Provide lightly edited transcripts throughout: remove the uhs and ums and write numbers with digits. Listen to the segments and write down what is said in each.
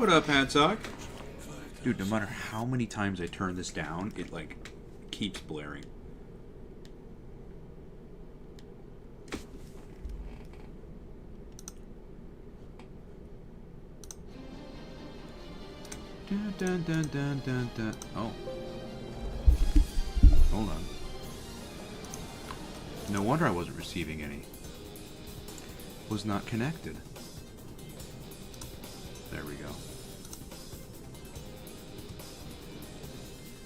What up, Hadsock? Dude, no matter how many times I turn this down, it, like, keeps blaring. Dun, dun, dun, dun, dun, dun. Oh. Hold on. No wonder I wasn't receiving any. Was not connected. There we go.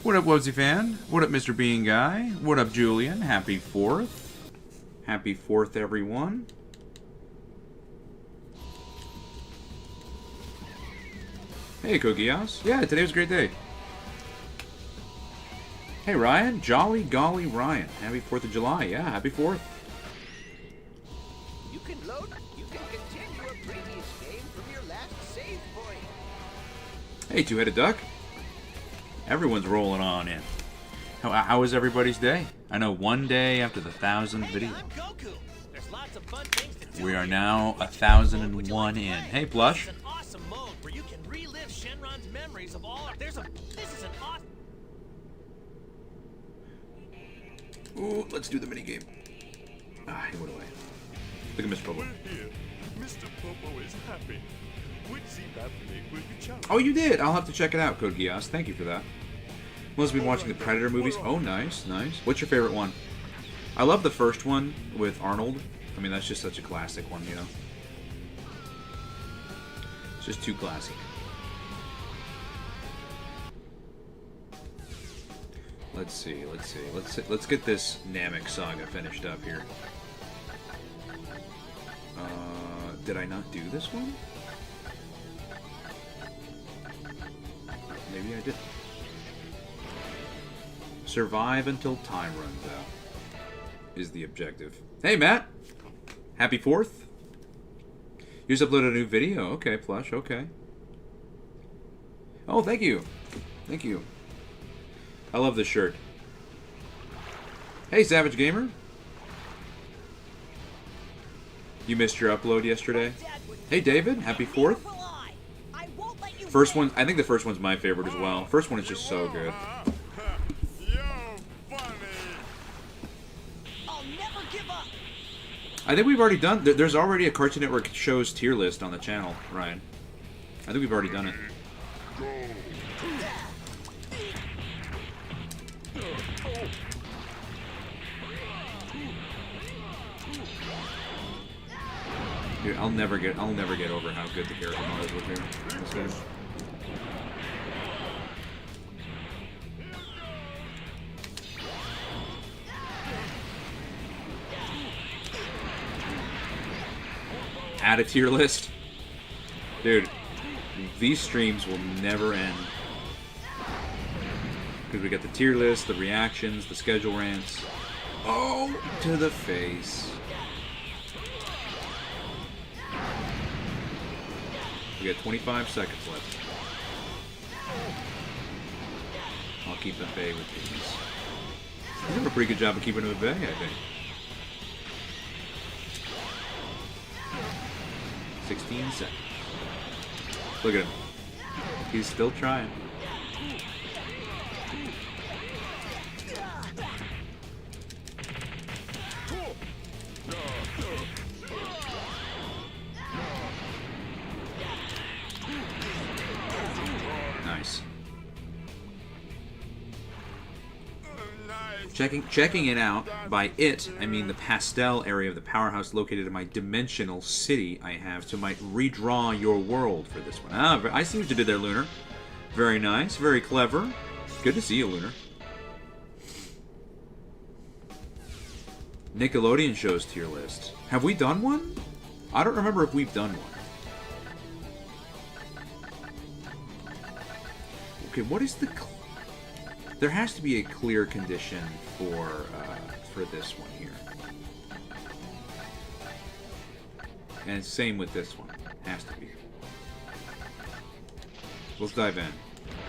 What up, Wozy fan? What up, Mr. Bean Guy? What up, Julian? Happy 4th. Happy 4th, everyone. Hey, Kogias. Yeah, today was a great day. Hey, Ryan. Jolly Golly Ryan. Happy 4th of July. Yeah, happy 4th. You can load. You can continue a previous game from your last save point. Hey, Two-Headed Duck. Everyone's rolling on in. How was everybody's day? I know one day after the 1,000th video. I'm Goku. There's lots of fun things to do. We are now 1,001 in. Hey, Plush. It's an awesome mode where you can relive Shenron's memories of all. This is an awesome. Ooh, let's do the minigame. Ah, he went away. Look at Mr. Popo. Here. Mr. Popo is happy. Which Zimbabwe will you challenge? Oh, you did. I'll have to check it out, Code Geass. Thank you for that. Mel's been watching the Predator movies. Oh, nice, nice. What's your favorite one? I love the first one with Arnold. I mean, that's just such a classic one, you know? It's just too classic. Let's see. Let's get this Namek saga finished up here. Did I not do this one? Maybe I did. Survive until time runs out is the objective. Hey, Matt! Happy 4th. You just uploaded a new video. Okay, Plush, okay. Oh, thank you. Thank you. I love this shirt. Hey, Savage Gamer. You missed your upload yesterday. Hey, David. Happy 4th. First one, I think the first one's my favorite as well. First one is just so good. I think we've already done. There's already a Cartoon Network shows tier list on the channel, Ryan. I think we've already done it. Dude, I'll never get over how good the character models look here. This game. Add a tier list. Dude, these streams will never end. Because we got the tier list, the reactions, the schedule rants. Oh, to the face. We got 25 seconds left. I'll keep at bay with these. They did a pretty good job of keeping them at bay, I think. 16 seconds. Look at him. He's still trying. Nice. Checking it out. By it, I mean the pastel area of the powerhouse located in my dimensional city I have, so might redraw your world for this one. Ah, I see what you did there, Lunar. Very nice, very clever. Good to see you, Lunar. Nickelodeon shows tier list. Have we done one? I don't remember if we've done one. Okay, what is the... There has to be a clear condition for this one here. And same with this one. Has to be. Let's dive in.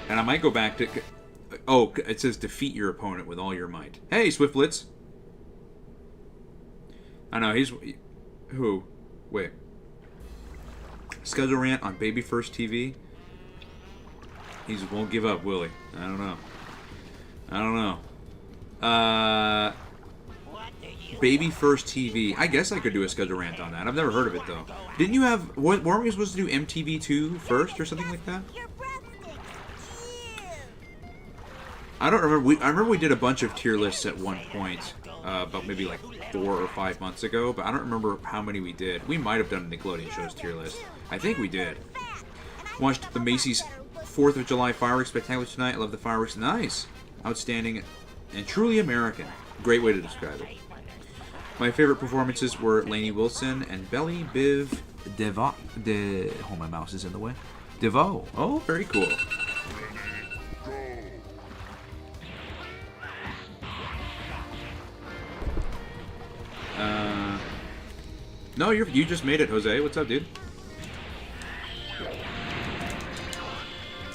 And I might go back to... Oh, it says defeat your opponent with all your might. Hey, Swiftblitz! I know, he's... Who? Wait. Schedule rant on Baby First TV. He just won't give up, will he? I don't know. I don't know. What do you Baby First TV. I guess I could do a schedule rant on that. I've never heard of it, though. Didn't you have... Weren't we supposed to do MTV2 first or something like that? Your breadsticks. Ew. I don't remember. I remember we did a bunch of tier lists at one point, about maybe like 4 or 5 months ago, but I don't remember how many we did. We might have done a Nickelodeon Shows tier list. I think we did. Watched the Macy's 4th of July fireworks spectacular tonight. I love the fireworks. Nice. Outstanding and truly American. Great way to describe it. My favorite performances were Lainey Wilson and Belly Biv DeVoe. Oh, my mouse is in the way. DeVoe. Oh, very cool. No, you just made it, Jose. What's up, dude?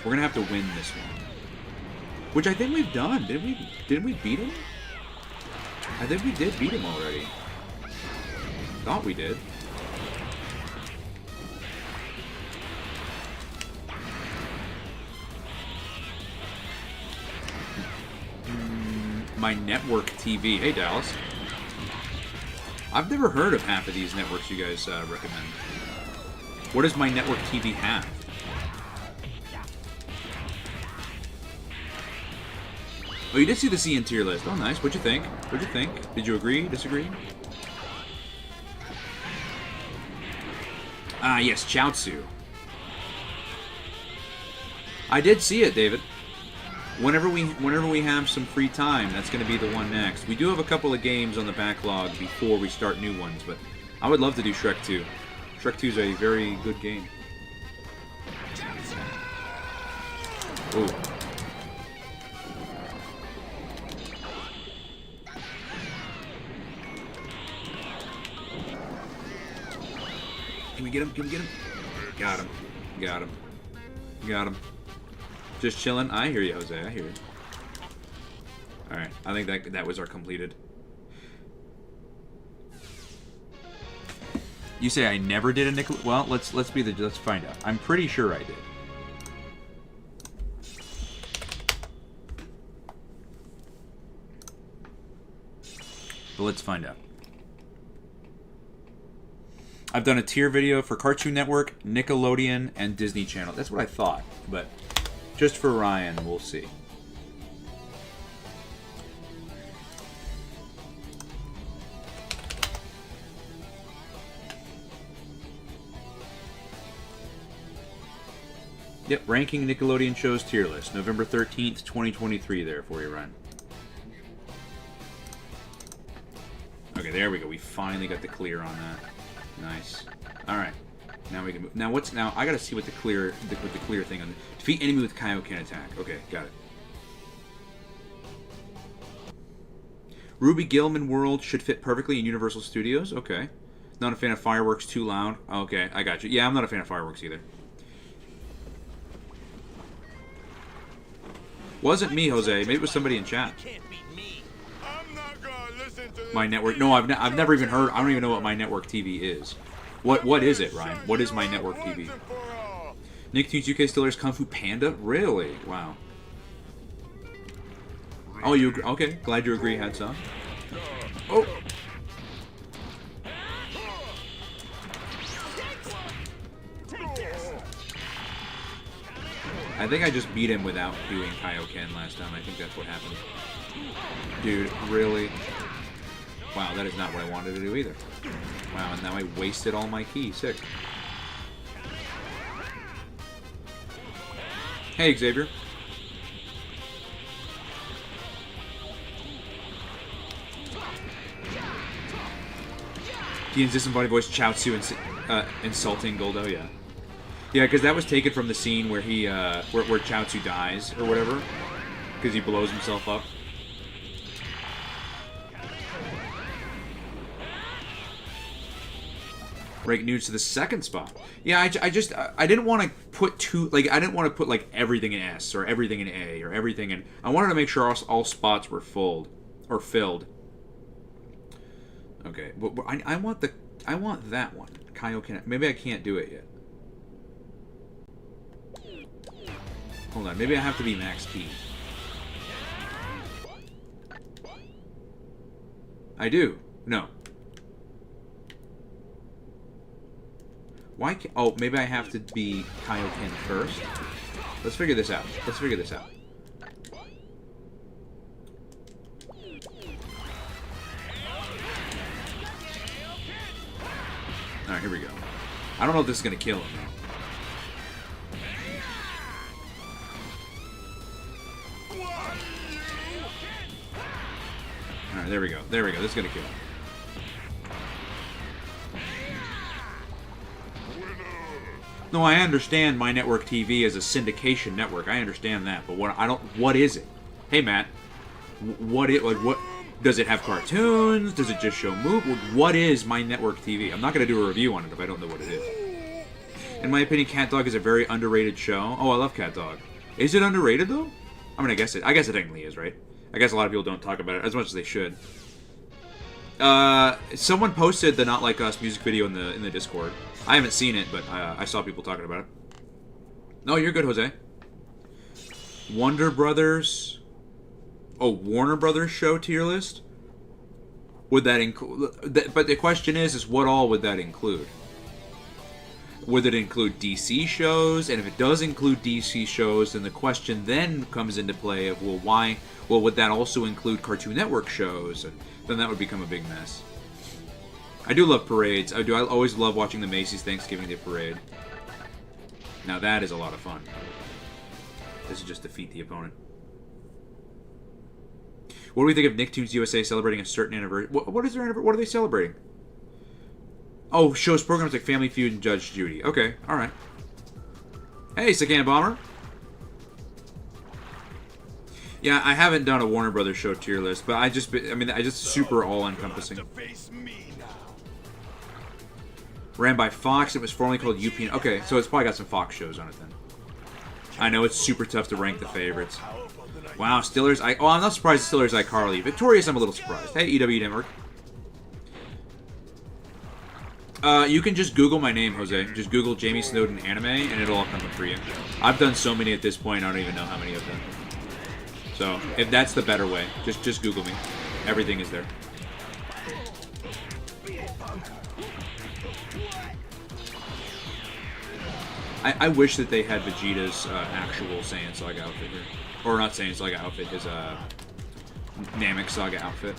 We're gonna have to win this one, which I think we've done. Didn't we beat him? I think we did beat him already. Thought we did. My network TV. Hey, Dallas. I've never heard of half of these networks you guys recommend. What does my network TV have? Oh, you did see the CN tier list. Oh, nice. What'd you think? What'd you think? Did you agree? Disagree? Ah, yes, Chaozu. I did see it, David. Whenever we have some free time, that's going to be the one next. We do have a couple of games on the backlog before we start new ones, but I would love to do Shrek 2. Shrek 2 is a very good game. Ooh. Can we get him? Can we get him? Got him. Got him. Got him. Just chilling. I hear you, Jose. I hear you. Alright. I think that was our completed. You say I never did a nickel. Well, let's find out. I'm pretty sure I did. But let's find out. I've done a tier video for Cartoon Network, Nickelodeon, and Disney Channel. That's what I thought, but just for Ryan, we'll see. Yep, ranking Nickelodeon shows tier list. November 13th, 2023 there for you, Ryan. Okay, there we go. We finally got the clear on that. Nice. All right. Now we can move. Now what's now? I gotta see what the clear thing on. Defeat enemy with Kaioken attack. Okay, got it. Ruby Gilman world should fit perfectly in Universal Studios. Okay. Not a fan of fireworks. Too loud. Okay, I got you. Yeah, I'm not a fan of fireworks either. Wasn't me, Jose. Maybe it was somebody in chat. can't beat me. I'm not gonna listen to My network. No, I've never even heard. I don't even know what my network TV is. What is it, Ryan? What is my network TV? Nicktoons UK still airs Kung Fu Panda? Really? Wow. Oh, you agree? Okay. Glad you agree, Hadson. Oh. I think I just beat him without doing Kaioken last time. I think that's what happened. Dude, really? Wow, that is not what I wanted to do either. Wow, and now I wasted all my ki. Sick. Hey, Xavier. Ian's disembodied voice, Chaozu, insulting Goldo, yeah. Yeah, because that was taken from the scene where he, where Chaozu dies, or whatever. Because he blows himself up. Rank news to the second spot. Yeah, I didn't want to put I didn't want to put, like, everything in S, or everything in A, or everything in... I wanted to make sure all spots were filled. Okay, but I want that one. Kaioken. Maybe I can't do it yet. Hold on, maybe I have to be max speed. I do. No. Why can't... Oh, maybe I have to be Kaioken first? Let's figure this out. Let's figure this out. Alright, here we go. I don't know if this is going to kill him, though. Alright, there we go. There we go. This is going to kill him. No, I understand my network TV is a syndication network. I understand that, but what is it? Hey, Matt, what does it have cartoons? Does it just show movies? What is my network TV? I'm not going to do a review on it if I don't know what it is. In my opinion, Cat Dog is a very underrated show. Oh, I love Cat Dog. Is it underrated though? I mean, I guess it technically is, right? I guess a lot of people don't talk about it as much as they should. Someone posted the Not Like Us music video in the Discord. I haven't seen it, but I saw people talking about it. No, you're good, Jose. Wonder Brothers. Oh, Warner Brothers show tier list? Would that include... But the question is what all would that include? Would it include DC shows? And if it does include DC shows, then the question then comes into play of, well, why... Well, would that also include Cartoon Network shows? And then that would become a big mess. I do love parades. I always love watching the Macy's Thanksgiving Day Parade. Now that is a lot of fun. This is just defeat the opponent. What do we think of Nicktoons USA celebrating a certain anniversary? What is their anniversary? What are they celebrating? Oh, shows programs like Family Feud and Judge Judy. Okay, alright. Hey, Sakan Bomber. Yeah, I haven't done a Warner Brothers show tier list, but I just super all-encompassing. Ran by Fox. It was formerly called UPN. Okay, so it's probably got some Fox shows on it then. I know it's super tough to rank the favorites. Wow, Stiller's... I'm not surprised Stiller's iCarly. Victorious, I'm a little surprised. Hey, EW Network. You can just Google my name, Jose. Just Google Jamie Snowden anime, and it'll all come up for you. I've done so many at this point, I don't even know how many I've done. So, if that's the better way, just Google me. Everything is there. I wish that they had Vegeta's actual Saiyan Saga outfit here. Or not Saiyan Saga outfit, his Namek Saga outfit.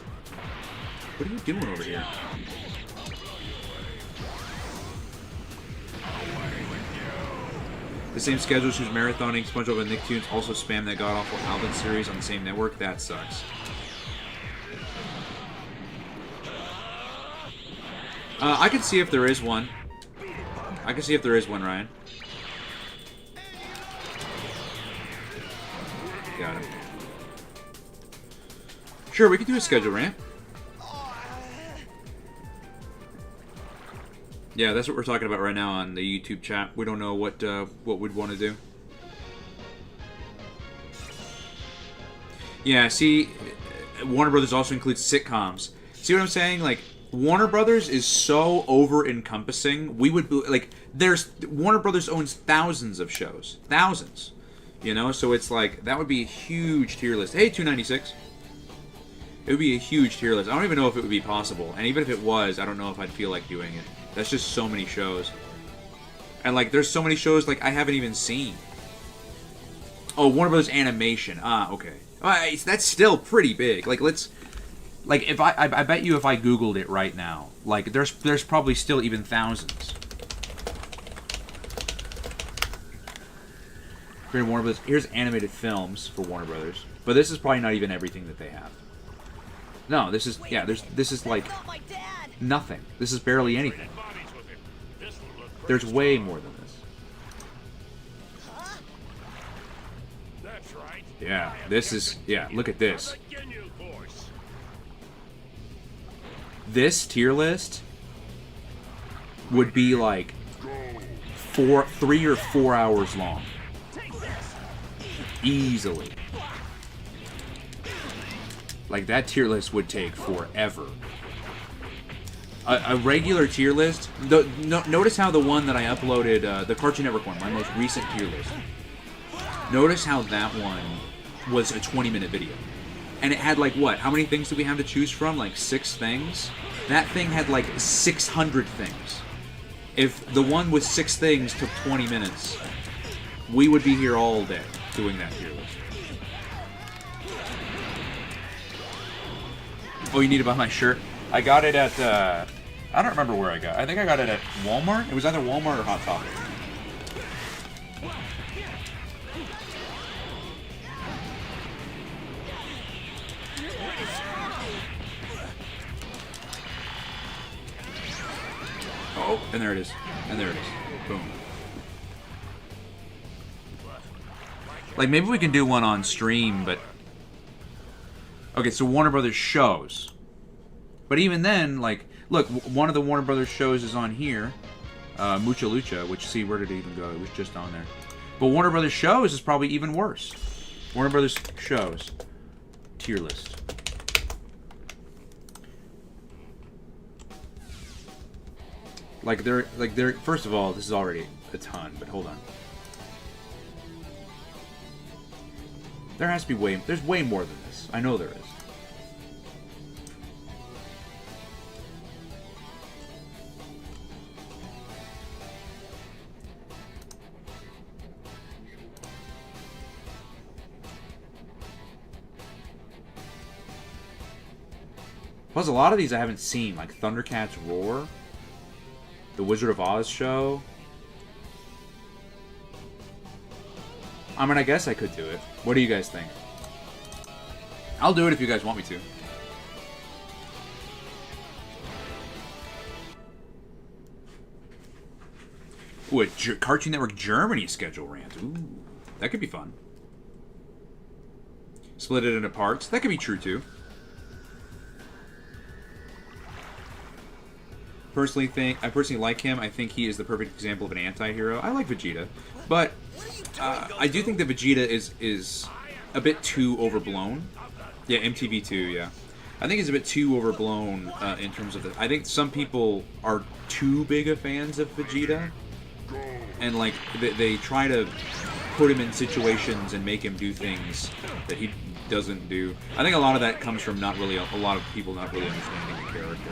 What are you doing over here? The same schedules who's marathoning SpongeBob and Nicktoons also spam that god-awful Alvin series on the same network. That sucks. I can see if there is one. I can see if there is one, Ryan. Got him. Sure, we can do a schedule rant. Yeah, that's what we're talking about right now on the YouTube chat. We don't know what we'd want to do. Yeah, see, Warner Brothers also includes sitcoms. See what I'm saying? Like, Warner Brothers is so over-encompassing. We would, like, Warner Brothers owns thousands of shows. Thousands. You know? So it's like, that would be a huge tier list. Hey, 296. It would be a huge tier list. I don't even know if it would be possible. And even if it was, I don't know if I'd feel like doing it. That's just so many shows. And, like, there's so many shows, like, I haven't even seen. Oh, Warner Brothers Animation. Ah, okay. That's still pretty big. Like, let's... Like, if I bet you if I Googled it right now, like, there's probably still even thousands. For Warner Brothers, here's animated films for Warner Brothers. But this is probably not even everything that they have. No, this is... Yeah, this is, like... Nothing. This is barely anything. There's way more than this. Yeah, this is... Yeah, look at this. This tier list would be like 3 or 4 hours long. Easily. Like, that tier list would take forever. A regular tier list... Notice how the one that I uploaded, the Cartoon Network one, my most recent tier list, Notice how that one was a 20-minute video. And it had like what? How many things did we have to choose from? Like 6 things? That thing had like 600 things. If the one with 6 things took 20 minutes, we would be here all day doing that tier list. Oh, you need to buy my shirt? I got it at, I don't remember where I got it. I think I got it at Walmart. It was either Walmart or Hot Topic. Oh, and there it is. And there it is. Boom. Like, maybe we can do one on stream, but... Okay, so Warner Brothers shows. But even then, like... Look, one of the Warner Brothers shows is on here. Mucha Lucha, which, see, where did it even go? It was just on there. But Warner Brothers shows is probably even worse. Warner Brothers shows. Tier list. Like they're first of all, this is already a ton, but hold on. There has to be there's way more than this. I know there is. Plus, a lot of these I haven't seen, like Thundercats Roar, the Wizard of Oz show. I mean, I guess I could do it. What do you guys think? I'll do it if you guys want me to. Ooh, a Cartoon Network Germany schedule rant. Ooh, that could be fun. Split it into parts. That could be true, too. I personally like him. I think he is the perfect example of an anti-hero. I like Vegeta, but I do think that Vegeta is a bit too overblown. Yeah, MTV2, yeah. I think he's a bit too overblown in terms of I think some people are too big of fans of Vegeta, and like they try to put him in situations and make him do things that he doesn't do. I think a lot of that comes from a lot of people not really understanding the character.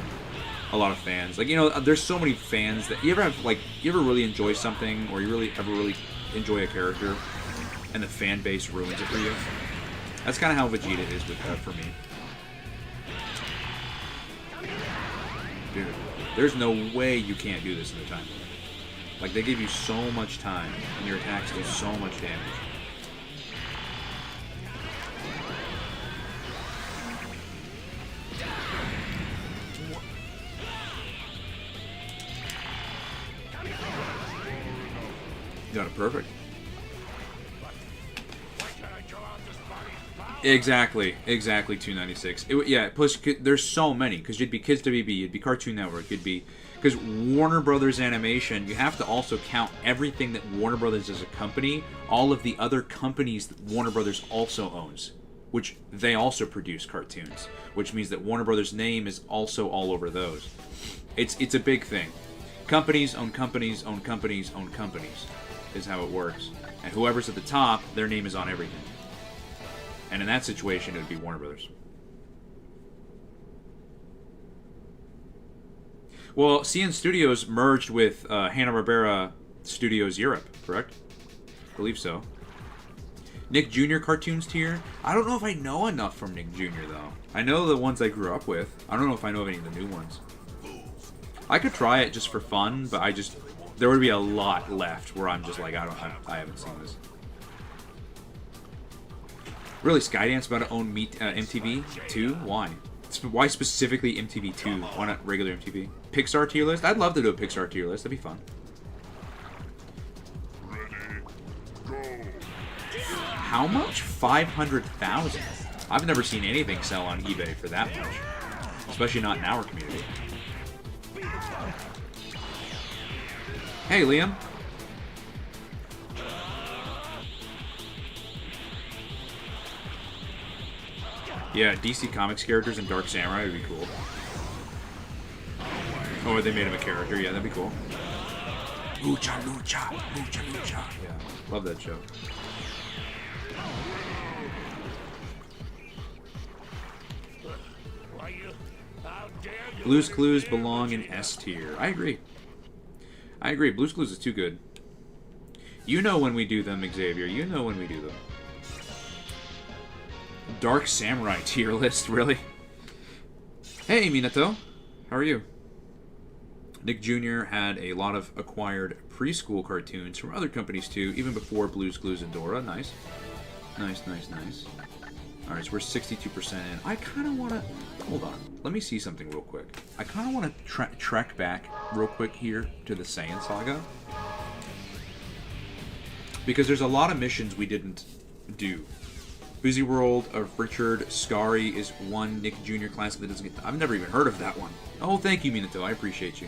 A lot of fans, like, you know, there's so many fans that you ever really enjoy something, or you ever really enjoy a character, and the fan base ruins it for you. That's kind of how Vegeta is for me. Dude, there's no way you can't do this in the time limit. Like, they give you so much time, and your attacks do so much damage. Got it perfect. Exactly, 296. Yeah, plus there's so many, because you'd be Kids WB, you'd be Cartoon Network, you'd be... Because Warner Brothers Animation, you have to also count everything that Warner Brothers as a company, all of the other companies that Warner Brothers also owns, which they also produce cartoons, which means that Warner Brothers' name is also all over those. It's a big thing. Companies own companies, own companies, own companies, is how it works. And whoever's at the top, their name is on everything. And in that situation, it would be Warner Brothers. Well, CN Studios merged with Hanna-Barbera Studios Europe, correct? I believe so. Nick Jr. cartoons tier? I don't know if I know enough from Nick Jr., though. I know the ones I grew up with. I don't know if I know of any of the new ones. I could try it just for fun, but there would be a lot left where I'm just like, I haven't seen this. Really, Skydance about to own MTV 2? Why? Why specifically MTV 2? Why not regular MTV? Pixar tier list? I'd love to do a Pixar tier list. That'd be fun. How much? 500,000. I've never seen anything sell on eBay for that much. Especially not in our community. Hey, Liam. Yeah, DC Comics characters in Dark Samurai would be cool. Oh, they made him a character. Yeah, that'd be cool. Lucha, lucha, lucha, lucha. Yeah, love that show. Blue's Clues belong in S tier. I agree. I agree. Blue's Clues is too good. You know when we do them, Xavier. You know when we do them. Dark Samurai tier list, really? Hey, Minato. How are you? Nick Jr. had a lot of acquired preschool cartoons from other companies too, even before Blue's Clues and Dora. Nice. Nice, nice, nice. Alright, so we're 62% in. I kind of want to... Hold on. Let me see something real quick. I kind of want to trek back real quick here to the Saiyan Saga. Because there's a lot of missions we didn't do. Busy World of Richard Scary is one Nick Jr. classic that doesn't get... I've never even heard of that one. Oh, thank you, Minato. I appreciate you.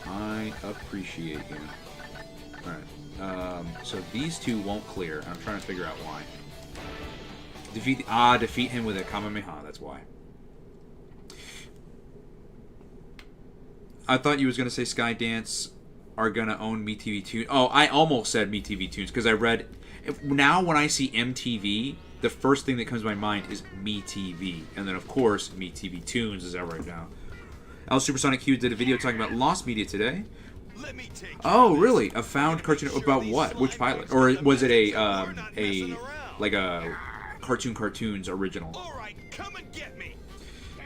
I appreciate you. Alright. So these two won't clear. I'm trying to figure out why. Defeat him with a Kamehameha. That's why. I thought you was going to say Skydance are going to own MeTV Tunes. Oh, I almost said MeTV Tunes because I read... Now when I see MTV, the first thing that comes to my mind is MeTV. And then, of course, MeTV Tunes is out right now. El Supersonic Hughes did a video talking about lost media today. Oh, really? A found cartoon about what? Which pilot? Or was it a Cartoons original?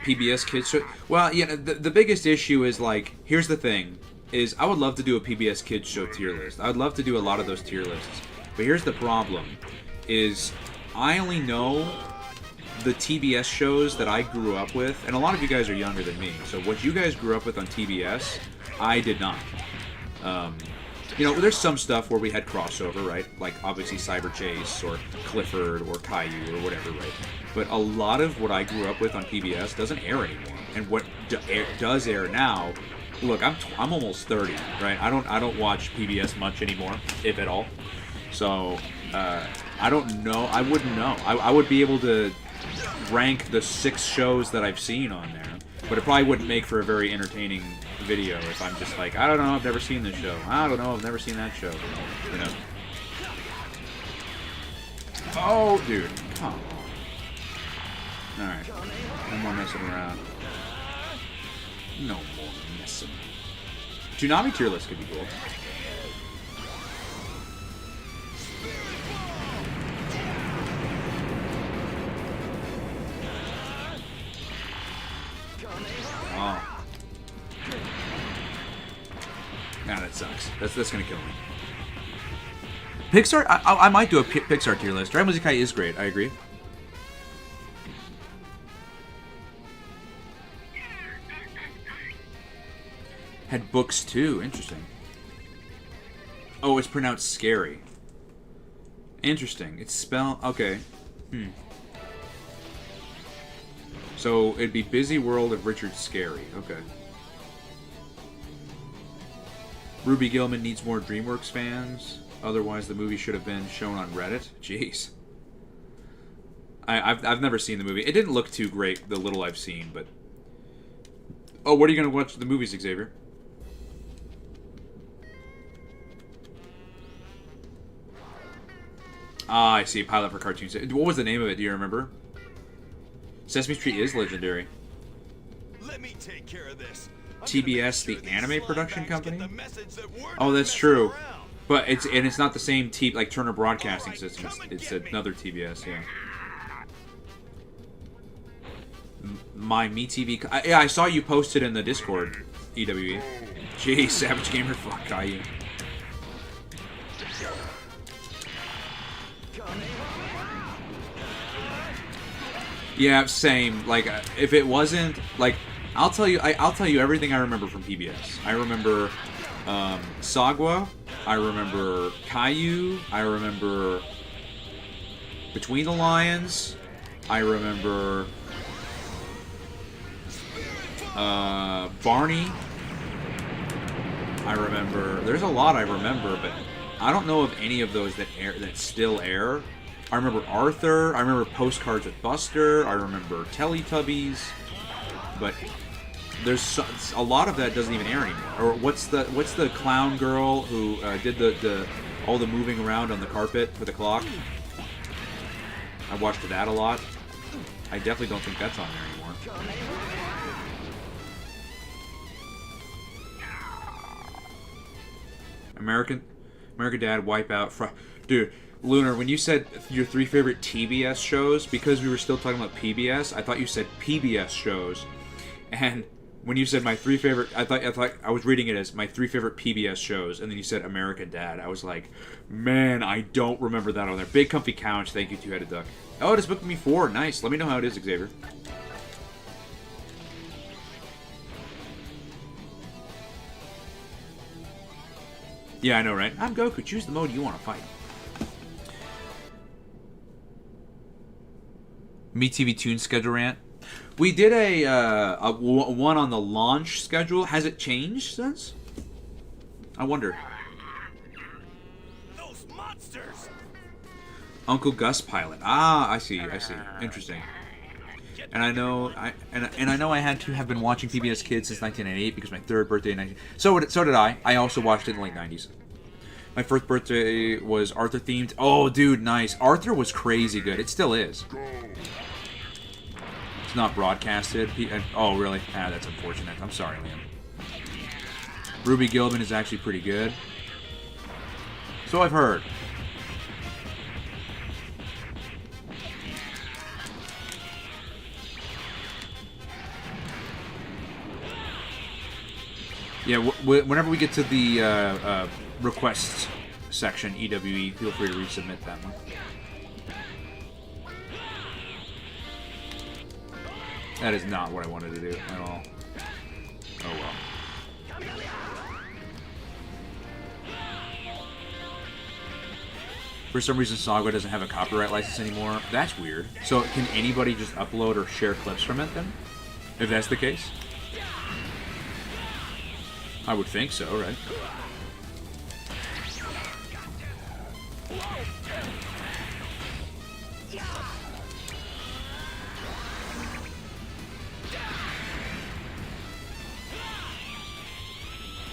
PBS Kids show? Well, yeah, the biggest issue is, like, here's the thing, is I would love to do a PBS Kids show tier list. I would love to do a lot of those tier lists. But here's the problem, is I only know the TBS shows that I grew up with, and a lot of you guys are younger than me, so what you guys grew up with on TBS, I did not. You know, there's some stuff where we had crossover, right? Like, obviously Cyber Chase, or Clifford, or Caillou, or whatever, right? But a lot of what I grew up with on PBS doesn't air anymore. And what does air now, look, I'm almost 30, right? I don't watch PBS much anymore, if at all. So, I don't know. I wouldn't know. I would be able to rank the 6 shows that I've seen on there, but it probably wouldn't make for a very entertaining video if I'm just like, I don't know, I've never seen this show. I don't know, I've never seen that show. You know? Oh, dude. Come on. Alright. No more messing around. No more messing. Toonami tier list could be cool. Oh. Nah, that sucks. That's gonna kill me. Pixar? I might do a Pixar tier list. Dragon Ball Z Kai is great. I agree. Had books too. Interesting. Oh, it's pronounced scary. Interesting. It's spelled... Okay. So, it'd be Busy World of Richard Scary. Okay. Ruby Gilman needs more DreamWorks fans. Otherwise, the movie should have been shown on Reddit. Jeez. I've never seen the movie. It didn't look too great, the little I've seen, but... Oh, what are you going to watch the movies, Xavier? Ah, I see. Pilot for cartoons. What was the name of it? Do you remember? Sesame Street is legendary. Let me take care of this. TBS, the anime production company? Oh, that's true. But it's not the same like Turner Broadcasting System. It's another TBS, yeah. My MeTV... Yeah, I saw you posted in the Discord, EWE. Jeez, Savage Gamer, fuck Caillou. Yeah, same. Like, if it wasn't... Like, I'll tell you everything I remember from PBS. I remember Sagwa. I remember Caillou. I remember Between the Lions. I remember Barney. I remember... There's a lot I remember, but I don't know of any of those that still air. I remember Arthur. I remember Postcards with Buster. I remember Teletubbies. But there's a lot of that doesn't even air anymore. Or what's the clown girl who did all the moving around on the carpet for the clock? I watched that a lot. I definitely don't think that's on there anymore. American Dad, Wipeout, dude. Lunar, when you said your 3 favorite TBS shows, because we were still talking about PBS, I thought you said PBS shows, and when you said my 3 favorite, I thought I was reading it as my 3 favorite PBS shows, and then you said American Dad. I was like, man, I don't remember that on there. Big comfy couch. Thank you, Two-Headed Duck. Oh, it has booked me 4. Nice. Let me know how it is, Xavier. Yeah, I know, right? I'm Goku. Choose the mode you want to fight. MeTV Tune schedule rant. We did a one on the launch schedule. Has it changed since? I wonder. Those monsters. Uncle Gus pilot. Ah, I see. Interesting. And I know I had to have been watching PBS Kids since 1998 because my 3rd birthday in 19... So did I. I also watched it in the late 90s. My 1st birthday was Arthur themed. Oh, dude, nice. Arthur was crazy good. It still is. It's not broadcasted. Oh, really? Ah, that's unfortunate. I'm sorry, Liam. Ruby Gilman is actually pretty good. So I've heard. Yeah, whenever we get to the requests section, EWE, feel free to resubmit that one. That is not what I wanted to do at all. Oh well. For some reason, Saga doesn't have a copyright license anymore. That's weird. So can anybody just upload or share clips from it then? If that's the case? I would think so, right?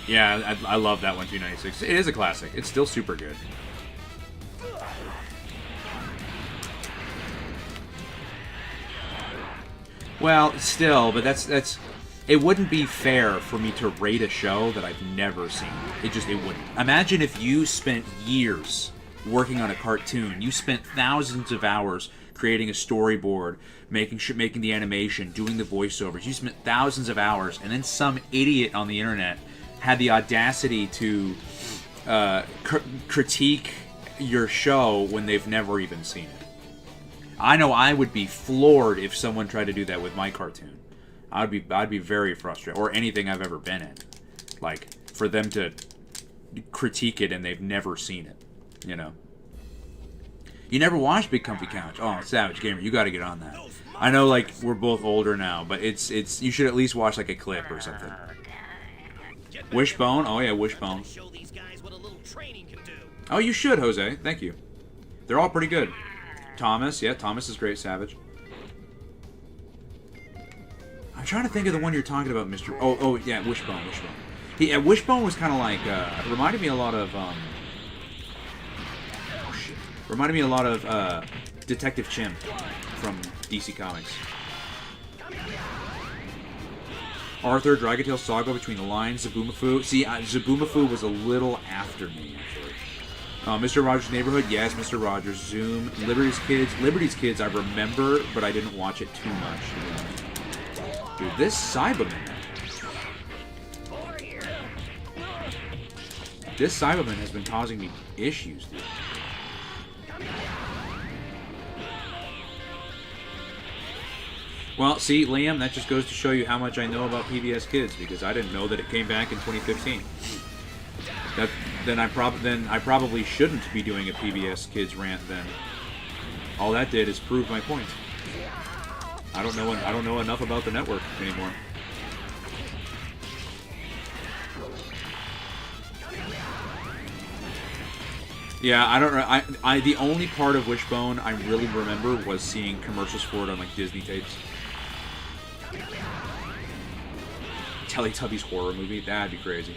Yeah, I love that one, 296. It is a classic. It's still super good. Well, still, but that's it wouldn't be fair for me to rate a show that I've never seen. It wouldn't. Imagine if you spent years working on a cartoon. You spent thousands of hours creating a storyboard, making the animation, doing the voiceovers. You spent thousands of hours, and then some idiot on the internet had the audacity to critique your show when they've never even seen it. I know I would be floored if someone tried to do that with my cartoon. I'd be very frustrated, or anything I've ever been in. Like, for them to critique it and they've never seen it, you know. You never watched Big Comfy Couch. Oh, Savage Gamer, you got to get on that. I know, like, we're both older now, but it's you should at least watch like a clip or something. Wishbone, oh yeah, Wishbone. Show these guys what a little training can do. Oh, you should, Jose. Thank you. They're all pretty good. Thomas, yeah, Thomas is great. Savage. I'm trying to think of the one you're talking about, Mr. Oh, yeah, Wishbone. Wishbone was kind of like reminded me a lot of reminded me a lot of Detective Chimp from DC Comics. Arthur, Dragon Tail Saga, Between the Lines, Zabumafu. See, Zabumafu was a little after me, actually. Mr. Rogers' Neighborhood, yes, Mr. Rogers. Zoom, Liberty's Kids. Liberty's Kids I remember, but I didn't watch it too much. Dude, this Cyberman. This Cyberman has been causing me issues, dude. Well, see, Liam, that just goes to show you how much I know about PBS Kids, because I didn't know that it came back in 2015. Then I probably shouldn't be doing a PBS Kids rant then. All that did is prove my point. I don't know enough about the network anymore. Yeah, I don't know. The only part of Wishbone I really remember was seeing commercials for it on like Disney tapes. Teletubbies horror movie, that'd be crazy.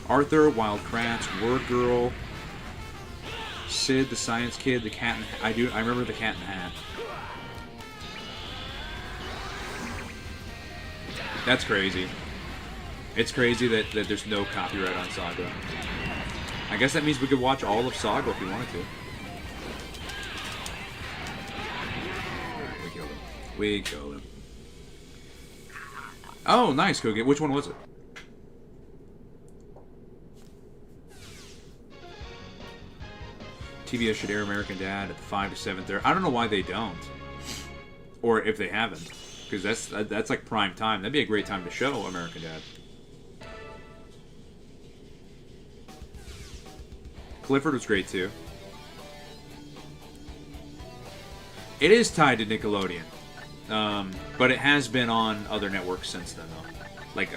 Arthur, Wild Kratts, Word Girl, Sid, the Science Kid, the Cat in I remember the Cat in the Hat. That's crazy. It's crazy that there's no copyright on Saga. I guess that means we could watch all of Saga if we wanted to. We killed him. We killed him. Oh, nice, Kogi. Which one was it? TBS should air American Dad at 5 to 7:30. I don't know why they don't. Or if they haven't. Because that's like prime time. That'd be a great time to show American Dad. Clifford was great too. It is tied to Nickelodeon. But it has been on other networks since then, though. Like,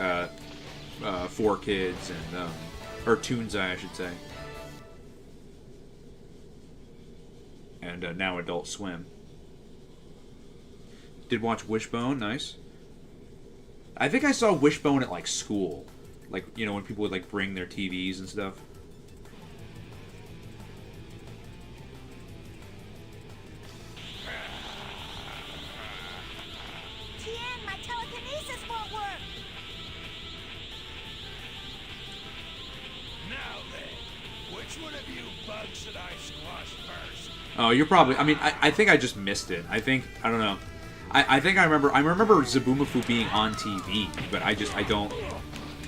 4Kids and, or Toonzai, I should say. And now Adult Swim. Did watch Wishbone, nice. I think I saw Wishbone at, like, school. Like, you know, when people would, like, bring their TVs and stuff. Tien, my telekinesis won't work. Now then, which one of you bugs should I squash first? Oh, you're probably... I mean, I think I just missed it. I don't know. I think I remember Zabumafu being on TV, but I don't...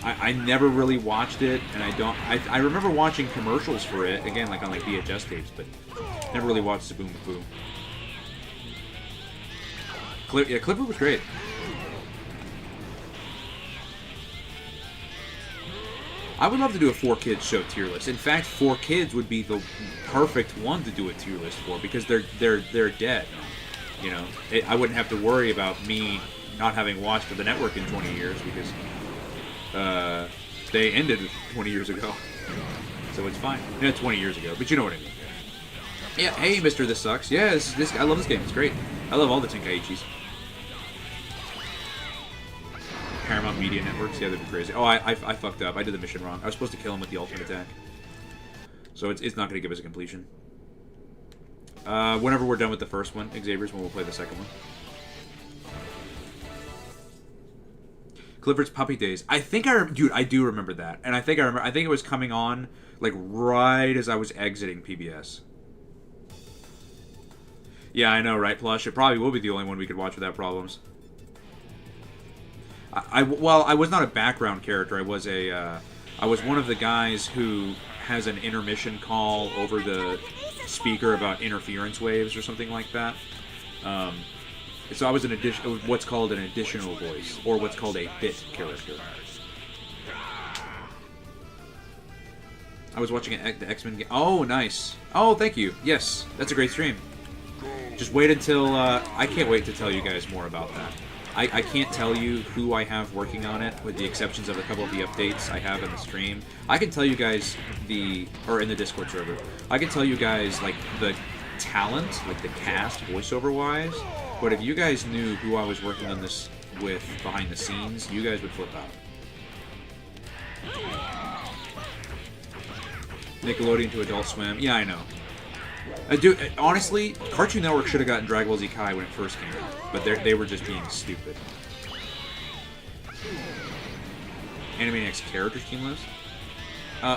I never really watched it, and I remember watching commercials for it, again, like on like VHS tapes, but never really watched Zabumafu. Yeah, Clifford was great. I would love to do a 4Kids show tier list. In fact, 4Kids would be the perfect one to do a tier list for, because they're dead. You know, I wouldn't have to worry about me not having watched the network in 20 years, because they ended 20 years ago. So it's fine. Yeah, 20 years ago, but you know what I mean. Yeah, hey, Mr. This Sucks. Yeah, this I love this game. It's great. I love all the Tenkaichis. Paramount Media Networks. Yeah, that'd be crazy. Oh, I fucked up. I did the mission wrong. I was supposed to kill him with the ultimate attack. So it's not going to give us a completion. Whenever we're done with the first one, Xavier's when we'll play the second one. Clifford's Puppy Days. I think dude, I do remember that. And I think it was coming on, like, right as I was exiting PBS. Yeah, I know, right, Plush? It probably will be the only one we could watch without problems. Well, I was not a background character. I was one of the guys who has an intermission call over the speaker about interference waves or something like that. So I was what's called an additional voice, or what's called a bit character. I was watching the X-Men game. Oh, nice. Oh, thank you. Yes, that's a great stream. Just wait until... I can't wait to tell you guys more about that. I can't tell you who I have working on it, with the exceptions of a couple of the updates I have in the stream. I can tell you guys or in the Discord server, I can tell you guys, like, the talent, like the cast, voiceover-wise, but if you guys knew who I was working on this with behind the scenes, you guys would flip out. Nickelodeon to Adult Swim. Yeah, I know. Dude, honestly, Cartoon Network should have gotten Dragon Ball Z Kai when it first came out, but they were just being stupid. Animaniacs characters team list?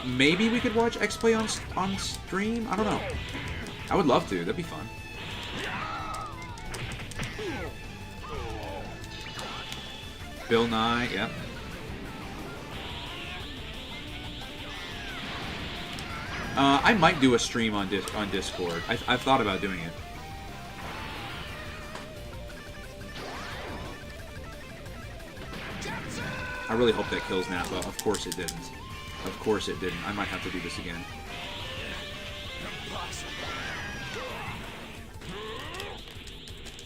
Maybe we could watch X-Play on stream? I don't know. I would love to. That'd be fun. Bill Nye, yep. I might do a stream on Discord. I've thought about doing it. I really hope that kills Nappa. Of course it didn't. Of course it didn't. I might have to do this again.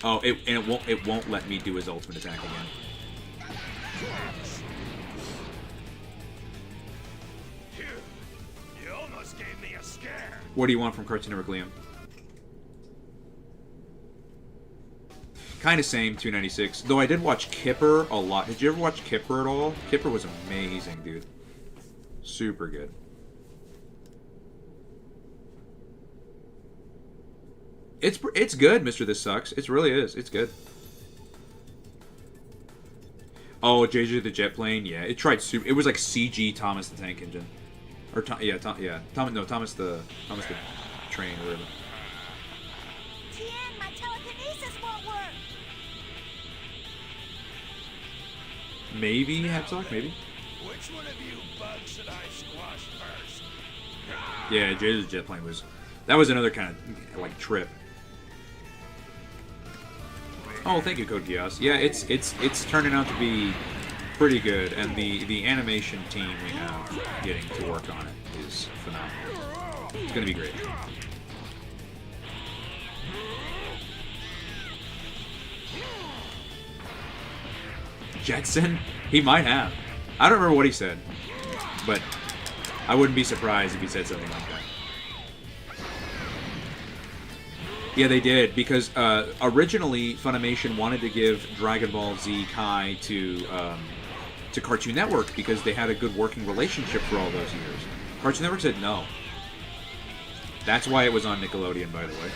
Oh, it won't let me do his ultimate attack again. You almost gave me a scare. What do you want from Cartoon Network, Liam? Kind of same, 296. Though I did watch Kipper a lot. Did you ever watch Kipper at all? Kipper was amazing, dude. Super good. It's good, Mr. This Sucks. It really is. It's good. Oh, JJ the jet plane. Yeah, it tried super. It was like CG Thomas the Tank Engine, or Thomas the train or whatever. Tien, my telekinesis won't work. Maybe Hepsock, maybe. Which one of you bugs should I squash first? Yeah, JJ the jet plane was. That was another kind of like trip. Oh, thank you, Code Geass. Yeah, it's turning out to be pretty good, and the animation team we have getting to work on it is phenomenal. It's gonna be great. Jetson? He might have. I don't remember what he said, but I wouldn't be surprised if he said something like that. Yeah, they did, because originally Funimation wanted to give Dragon Ball Z Kai to Cartoon Network because they had a good working relationship for all those years. Cartoon Network said no. That's why it was on Nickelodeon, by the way.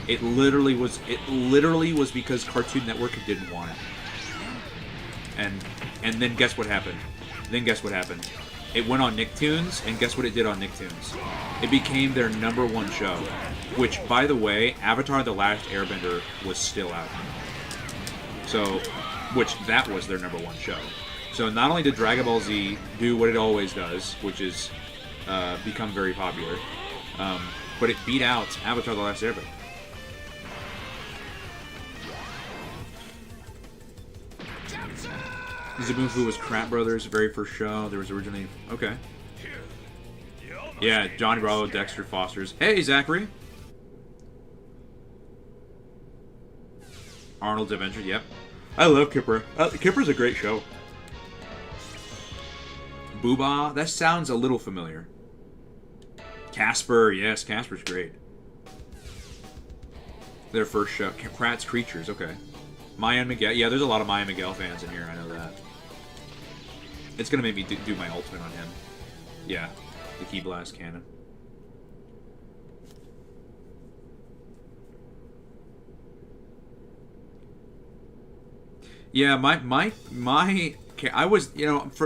It literally was because Cartoon Network didn't want it. And then guess what happened? It went on Nicktoons, and guess what it did on Nicktoons? It became their #1 show. Which, by the way, Avatar The Last Airbender was still out. So, that was their #1 show. So not only did Dragon Ball Z do what it always does, which is become very popular, but it beat out Avatar The Last Airbender. Zabufu was Crap Brothers' very first show. There was originally... Okay. Yeah, Johnny Bravo, Dexter Foster's. Hey, Zachary! Arnold's Adventure, yep. I love Kipper. Kipper's a great show. Booba, that sounds a little familiar. Casper, yes, Casper's great. Their first show. Kratz Creatures, okay. Maya and Miguel, yeah, there's a lot of Maya and Miguel fans in here, I know that. It's gonna make me do my ultimate on him. Yeah, the Key Blast cannon. Yeah, I was,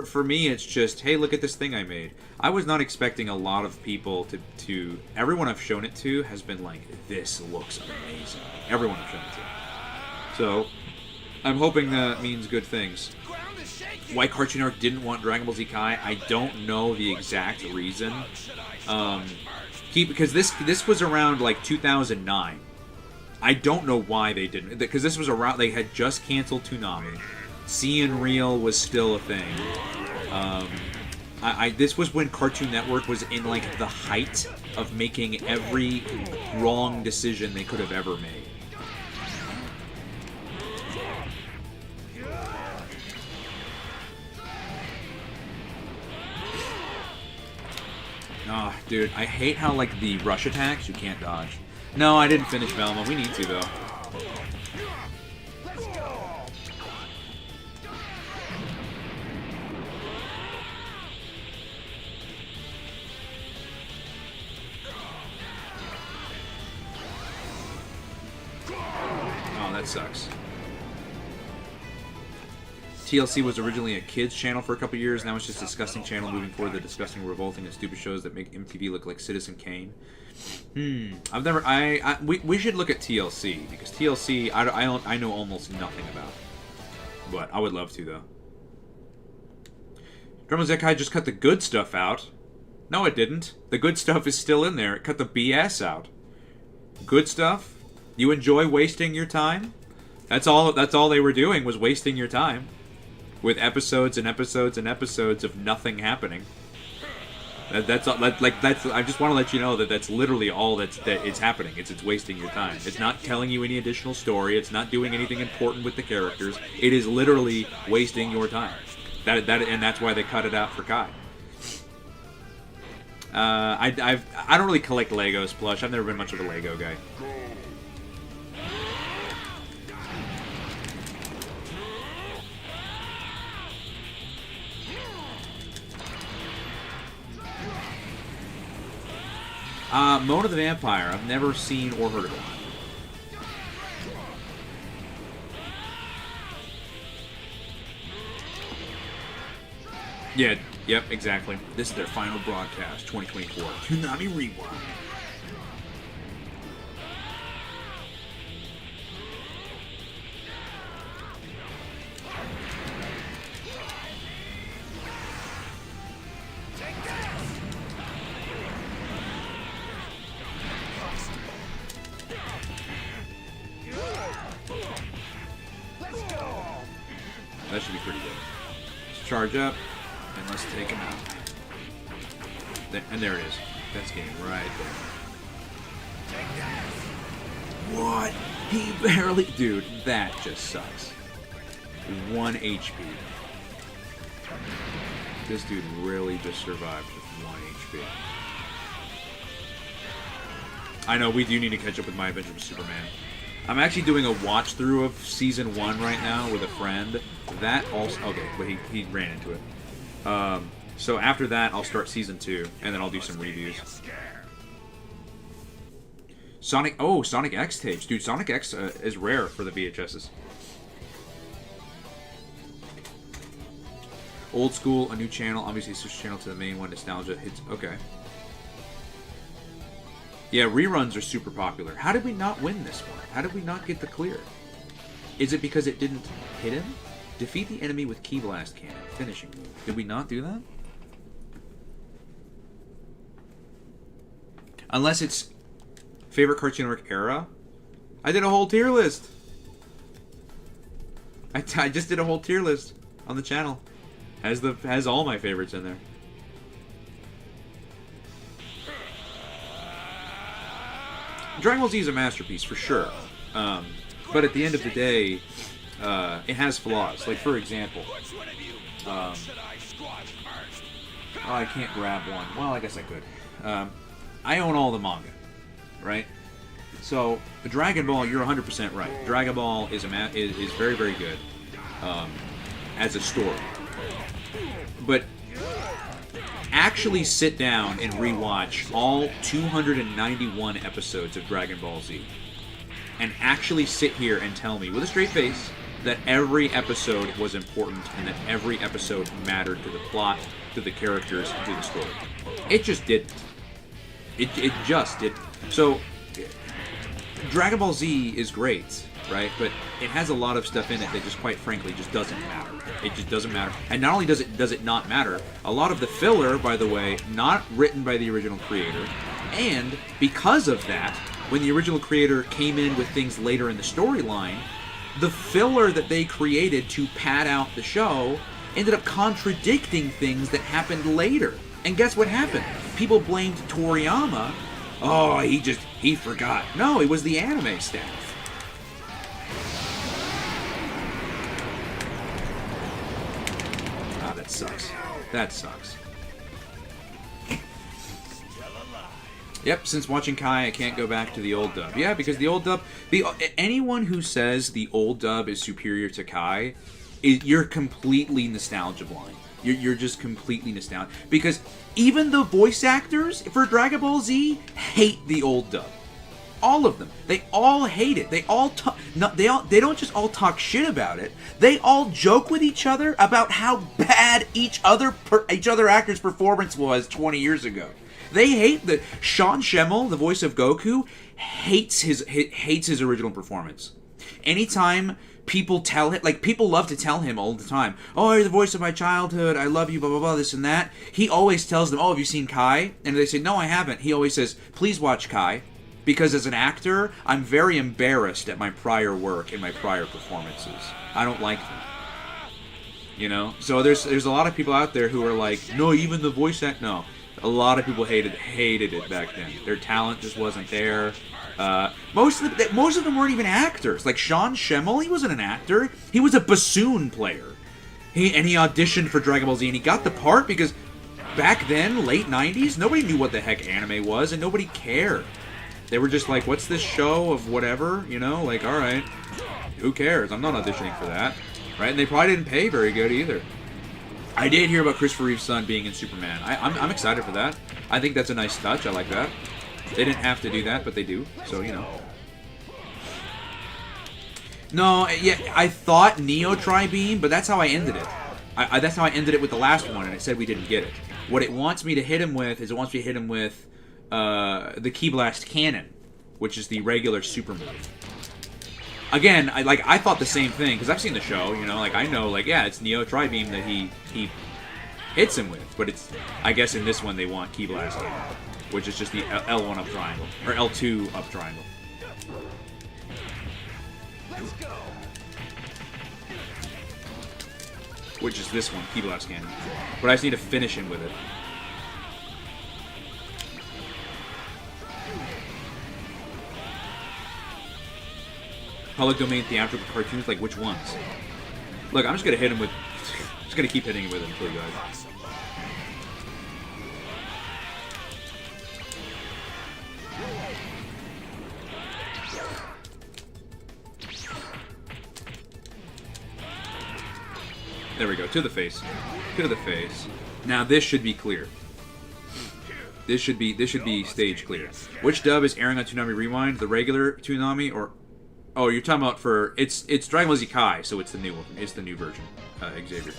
for me, it's just, hey, look at this thing I made. I was not expecting a lot of people to everyone I've shown it to has been like, this looks amazing. Everyone I've shown it to. So, I'm hoping that means good things. Why Cartoon Network didn't want Dragon Ball Z Kai, I don't know the exact reason. Because this was around like 2009. I don't know why they didn't, because this was around, they had just canceled Toonami. Seeing Real was still a thing. This was when Cartoon Network was in like the height of making every wrong decision they could have ever made. Oh, dude, I hate how like the rush attacks you can't dodge. No, I didn't finish Velma. We need to, though. Oh, that sucks. TLC was originally a kids channel for a couple years. Now it's just a disgusting channel moving forward. The disgusting, revolting, and stupid shows that make MTV look like Citizen Kane. We should look at TLC, because TLC I know almost nothing about, but I would love to, though. Dragon Ball Zekai just cut the good stuff out. No, it didn't. The good stuff is still in there. It cut the BS out. Good stuff. You enjoy wasting your time? That's all they were doing, was wasting your time with episodes and episodes and episodes of nothing happening. That's I just want to let you know that that's literally all that it's happening. It's wasting your time. It's not telling you any additional story. It's not doing anything important with the characters. It is literally wasting your time. And that's why they cut it out for Kai. I don't really collect Legos plush. I've never been much of a Lego guy. Mona the Vampire. I've never seen or heard of it. Yeah, yep, exactly. This is their final broadcast, 2024. Toonami Rewind. That should be pretty good. Let's charge up, and let's take him out. And there it is. That's game right there. What? He barely... Dude, that just sucks. 1 HP. This dude really just survived with 1 HP. I know, we do need to catch up with My Adventure with Superman. I'm actually doing a watch through of season 1 right now with a friend. That also... Okay, but he ran into it. So after that, I'll start season 2, and then I'll do some reviews. Sonic X tapes. Dude, Sonic X is rare for the VHSs. Old school, a new channel. Obviously, switch channel to the main one. Nostalgia hits... Okay. Yeah, reruns are super popular. How did we not win this one? How did we not get the clear? Is it because it didn't hit him? Defeat the enemy with Key Blast Cannon. Finishing move. Did we not do that? Unless it's favorite Cartoon Network era. I did a whole tier list. I just did a whole tier list on the channel. Has all my favorites in there. Dragon Ball Z is a masterpiece for sure, but at the end of the day, it has flaws. Like for example, oh, I can't grab one. Well, I guess I could. I own all the manga, right? So Dragon Ball, you're 100% right. Dragon Ball is is very, very good as a story, but actually sit down and rewatch all 291 episodes of Dragon Ball Z, and actually sit here and tell me with a straight face that every episode was important and that every episode mattered to the plot, to the characters, and to the story. It just didn't. It just didn't. So Dragon Ball Z is great, right? But it has a lot of stuff in it that just quite frankly just doesn't matter. It just doesn't matter. And not only does it not matter, a lot of the filler, by the way, not written by the original creator. And because of that, when the original creator came in with things later in the storyline, the filler that they created to pad out the show ended up contradicting things that happened later. And guess what happened? People blamed Toriyama. Oh, he forgot. No, it was the anime staff. Ah, that sucks. That sucks. Yep, since watching Kai, I can't go back to the old dub. Yeah, because the old dub... anyone who says the old dub is superior to Kai, you're completely nostalgia blind. You're just completely nostalgic. Because even the voice actors for Dragon Ball Z hate the old dub. All of them. They all hate it. They don't just all talk shit about it. They all joke with each other about how bad each other actor's performance was 20 years ago. They hate the Sean Schemmel, the voice of Goku, hates his original performance. Anytime people tell him, like, people love to tell him all the time, oh, you're the voice of my childhood, I love you, blah, blah, blah, this and that. He always tells them, oh, have you seen Kai? And they say, no, I haven't. He always says, please watch Kai, because as an actor, I'm very embarrassed at my prior work and my prior performances. I don't like them. You know? So there's a lot of people out there who are like, no, even the voice act, no. A lot of people hated it back then. Their talent just wasn't there. Most of them weren't even actors. Like Sean Schemmel, he wasn't an actor. He was a bassoon player. He auditioned for Dragon Ball Z, and he got the part because back then, late 90s, nobody knew what the heck anime was, and nobody cared. They were just like, what's this show of whatever? You know, like, all right, who cares? I'm not auditioning for that. Right? And they probably didn't pay very good either. I did hear about Christopher Reeve's son being in Superman. I'm excited for that. I think that's a nice touch. I like that. They didn't have to do that, but they do. So, you know. No, yeah, I thought Neo Tri-Beam, but that's how I ended it. That's how I ended it with the last one, and it said we didn't get it. What it wants me to hit him with is it wants me to hit him with the Ki Blast Cannon, which is the regular super move. Again, I thought the same thing, because I've seen the show, you know, like, I know, like, yeah, it's Neo Tri-Beam that he hits him with, but it's, I guess in this one they want Ki Blast Cannon, which is just the L1 up triangle, or L2 up triangle. Let's go. Which is this one, Ki Blast Cannon. But I just need to finish him with it. Public domain theatrical cartoons, like which ones? Look, I'm just gonna hit him with... just gonna keep hitting him with it until he dies. There we go, to the face. To the face. Now this should be clear. This should be stage clear. Which dub is airing on Toonami Rewind? The regular Toonami or... Oh, you're talking about for... It's Dragon Ball Z Kai, so it's the new one. It's the new version. Xavier.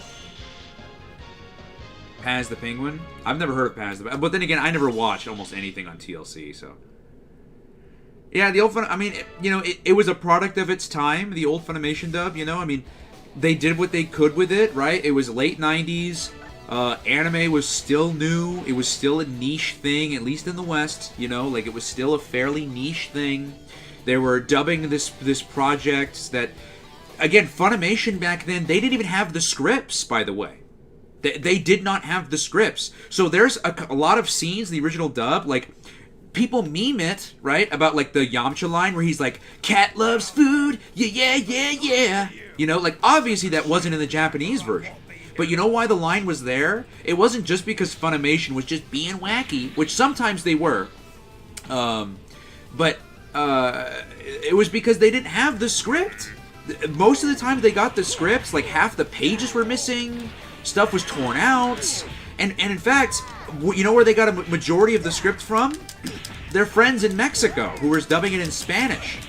Paz the Penguin? I've never heard of Paz the... But then again, I never watched almost anything on TLC, so... Yeah, the old... I mean, it was a product of its time, the old Funimation dub, you know? I mean, they did what they could with it, right? It was late 90s. Anime was still new. It was still a niche thing, at least in the West, you know? Like, it was still a fairly niche thing. They were dubbing this project that, again, Funimation back then, they didn't even have the scripts, by the way. They did not have the scripts. So there's a lot of scenes in the original dub, like, people meme it, right? About, like, the Yamcha line where he's like, "Cat loves food, yeah, yeah, yeah, yeah." You know, like, obviously that wasn't in the Japanese version. But you know why the line was there? It wasn't just because Funimation was just being wacky, which sometimes they were. But... it was because they didn't have the script. Most of the time they got the scripts, like half the pages were missing, stuff was torn out, and in fact, you know where they got a majority of the script from? Their friends in Mexico, who were dubbing it in Spanish.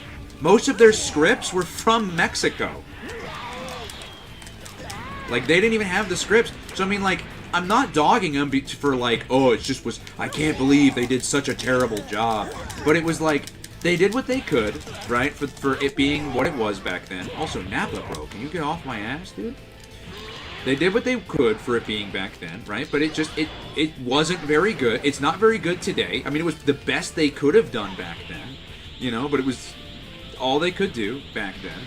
Most of their scripts were from Mexico. Like, they didn't even have the scripts. So, I mean, like, I'm not dogging them for, like, oh, it just was, I can't believe they did such a terrible job. But it was like, they did what they could, right, for it being what it was back then. Also, Nappa, bro, can you get off my ass, dude? They did what they could for it being back then, right? But it wasn't very good. It's not very good today. I mean, it was the best they could have done back then, you know, but it was all they could do back then.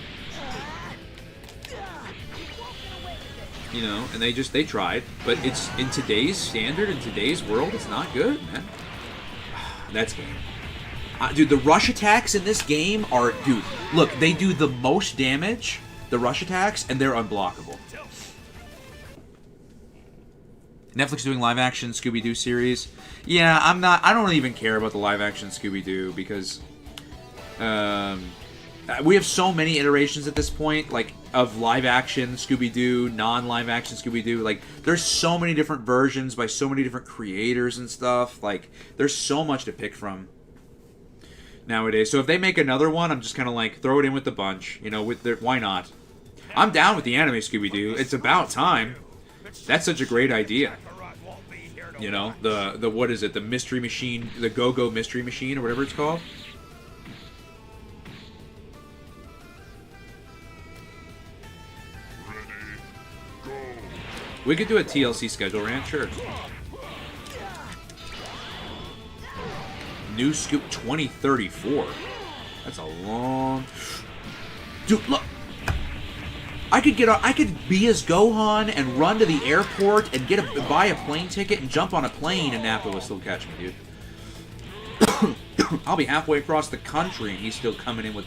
You know, and they tried, but it's, in today's standard, in today's world, it's not good, man. That's game. Dude, the rush attacks in this game are... Dude, look, they do the most damage, the rush attacks, and they're unblockable. Netflix doing live-action Scooby-Doo series. Yeah, I don't even care about the live-action Scooby-Doo, because... we have so many iterations at this point, like, of live-action Scooby-Doo, non-live-action Scooby-Doo. Like, there's so many different versions by so many different creators and stuff. Like, there's so much to pick from nowadays. So if they make another one, I'm just kind of like, throw it in with the bunch. You know, why not? I'm down with the anime Scooby-Doo. It's about time. That's such a great idea. You know, the what is it? The Mystery Machine, the Go-Go Mystery Machine, or whatever it's called. We could do a TLC schedule rant, sure. New Scoop 2034. That's a long... Dude, look! I could be as Gohan and run to the airport and buy a plane ticket and jump on a plane and Nappa will still catch me, dude. I'll be halfway across the country and he's still coming in with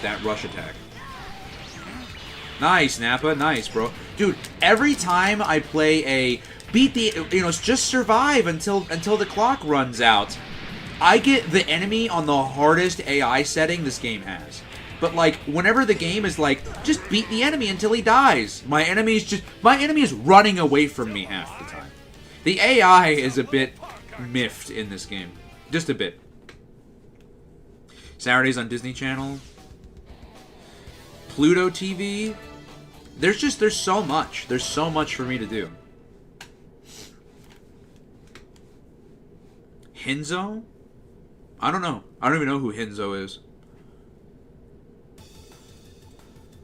that rush attack. Nice, Nappa. Nice, bro. Dude, every time I play just survive until the clock runs out, I get the enemy on the hardest AI setting this game has. But, like, whenever the game is like, just beat the enemy until he dies, my enemy is running away from me half the time. The AI is a bit miffed in this game. Just a bit. Saturdays on Disney Channel. Pluto TV. there's so much. There's so much for me to do. Hinzo? I don't know. I don't even know who Hinzo is.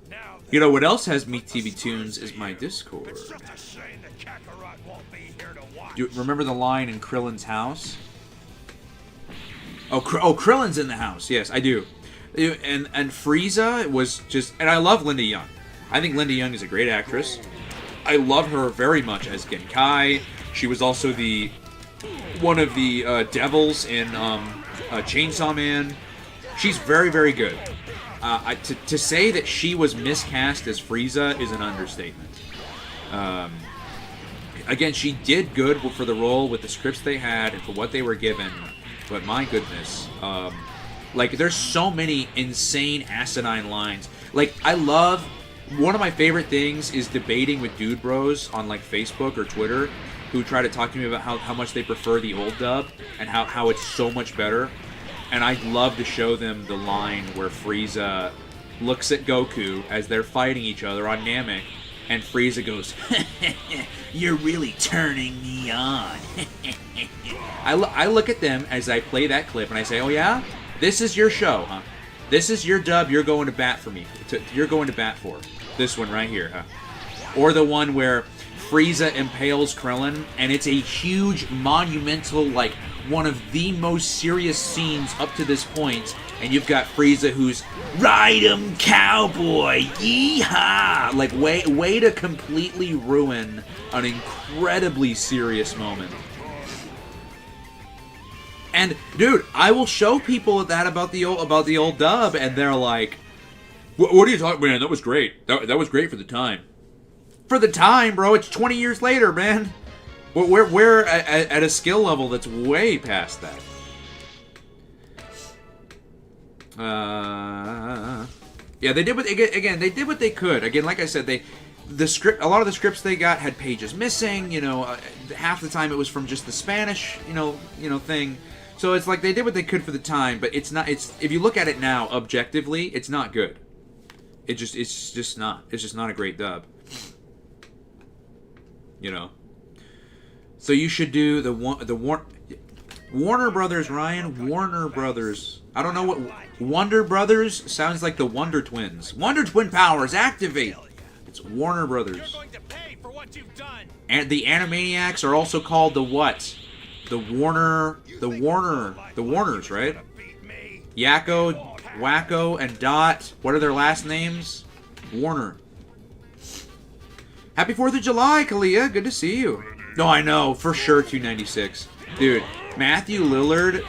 Now, You know what else has Meet TV Tunes is my Discord. it's just a shame that Kakarot won't be here to watch. Do you remember the line in Krillin's house? Oh, Krillin's in the house. Yes, I do. And Frieza was just... And I love Linda Young. I think Linda Young is a great actress. I love her very much as Genkai. She was also one of the devils in Chainsaw Man. She's very, very good. To say that she was miscast as Frieza is an understatement. Again, she did good for the role with the scripts they had and for what they were given. But my goodness, like there's so many insane asinine lines. Like I love, one of my favorite things is debating with dude bros on like Facebook or Twitter who try to talk to me about how much they prefer the old dub and how it's so much better. And I'd love to show them the line where Frieza looks at Goku as they're fighting each other on Namek, and Frieza goes, "You're really turning me on." I look at them as I play that clip and I say, "Oh yeah? This is your show, huh? This is your dub you're going to bat for me. You're going to bat for. This one right here, huh?" Or the one where Frieza impales Krillin, and it's a huge, monumental, like, one of the most serious scenes up to this point, and you've got Frieza who's, "Ride 'em, cowboy! Yeehaw!" Like, way to completely ruin an incredibly serious moment. And dude, I will show people that about the old dub, and they're like, "What are you talking, man? That was great. That was great for the time." For the time, bro. It's 20 years later, man. We're at a skill level that's way past that. Yeah, they did what they did what they could. Again, like I said, a lot of the scripts they got had pages missing. You know, half the time it was from just the Spanish, thing. So it's like they did what they could for the time, but it's not. If you look at it now objectively, it's not good. It's just not. It's just not a great dub. So you should do the Warner Brothers, Ryan. Warner Brothers. I don't know what Wonder Brothers sounds like. The Wonder Twins. Wonder Twin powers activate. It's Warner Brothers. You're going to pay for what you've done. And the Animaniacs are also called the what? The Warners, right? Yakko, Wacko, and Dot. What are their last names? Warner. Happy 4th of July, Kalia. Good to see you. No, I know. For sure, 296. Dude, Matthew Lillard,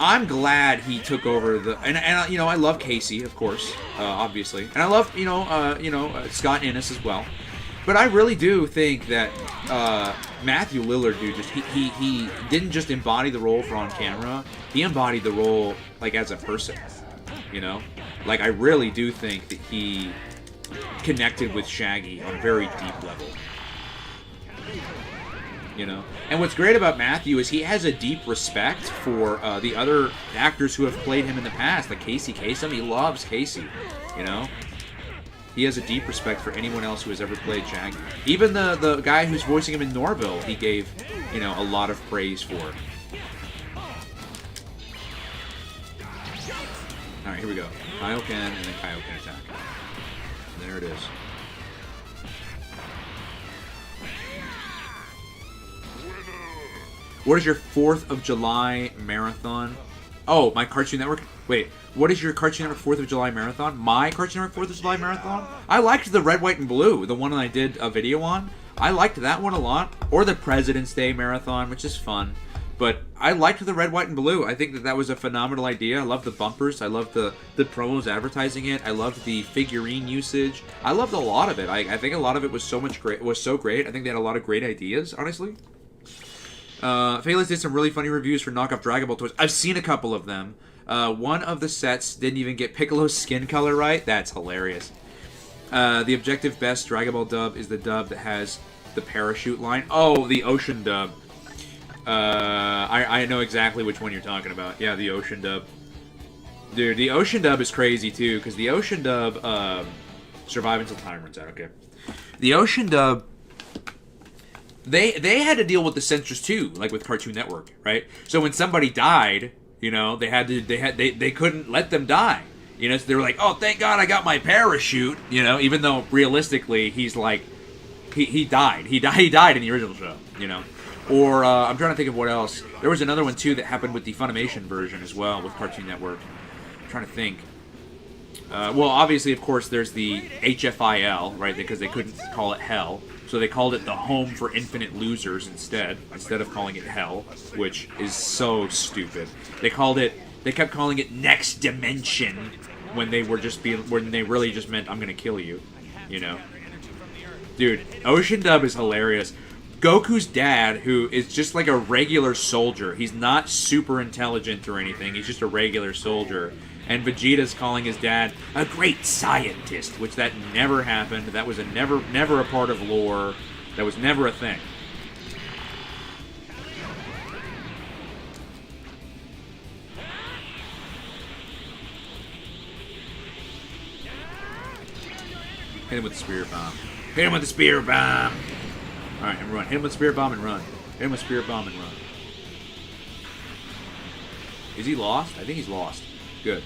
I'm glad he took over the... And I love Casey, of course, obviously. And I love, Scott Innes as well. But I really do think that Matthew Lillard, dude, he didn't just embody the role for on camera. He embodied the role, like, as a person, Like, I really do think that he connected with Shaggy on a very deep level. And what's great about Matthew is he has a deep respect for the other actors who have played him in the past, like Casey Kasem. He loves Casey, He has a deep respect for anyone else who has ever played Shaggy. Even the guy who's voicing him in Norville, he gave, a lot of praise for. Alright, here we go. Kaioken and then Kaioken attack. There it is. What is your 4th of July marathon? Oh, my Cartoon Network? Wait, what is your Cartoon Network 4th of July marathon? My Cartoon Network 4th of July marathon? I liked the Red, White, and Blue, the one that I did a video on. I liked that one a lot. Or the President's Day marathon, which is fun. But I liked the Red, White, and Blue. I think that was a phenomenal idea. I love the bumpers. I love the promos advertising it. I loved the figurine usage. I loved a lot of it. I think a lot of it was so great. I think they had a lot of great ideas, honestly. Phaelus did some really funny reviews for knockoff Dragon Ball toys. I've seen a couple of them. One of the sets didn't even get Piccolo's skin color right. That's hilarious. The objective best Dragon Ball dub is the dub that has the parachute line. Oh, the ocean dub. I know exactly which one you're talking about. Yeah, the ocean dub. Dude, the ocean dub is crazy too, because the ocean dub, Survive until time runs out. Okay. The Ocean dub. They had to deal with the censors too, like with Cartoon Network, right? So when somebody died, you know, they couldn't let them die. You know, so they were like, oh, thank God I got my parachute. You know, even though realistically he's like, he died. He died in the original show. You know, or I'm trying to think of what else. There was another one too that happened with the Funimation version as well with Cartoon Network. I'm trying to think. Well, obviously, of course, there's the HFIL, right? Because they couldn't call it Hell. So they called it the Home for Infinite Losers instead of calling it Hell, which is so stupid. They kept calling it Next Dimension when they really just meant I'm gonna kill you, you know. Dude, Ocean Dub is hilarious. Goku's dad, who is just like a regular soldier, he's not super intelligent or anything, he's just a regular soldier. And Vegeta's calling his dad a great scientist, which that never happened. That was never a part of lore. That was never a thing. Hit him with the spirit bomb. Hit him with the spirit bomb. All right, and run. Hit him with the spirit bomb and run. Hit him with spirit bomb and run. Is he lost? I think he's lost. Good.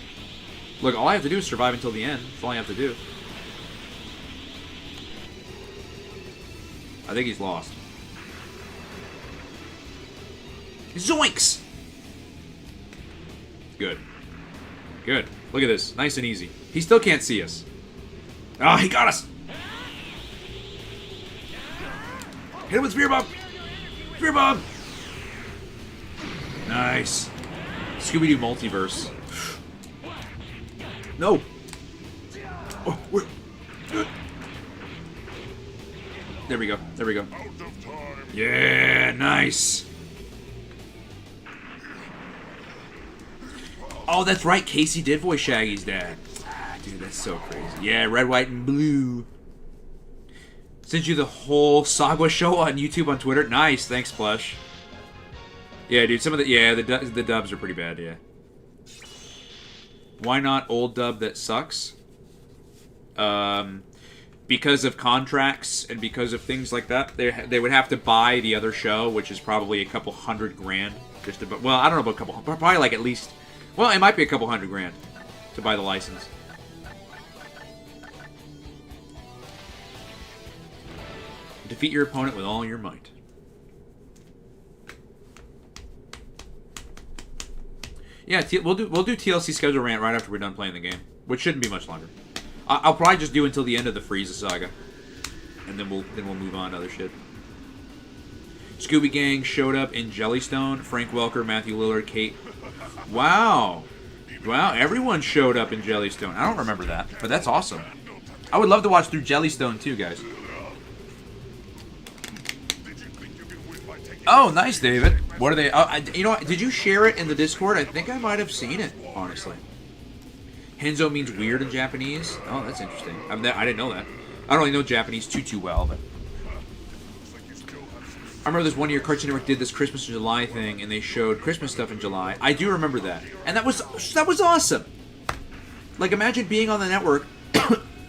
Look, all I have to do is survive until the end. That's all I have to do. I think he's lost. Zoinks! Good. Good. Look at this. Nice and easy. He still can't see us. Oh, he got us! Hit him with Spear Bomb! Spear Bomb! Nice. Scooby-Doo Multiverse. No! Oh, we're... There we go. There we go. Yeah, nice. Oh, that's right. Casey did voice Shaggy's dad. Ah, dude, that's so crazy. Yeah, red, white, and blue. Sent you the whole Sagwa show on YouTube, on Twitter. Nice, thanks, Plush. Yeah, dude, some of the dubs are pretty bad. Yeah. Why not old dub that sucks? Because of contracts and because of things like that, they would have to buy the other show, which is probably a couple $100,000. Just to, well, I don't know about a couple, probably like at least, well, it might be a couple $100,000 to buy the license. Defeat your opponent with all your might. Yeah, we'll do TLC schedule rant right after we're done playing the game, which shouldn't be much longer. I'll probably just do until the end of the Frieza saga, and then we'll move on to other shit. Scooby Gang showed up in Jellystone. Frank Welker, Matthew Lillard, Kate. Wow, everyone showed up in Jellystone. I don't remember that, but that's awesome. I would love to watch through Jellystone too, guys. Oh, nice, David. What are they? You know what? Did you share it in the Discord? I think I might have seen it, honestly. Henzo means weird in Japanese. Oh, that's interesting. I didn't know that. I don't really know Japanese too well, but I remember this one year Cartoon Network did this Christmas in July thing, and they showed Christmas stuff in July. I do remember that, and that was awesome. Like, imagine being on the network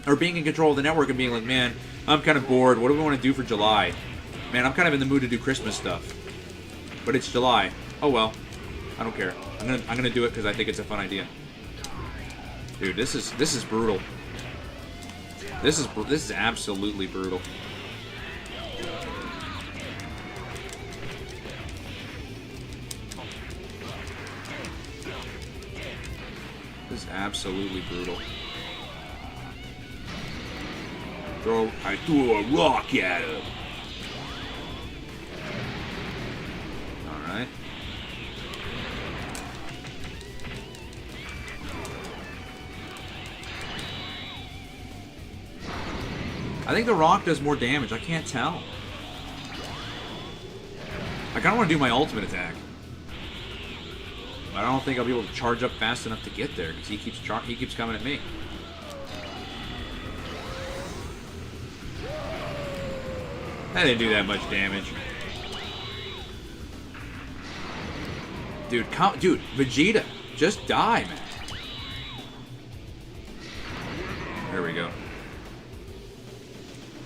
or being in control of the network and being like, man, I'm kind of bored. What do we want to do for July? Man, I'm kind of in the mood to do Christmas stuff, but it's July. Oh well, I don't care. I'm gonna do it because I think it's a fun idea. Dude, this is brutal. This is absolutely brutal. This is absolutely brutal. I threw a rock at him. Alright. I think the rock does more damage. I can't tell. I kind of want to do my ultimate attack. But I don't think I'll be able to charge up fast enough to get there because he keeps coming at me. That didn't do that much damage. Dude, Vegeta, just die, man. There we go.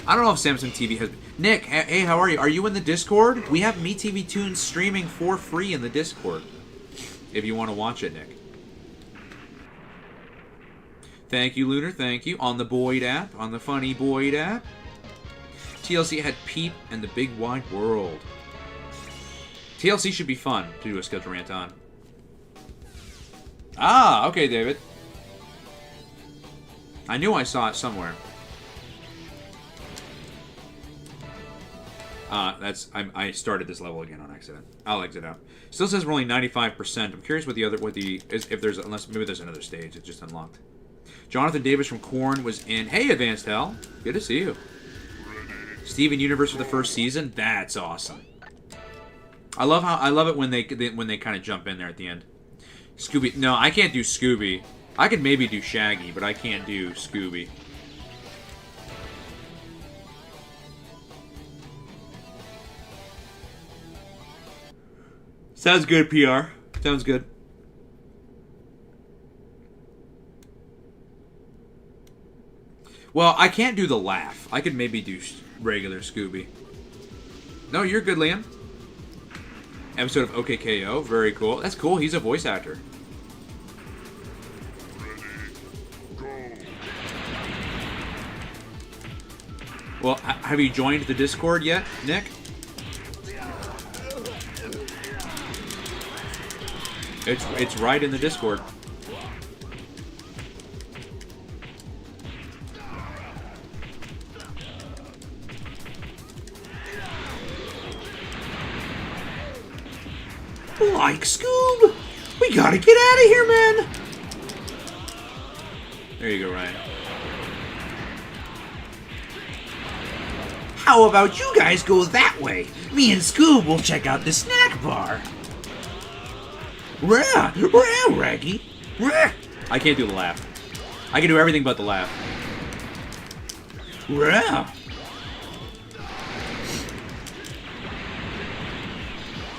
I don't know if Samsung TV has... Nick, hey, how are you? Are you in the Discord? We have MeTV Tunes streaming for free in the Discord. If you want to watch it, Nick. Thank you, Lunar. Thank you. On the Boyd app. On the Funny Boyd app. TLC had Pete and the Big Wide World. TLC should be fun to do a schedule rant on. Ah, okay, David. I knew I saw it somewhere. I started this level again on accident. I'll exit out. Still says we're only 95%. I'm curious what if there's, unless maybe there's another stage. It's just unlocked. Jonathan Davis from Korn was in. Hey, Advanced Hell. Good to see you. Steven Universe for the first season. That's awesome. I love it when they kind of jump in there at the end. Scooby. No, I can't do Scooby. I could maybe do Shaggy, but I can't do Scooby. Sounds good, PR. Sounds good. Well, I can't do the laugh. I could maybe do regular Scooby. No, you're good, Liam. Episode of OKKO. Very cool. That's cool. He's a voice actor. Well, have you joined the Discord yet, Nick? It's right in the Discord. Like Scoob! We gotta get out of here, man! There you go, Ryan. How about you guys go that way? Me and Scoob will check out the snack bar. Rah! Rah, Raggy! Rah! I can't do the laugh. I can do everything but the laugh. Rah!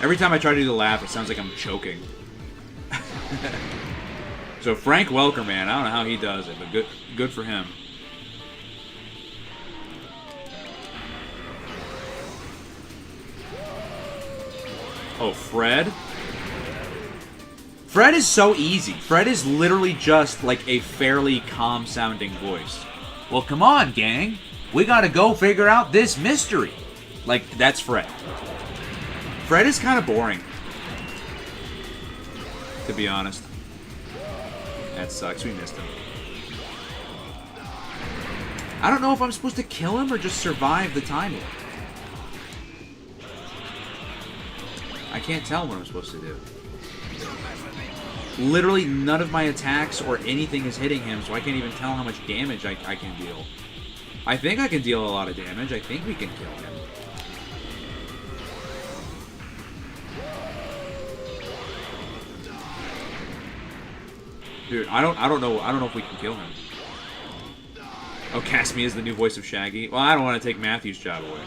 Every time I try to do the laugh, it sounds like I'm choking. So Frank Welker, man, I don't know how he does it, but good for him. Oh, Fred? Fred is so easy. Fred is literally just like a fairly calm-sounding voice. Well, come on, gang. We gotta go figure out this mystery. Like, that's Fred. Fred is kind of boring, to be honest. That sucks. We missed him. I don't know if I'm supposed to kill him or just survive the timing. I can't tell what I'm supposed to do. Literally none of my attacks or anything is hitting him, so I can't even tell how much damage I can deal. I think I can deal a lot of damage. I think we can kill him. Dude, I don't know if we can kill him. Oh, cast me as the new voice of Shaggy. Well, I don't want to take Matthew's job away.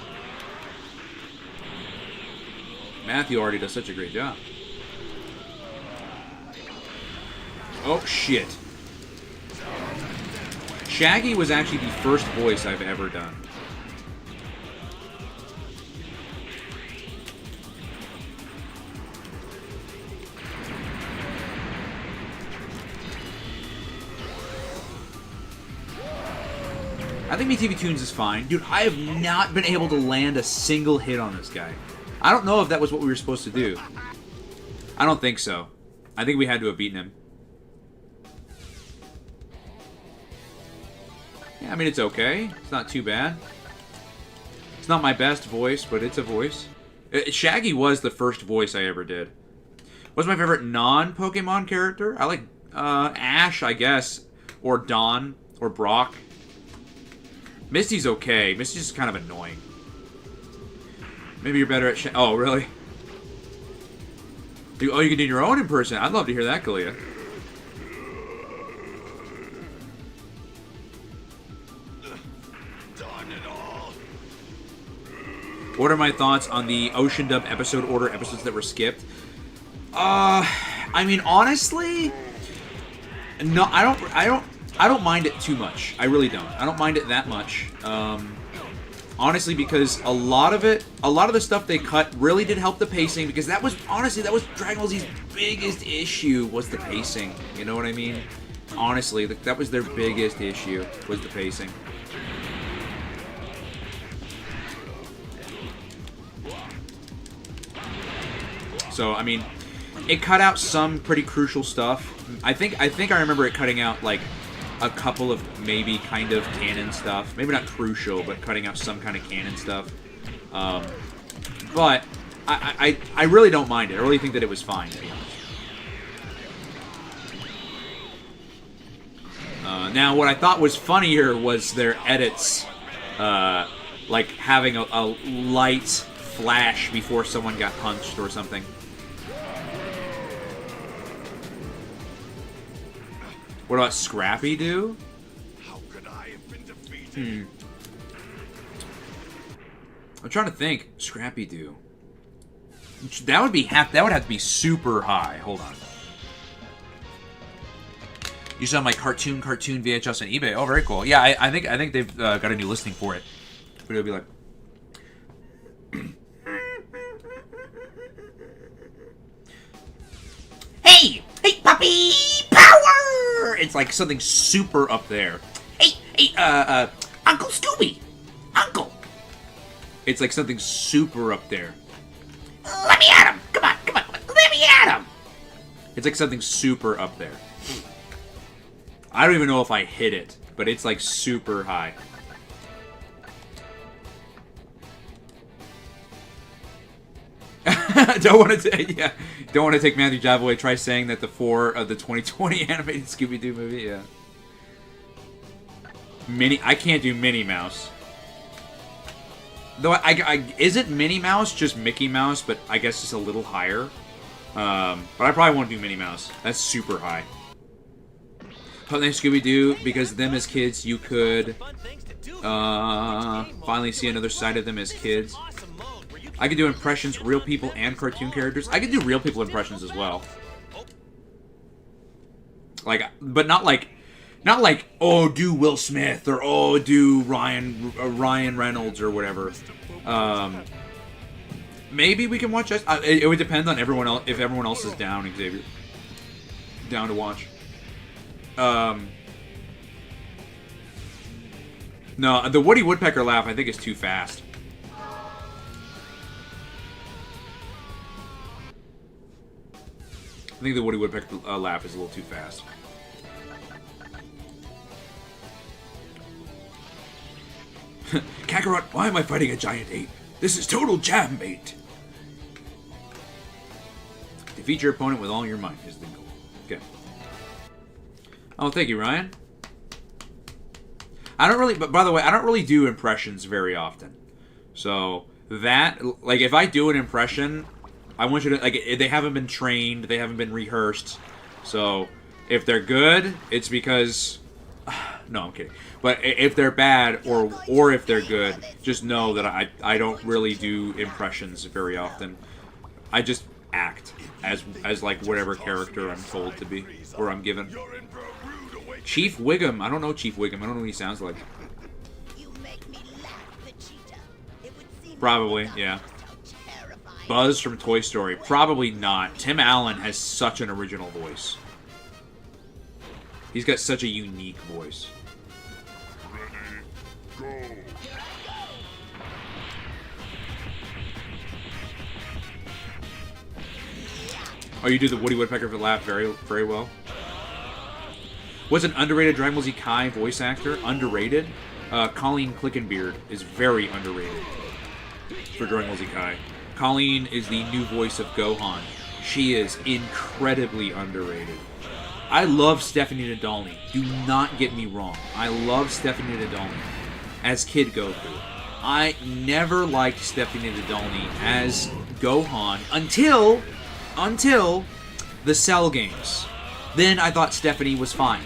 Matthew already does such a great job. Oh, shit. Shaggy was actually the first voice I've ever done. I think MeTV Tunes is fine. Dude, I have not been able to land a single hit on this guy. I don't know if that was what we were supposed to do. I don't think so. I think we had to have beaten him. Yeah, I mean, it's okay. It's not too bad. It's not my best voice, but it's a voice. Shaggy was the first voice I ever did. What's my favorite non-Pokemon character? I like Ash, I guess. Or Dawn. Or Brock. Misty's okay. Misty's just kind of annoying. Maybe you're better at oh, really? Oh, you can do your own in person. I'd love to hear that, Kalia. What are my thoughts on the Ocean Dub episode order episodes that were skipped? I mean, honestly, no, I don't mind it too much. I really don't. I don't mind it that much. Honestly, because a lot of the stuff they cut really did help the pacing, because that was Dragon Ball Z's biggest issue, was the pacing. You know what I mean? Honestly, that was their biggest issue, was the pacing. So, I mean, it cut out some pretty crucial stuff. I think I remember it cutting out, like, a couple of maybe kind of canon stuff. Maybe not crucial, but cutting out some kind of canon stuff. But I really don't mind it. I really think that it was fine, to be honest. Now, what I thought was funnier was their edits, like having a light flash before someone got punched or something. What about Scrappy Doo? How could I have been defeated? I'm trying to think. Scrappy Doo. That would have to be super high. Hold on. You saw my cartoon VHS on eBay. Oh, very cool. Yeah, I think they've got a new listing for it. But it'll be like. Hey, puppy, power! It's like something super up there. Hey, Uncle Scooby, Uncle. It's like something super up there. Let me at him! Come on, let me at him! It's like something super up there. I don't even know if I hit it, but it's like super high. Don't want to take Matthew Java away. Try saying that the 4 of the 2020 animated Scooby-Doo movie. Yeah. I can't do Minnie Mouse. Though isn't Minnie Mouse just Mickey Mouse, but I guess just a little higher. But I probably won't do Minnie Mouse. That's super high. Put name Scooby-Doo, because them as kids, you could finally see another side of them as kids. I could do impressions, real people and cartoon characters. I could do real people impressions as well. Like, but not like, oh, do Will Smith, or oh, do Ryan Reynolds or whatever. Maybe we can watch this. It would depend on everyone else, if everyone else is down, Xavier. Down to watch. No, the Woody Woodpecker laugh I think is too fast. I think the Woody Woodpecker laugh is a little too fast. Kakarot, why am I fighting a giant ape? This is total jam bait. Defeat your opponent with all your might is the goal. Okay. Oh, thank you, Ryan. But by the way, I don't really do impressions very often. So, like, if I do an impression, I want you to, like, they haven't been trained, they haven't been rehearsed. So, if they're good, it's because... No, I'm kidding. But if they're bad, or if they're good, just know that I don't really do impressions very often. I just act as like whatever character I'm told to be, or I'm given. Chief Wiggum. I don't know Chief Wiggum. I don't know what he sounds like. Probably, yeah. Buzz from Toy Story. Probably not. Tim Allen has such an original voice. He's got such a unique voice. Ready, go. Oh, you do the Woody Woodpecker laugh very, very well. Was an underrated Dragon Ball Z Kai voice actor. Underrated? Colleen Clickenbeard is very underrated for Dragon Ball Z Kai. Colleen is the new voice of Gohan. She is incredibly underrated. I love Stephanie Nadolny. Do not get me wrong. I love Stephanie Nadolny as Kid Goku. I never liked Stephanie Nadolny as Gohan until the Cell games. Then I thought Stephanie was fine.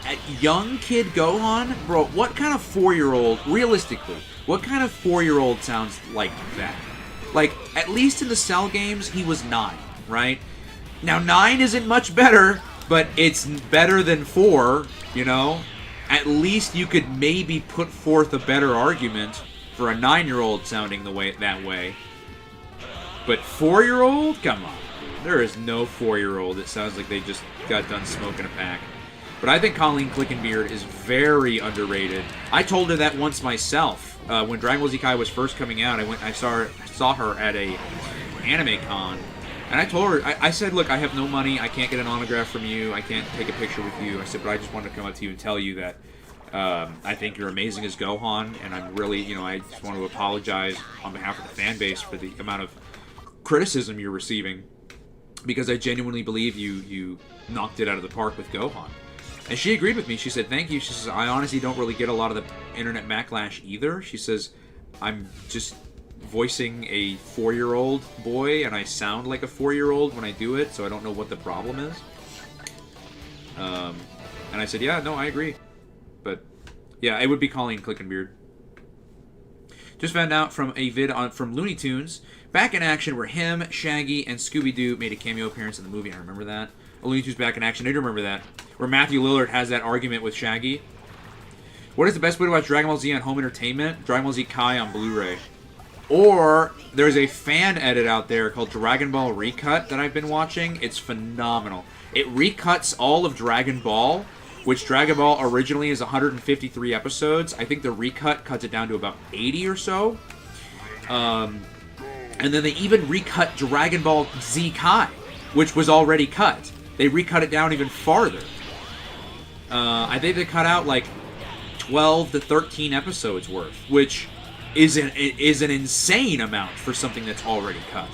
At young Kid Gohan, bro, what kind of 4-year-old, realistically, what kind of 4-year-old sounds like that? Like, at least in the Cell games, he was 9, right? Now, 9 isn't much better, but it's better than 4, you know? at least you could maybe put forth a better argument for a 9-year-old sounding that way. But 4-year-old? Come on. There is no 4-year-old that sounds like they just got done smoking a pack. But I think Colleen Clickenbeard is very underrated. I told her that once myself. When Dragon Ball Z Kai was first coming out, I saw her at a anime con. And I told her, I said, look, I have no money. I can't get an autograph from you. I can't take a picture with you. I said, but I just wanted to come up to you and tell you that I think you're amazing as Gohan. And I'm really, I just want to apologize on behalf of the fan base for the amount of criticism you're receiving. Because I genuinely believe you knocked it out of the park with Gohan. And she agreed with me. She said, thank you. She says, I honestly don't really get a lot of the internet backlash either. She says, I'm just voicing a 4-year-old boy, and I sound like a 4-year-old when I do it, so I don't know what the problem is. And I said, yeah, no, I agree. But, yeah, it would be Colleen Clickenbeard. Just found out from a vid from Looney Tunes, back in action where him, Shaggy, and Scooby-Doo made a cameo appearance in the movie. I remember that. Looney Tunes back in action. I do remember that. Where Matthew Lillard has that argument with Shaggy. What is the best way to watch Dragon Ball Z on home entertainment? Dragon Ball Z Kai on Blu-ray. Or, there's a fan edit out there called Dragon Ball Recut that I've been watching. It's phenomenal. It recuts all of Dragon Ball, which Dragon Ball originally is 153 episodes. I think the recut cuts it down to about 80 or so. And then they even recut Dragon Ball Z Kai, which was already cut. They recut it down even farther. I think they cut out like 12 to 13 episodes worth, which is an insane amount for something that's already cut.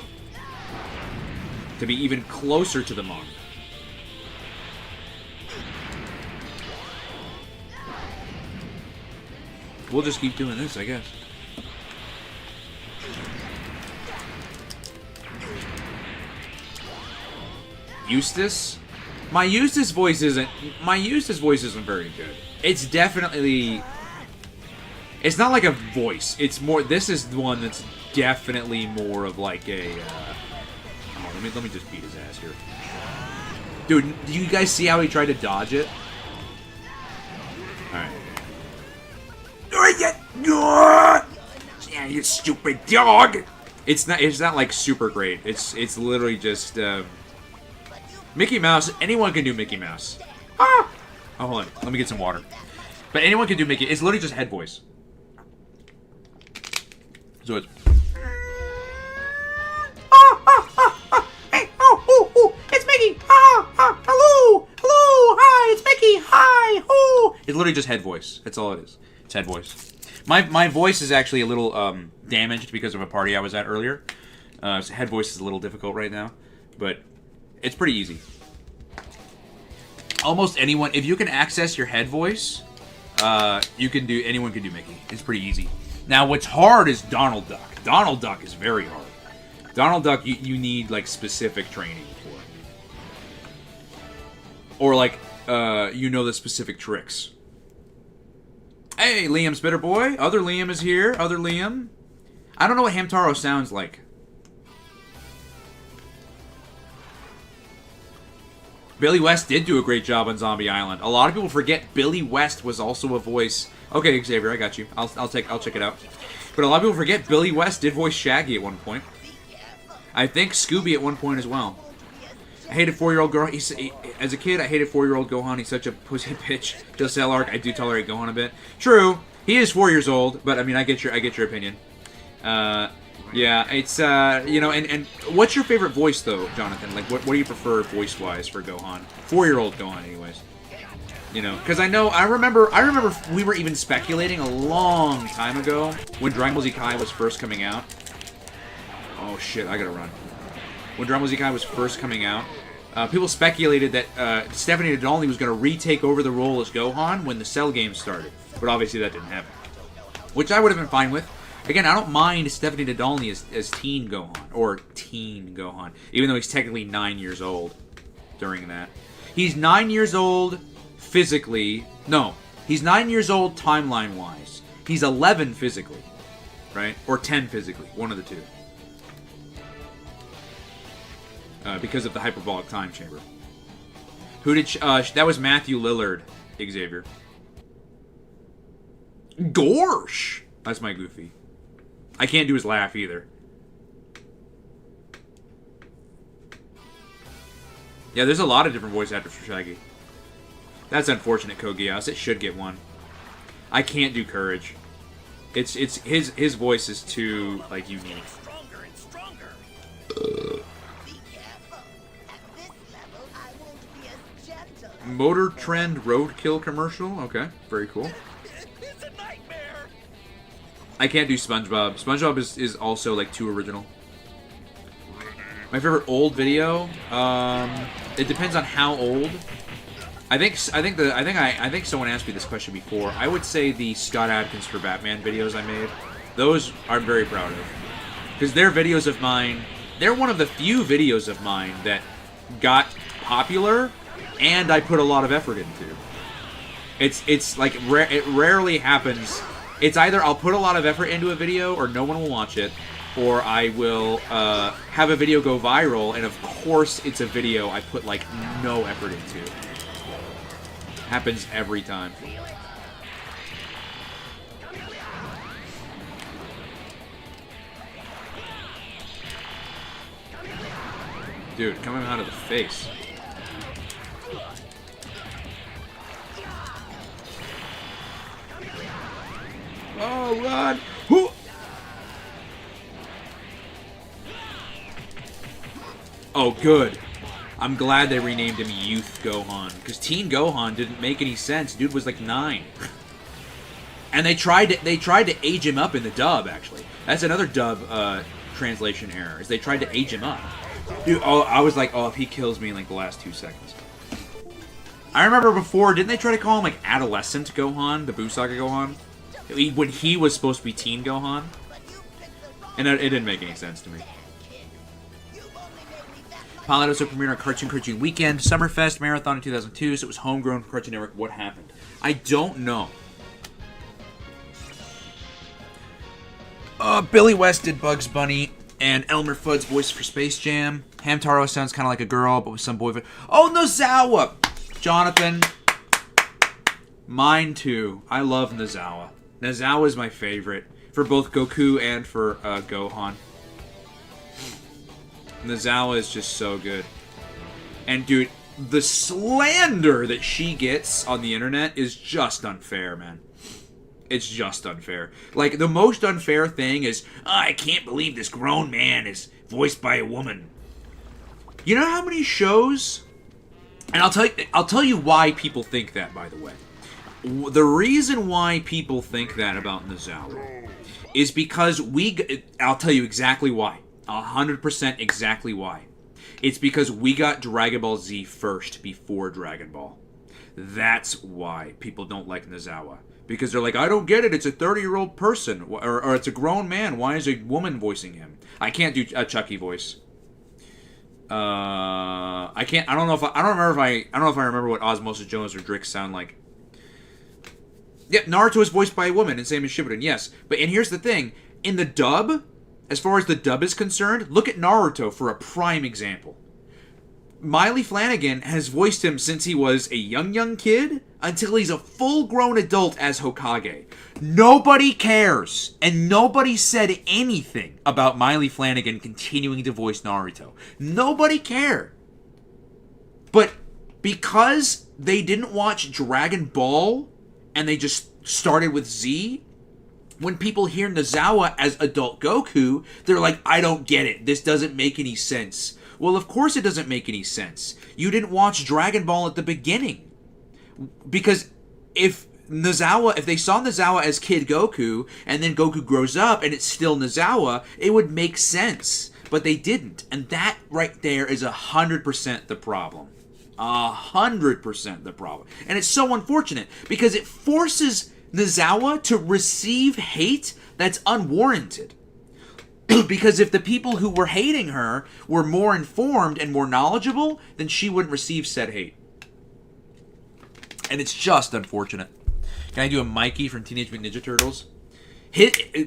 To be even closer to the mark. We'll just keep doing this, I guess. Eustace? My Eustace voice isn't very good. It's definitely... It's not like a voice. It's more... This is the one that's definitely more of like a... Oh, let me just beat his ass here. Dude, do you guys see how he tried to dodge it? Alright. Yeah, you stupid dog! It's not like super great. It's literally just... Mickey Mouse, anyone can do Mickey Mouse. Ah! Oh, hold on. Let me get some water. But anyone can do Mickey. It's literally just head voice. So it's... Hey, it's Mickey! Hello! Hello! Hi, it's Mickey! Hi! Oh! It's literally just head voice. That's all it is. It's head voice. My voice is actually a little damaged because of a party I was at earlier. So head voice is a little difficult right now. But... It's pretty easy. Almost anyone, if you can access your head voice, anyone can do Mickey. It's pretty easy. Now, what's hard is Donald Duck. Donald Duck is very hard. Donald Duck, you need, like, specific training for. Or, like, the specific tricks. Hey, Liam's Bitter Boy. Other Liam is here. Other Liam. I don't know what Hamtaro sounds like. Billy West did do a great job on Zombie Island. A lot of people forget Billy West was also a voice. Okay, Xavier, I got you. I'll check it out. But a lot of people forget Billy West did voice Shaggy at one point. I think Scooby at one point as well. I hated 4-year-old Gohan. As a kid, I hated 4-year-old Gohan. He's such a pussy bitch. Just Arc, I do tolerate Gohan a bit. True, he is 4 years old, but I mean, I get your opinion. Yeah, it's, and what's your favorite voice, though, Jonathan? Like, what do you prefer voice-wise for Gohan? 4-year-old Gohan, anyways. Because I remember we were even speculating a long time ago when Dragon Ball Z Kai was first coming out. Oh, shit, I gotta run. When Dragon Ball Z Kai was first coming out, people speculated that Stephanie Nadolny was going to retake over the role as Gohan when the Cell games started. But obviously that didn't happen. Which I would have been fine with. Again, I don't mind Stephanie Nadolny as teen Gohan, or teen Gohan, even though he's technically 9 years old during that. He's 9 years old physically. No, he's 9 years old timeline-wise. He's 11 physically, right? Or 10 physically, one of the two. Because of the hyperbolic time chamber. Who did... that was Matthew Lillard, Xavier. Gorsh! That's my Goofy. I can't do his laugh either. Yeah, there's a lot of different voice actors for Shaggy. That's unfortunate, Kogias. It should get one. I can't do Courage. It's his voice is too like unique. Stronger and stronger. Be careful. At this level, I won't be as gentle as Motor Trend Roadkill commercial. Okay, very cool. It's a nightmare. I can't do SpongeBob. SpongeBob is also like too original. My favorite old video. It depends on how old. I think someone asked me this question before. I would say the Scott Adkins for Batman videos I made. Those I'm very proud of, because they're videos of mine. They're one of the few videos of mine that got popular, and I put a lot of effort into. It's like it rarely happens. It's either I'll put a lot of effort into a video, or no one will watch it, or I will have a video go viral, and of course it's a video I put like no effort into. Happens every time. Dude, coming out of the face. Oh, run! Whoo! Oh, good. I'm glad they renamed him Youth Gohan, because Teen Gohan didn't make any sense. Dude was like 9. And they tried to age him up in the dub, actually. That's another dub translation error, is they tried to age him up. Dude, oh, I was like, oh, if he kills me in like the last 2 seconds. I remember before, didn't they try to call him like Adolescent Gohan, the Buu Saga Gohan? When he was supposed to be Teen Gohan? And it didn't make any sense to me. Pilot episode premiered on Cartoon Weekend, Summerfest Marathon in 2002, so it was homegrown for Cartoon Network. What happened? I don't know. Billy West did Bugs Bunny, and Elmer Fudd's voice for Space Jam. Hamtaro sounds kind of like a girl, but with some boy voice. Oh, Nozawa! Jonathan. Mine too. I love Nozawa. Nozawa is my favorite, for both Goku and for Gohan. Nozawa is just so good. And dude, the slander that she gets on the internet is just unfair, man. It's just unfair. Like, the most unfair thing is, oh, I can't believe this grown man is voiced by a woman. You know how many shows? And I'll tell you why people think that, by the way. The reason why people think that about Nozawa is because I'll tell you exactly why. 100% exactly why. It's because we got Dragon Ball Z first before Dragon Ball. That's why people don't like Nozawa. Because they're like, I don't get it. It's a 30-year-old person, or it's a grown man. Why is a woman voicing him? I can't do a Chucky voice. I can't. I don't know if I remember what Osmosis Jonas or Drix sound like. Yeah, Naruto is voiced by a woman, and same as Shippuden. Yes, and here's the thing: in the dub. As far as the dub is concerned, look at Naruto for a prime example. Miley Flanagan has voiced him since he was a young kid until he's a full-grown adult as Hokage. Nobody cares, and nobody said anything about Miley Flanagan continuing to voice Naruto. Nobody cared. But because they didn't watch Dragon Ball and they just started with Z, when people hear Nozawa as adult Goku, they're like, I don't get it. This doesn't make any sense. Well, of course it doesn't make any sense. You didn't watch Dragon Ball at the beginning. Because if they saw Nozawa as Kid Goku, and then Goku grows up and it's still Nozawa, it would make sense. But they didn't. And that right there is 100% the problem. 100% the problem. And it's so unfortunate, because it forces Nozawa to receive hate that's unwarranted. Because if the people who were hating her were more informed and more knowledgeable, then she wouldn't receive said hate. And it's just unfortunate. Can I do a Mikey from Teenage Mutant Ninja Turtles?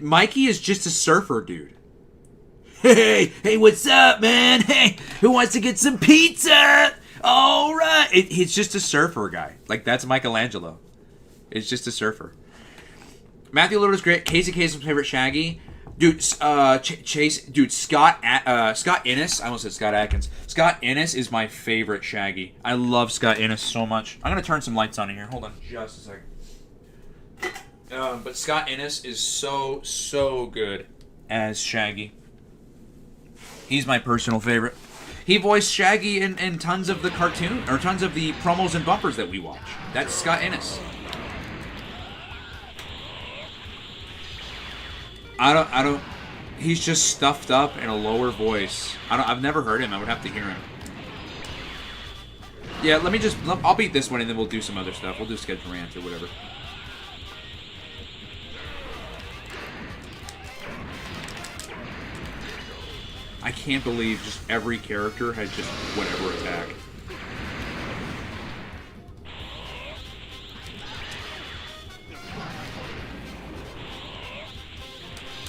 Mikey is just a surfer dude. Hey, what's up, man? Hey, who wants to get some pizza? All right. He's just a surfer guy. Like, that's Michelangelo. It's just a surfer. Matthew Lillard's great. Casey Kasem's favorite Shaggy. Dude, Chase, dude, Scott Innes. I almost said Scott Adkins. Scott Innes is my favorite Shaggy. I love Scott Innes so much. I'm gonna turn some lights on in here. Hold on, just a second. But Scott Innes is so good as Shaggy. He's my personal favorite. He voiced Shaggy in tons of the cartoon or tons of the promos and bumpers that we watch. That's Scott Innes. I don't. He's just stuffed up in a lower voice. I've never heard him. I would have to hear him. Yeah, I'll beat this one and then we'll do some other stuff. We'll do schedule rant or whatever. I can't believe just every character has just whatever attack.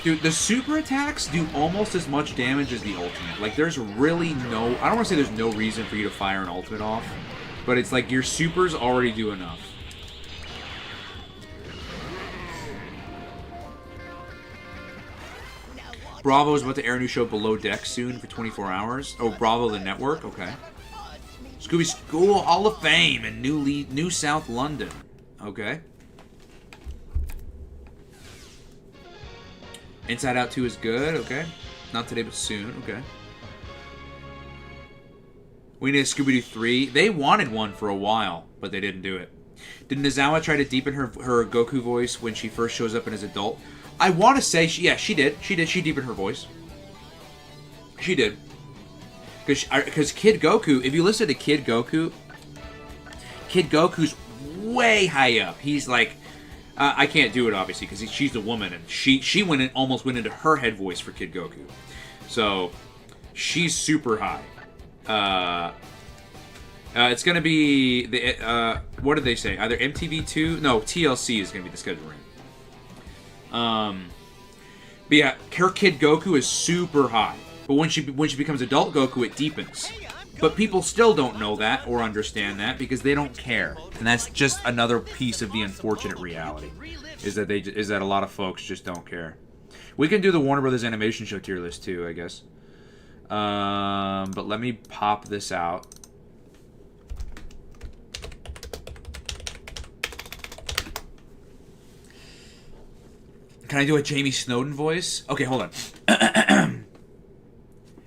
Dude, the super attacks do almost as much damage as the ultimate. Like, there's really no... I don't want to say there's no reason for you to fire an ultimate off, but it's like your supers already do enough. Bravo is about to air a new show Below Deck soon for 24 hours. Oh, Bravo, the network? Okay. Scooby School Hall of Fame in New South London. Okay. Inside Out 2 is good, okay. Not today, but soon, okay. We need a Scooby-Doo 3. They wanted one for a while, but they didn't do it. Did Nozawa try to deepen her Goku voice when she first shows up in as adult? I want to say, she did. She deepened her voice. She did. Because Kid Goku, if you listen to Kid Goku's way high up. He's like... I can't do it, obviously, because she's a woman, and she almost went into her head voice for Kid Goku. So, she's super high. It's going to be, what did they say? Either MTV2? No, TLC is going to be the schedule ring. But yeah, her Kid Goku is super high. But when she becomes adult Goku, it deepens. But people still don't know that or understand that because they don't care. And that's just another piece of the unfortunate reality. Is that a lot of folks just don't care. We can do the Warner Brothers Animation Show tier list too, I guess. But let me pop this out. Can I do a Jamie Snowden voice? Okay, hold on.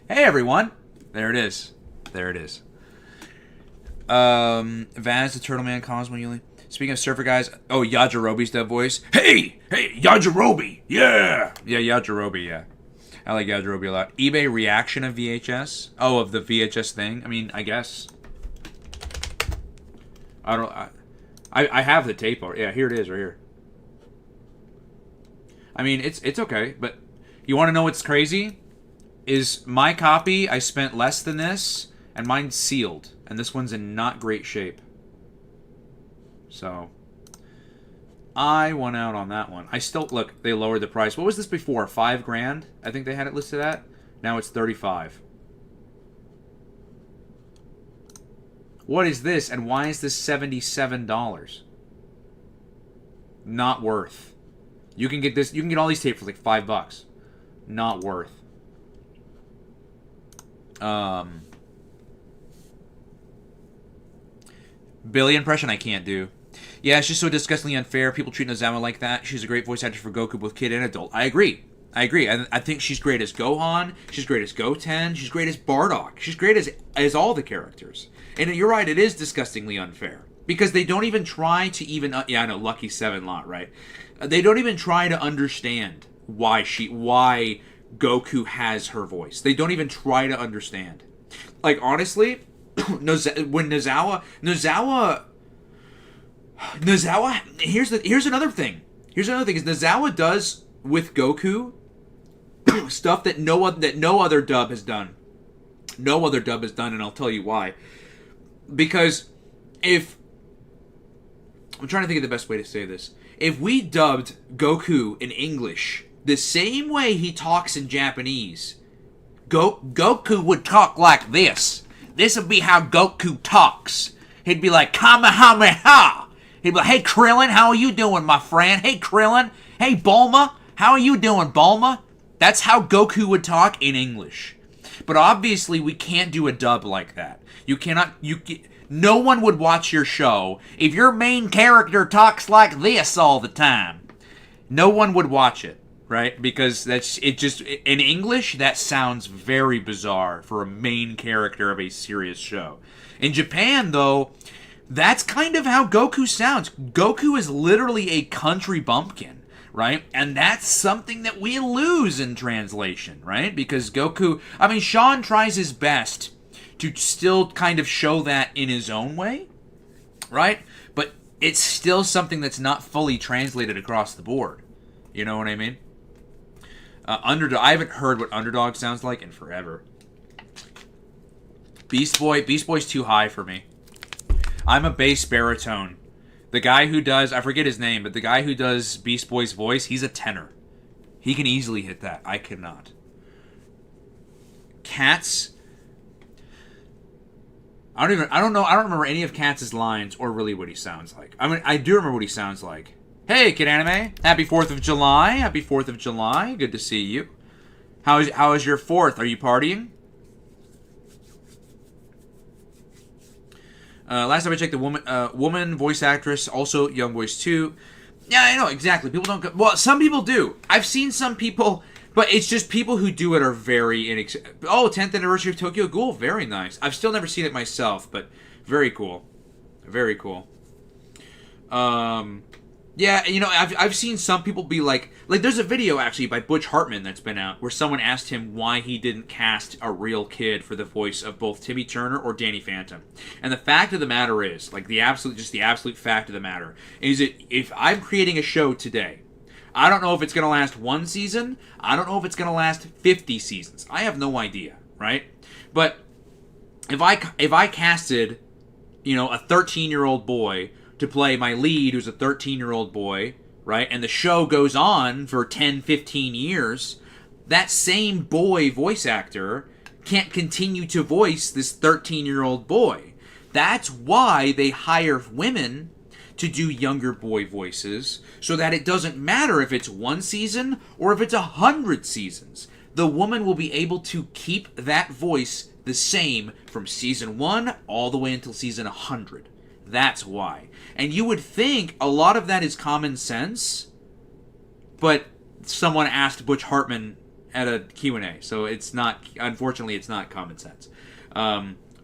Hey everyone! There it is. There it is. Vaz the Turtle Man, Cosmo Yuli. Speaking of surfer guys, oh, Yajirobe's dub voice. Hey, Yajirobe, yeah, Yajirobe, yeah. I like Yajirobe a lot. eBay reaction of VHS. Oh, of the VHS thing. I mean, I guess. I have the tape. Yeah, here it is, right here. I mean, it's okay, but you want to know what's crazy? Is my copy? I spent less than this. And mine's sealed. And this one's in not great shape. So, I won out on that one. I still, look, they lowered the price. What was this before? $5,000? I think they had it listed at. Now it's $35,000. What is this? And why is this $77? Not worth. You can get this, you can get all these tapes for like $5. Not worth. Billy impression I can't do. Yeah, it's just so disgustingly unfair. People treat Nozawa like that. She's a great voice actress for Goku, both kid and adult. I agree. I think she's great as Gohan. She's great as Goten. She's great as Bardock. She's great as all the characters. And you're right, it is disgustingly unfair. Because they don't even try to even... yeah, I know, Lucky 7 lot, right? They don't even try to understand why Goku has her voice. They don't even try to understand. Like, honestly... when Nozawa, here's another thing is Nozawa does with Goku stuff that no other dub has done, and I'll tell you why. Because if I'm trying to think of the best way to say this, if we dubbed Goku in English the same way he talks in Japanese, Goku would talk like this. This would be how Goku talks. He'd be like, Kamehameha! He'd be like, hey, Krillin, how are you doing, my friend? Hey, Krillin, Hey, Bulma, how are you doing, Bulma? That's how Goku would talk in English. But obviously, we can't do a dub like that. You cannot. No one would watch your show if your main character talks like this all the time. No one would watch it, right? Because in English, that sounds very bizarre for a main character of a serious show. In Japan, though, that's kind of how Goku sounds. Goku is literally a country bumpkin. Right? And that's something that we lose in translation, right? Because Goku, Sean tries his best to still kind of show that in his own way, right? But it's still something that's not fully translated across the board. You know what I mean? Underdog. I haven't heard what Underdog sounds like in forever. Beast Boy's too high for me. I'm a bass baritone. The guy who does, I forget his name, but the guy who does Beast Boy's voice, he's a tenor. He can easily hit that. I cannot. Cats. I don't remember any of Cats' lines or really what he sounds like. I do remember what he sounds like. Hey, Kid Anime. Happy 4th of July. Happy 4th of July. Good to see you. How is your 4th? Are you partying? Last time I checked, the woman voice actress, also young voice too. Yeah, I know, exactly. People don't go... Well, some people do. I've seen some people, but it's just people who do it are very... 10th anniversary of Tokyo Ghoul. Very nice. I've still never seen it myself, but very cool. Very cool. Yeah, I've seen some people be like there's a video actually by Butch Hartman that's been out where someone asked him why he didn't cast a real kid for the voice of both Timmy Turner or Danny Phantom. And the fact of the matter is, the absolute fact of the matter is that if I'm creating a show today, I don't know if it's going to last one season, I don't know if it's going to last 50 seasons. I have no idea, right? But if I casted, a 13-year-old boy to play my lead, who's a 13-year-old boy, right? And the show goes on for 10, 15 years. That same boy voice actor can't continue to voice this 13-year-old boy. That's why they hire women to do younger boy voices, so that it doesn't matter if it's one season or if it's 100 seasons. The woman will be able to keep that voice the same from season 1 all the way until season 100. That's why. And you would think a lot of that is common sense, but someone asked Butch Hartman at a Q&A, so unfortunately it's not common sense.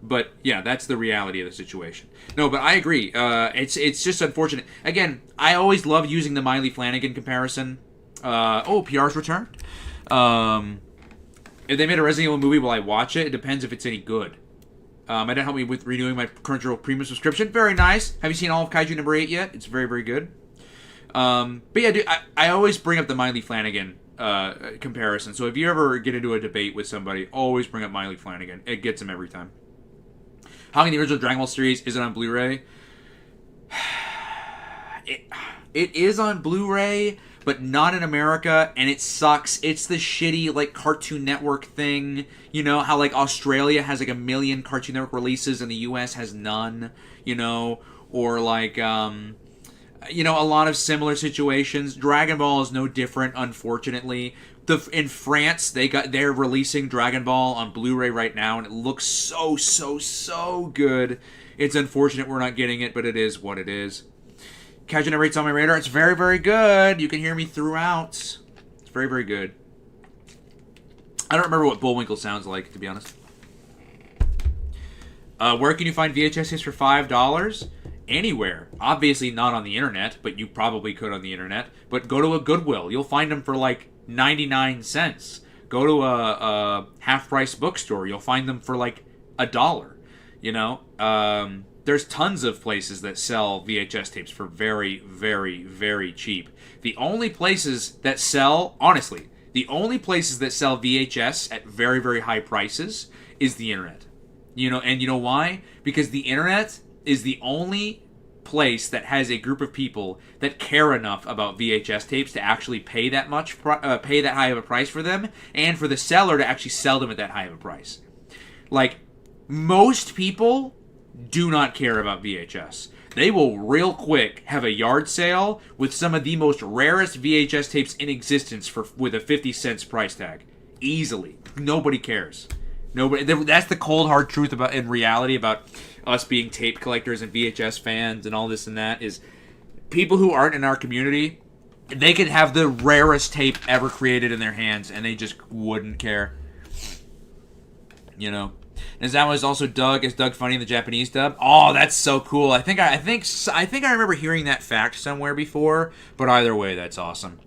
But yeah, that's the reality of the situation. No, but I agree. It's just unfortunate. Again, I always love using the Miley Flanagan comparison. PR's returned. If they made a Resident Evil movie, will I watch it? It depends if it's any good. It didn't help me with renewing my Crunchyroll Premium subscription. Very nice. Have you seen all of Kaiju number 8 yet? It's very, very good. But yeah, dude, I always bring up the Miley Flanagan comparison. So if you ever get into a debate with somebody, always bring up Miley Flanagan. It gets them every time. How can the original Dragon Ball series is it on Blu-ray? It is on Blu-ray, but not in America, and it sucks. It's the shitty, Cartoon Network thing. You know, how, Australia has, 1 million Cartoon Network releases and the U.S. has none, or, a lot of similar situations. Dragon Ball is no different, unfortunately. In France, they're releasing Dragon Ball on Blu-ray right now, and it looks so, so, so good. It's unfortunate we're not getting it, but it is what it is. Kaiju Narrate's on my radar. It's very, very good. You can hear me throughout. It's very, very good. I don't remember what Bullwinkle sounds like, to be honest. Where can you find VHS hits for $5? Anywhere. Obviously not on the internet, but you probably could on the internet. But go to a Goodwill. You'll find them for 99 cents. Go to a half-price bookstore. You'll find them for $1. There's tons of places that sell VHS tapes for very, very, very cheap. The only places that sell VHS at very, very high prices is the internet. And you know why? Because the internet is the only place that has a group of people that care enough about VHS tapes to actually pay that high of a price for them, and for the seller to actually sell them at that high of a price. Most people do not care about VHS. They will real quick have a yard sale with some of the most rarest VHS tapes in existence with a 50 cents price tag. Easily. Nobody cares. Nobody. That's the cold hard truth about in reality about us being tape collectors and VHS fans and all this and that is people who aren't in our community, they could have the rarest tape ever created in their hands and they just wouldn't care. You know. And that was also Doug. Is Doug funny in the Japanese dub? Oh, that's so cool. I think I remember hearing that fact somewhere before. But either way, that's awesome.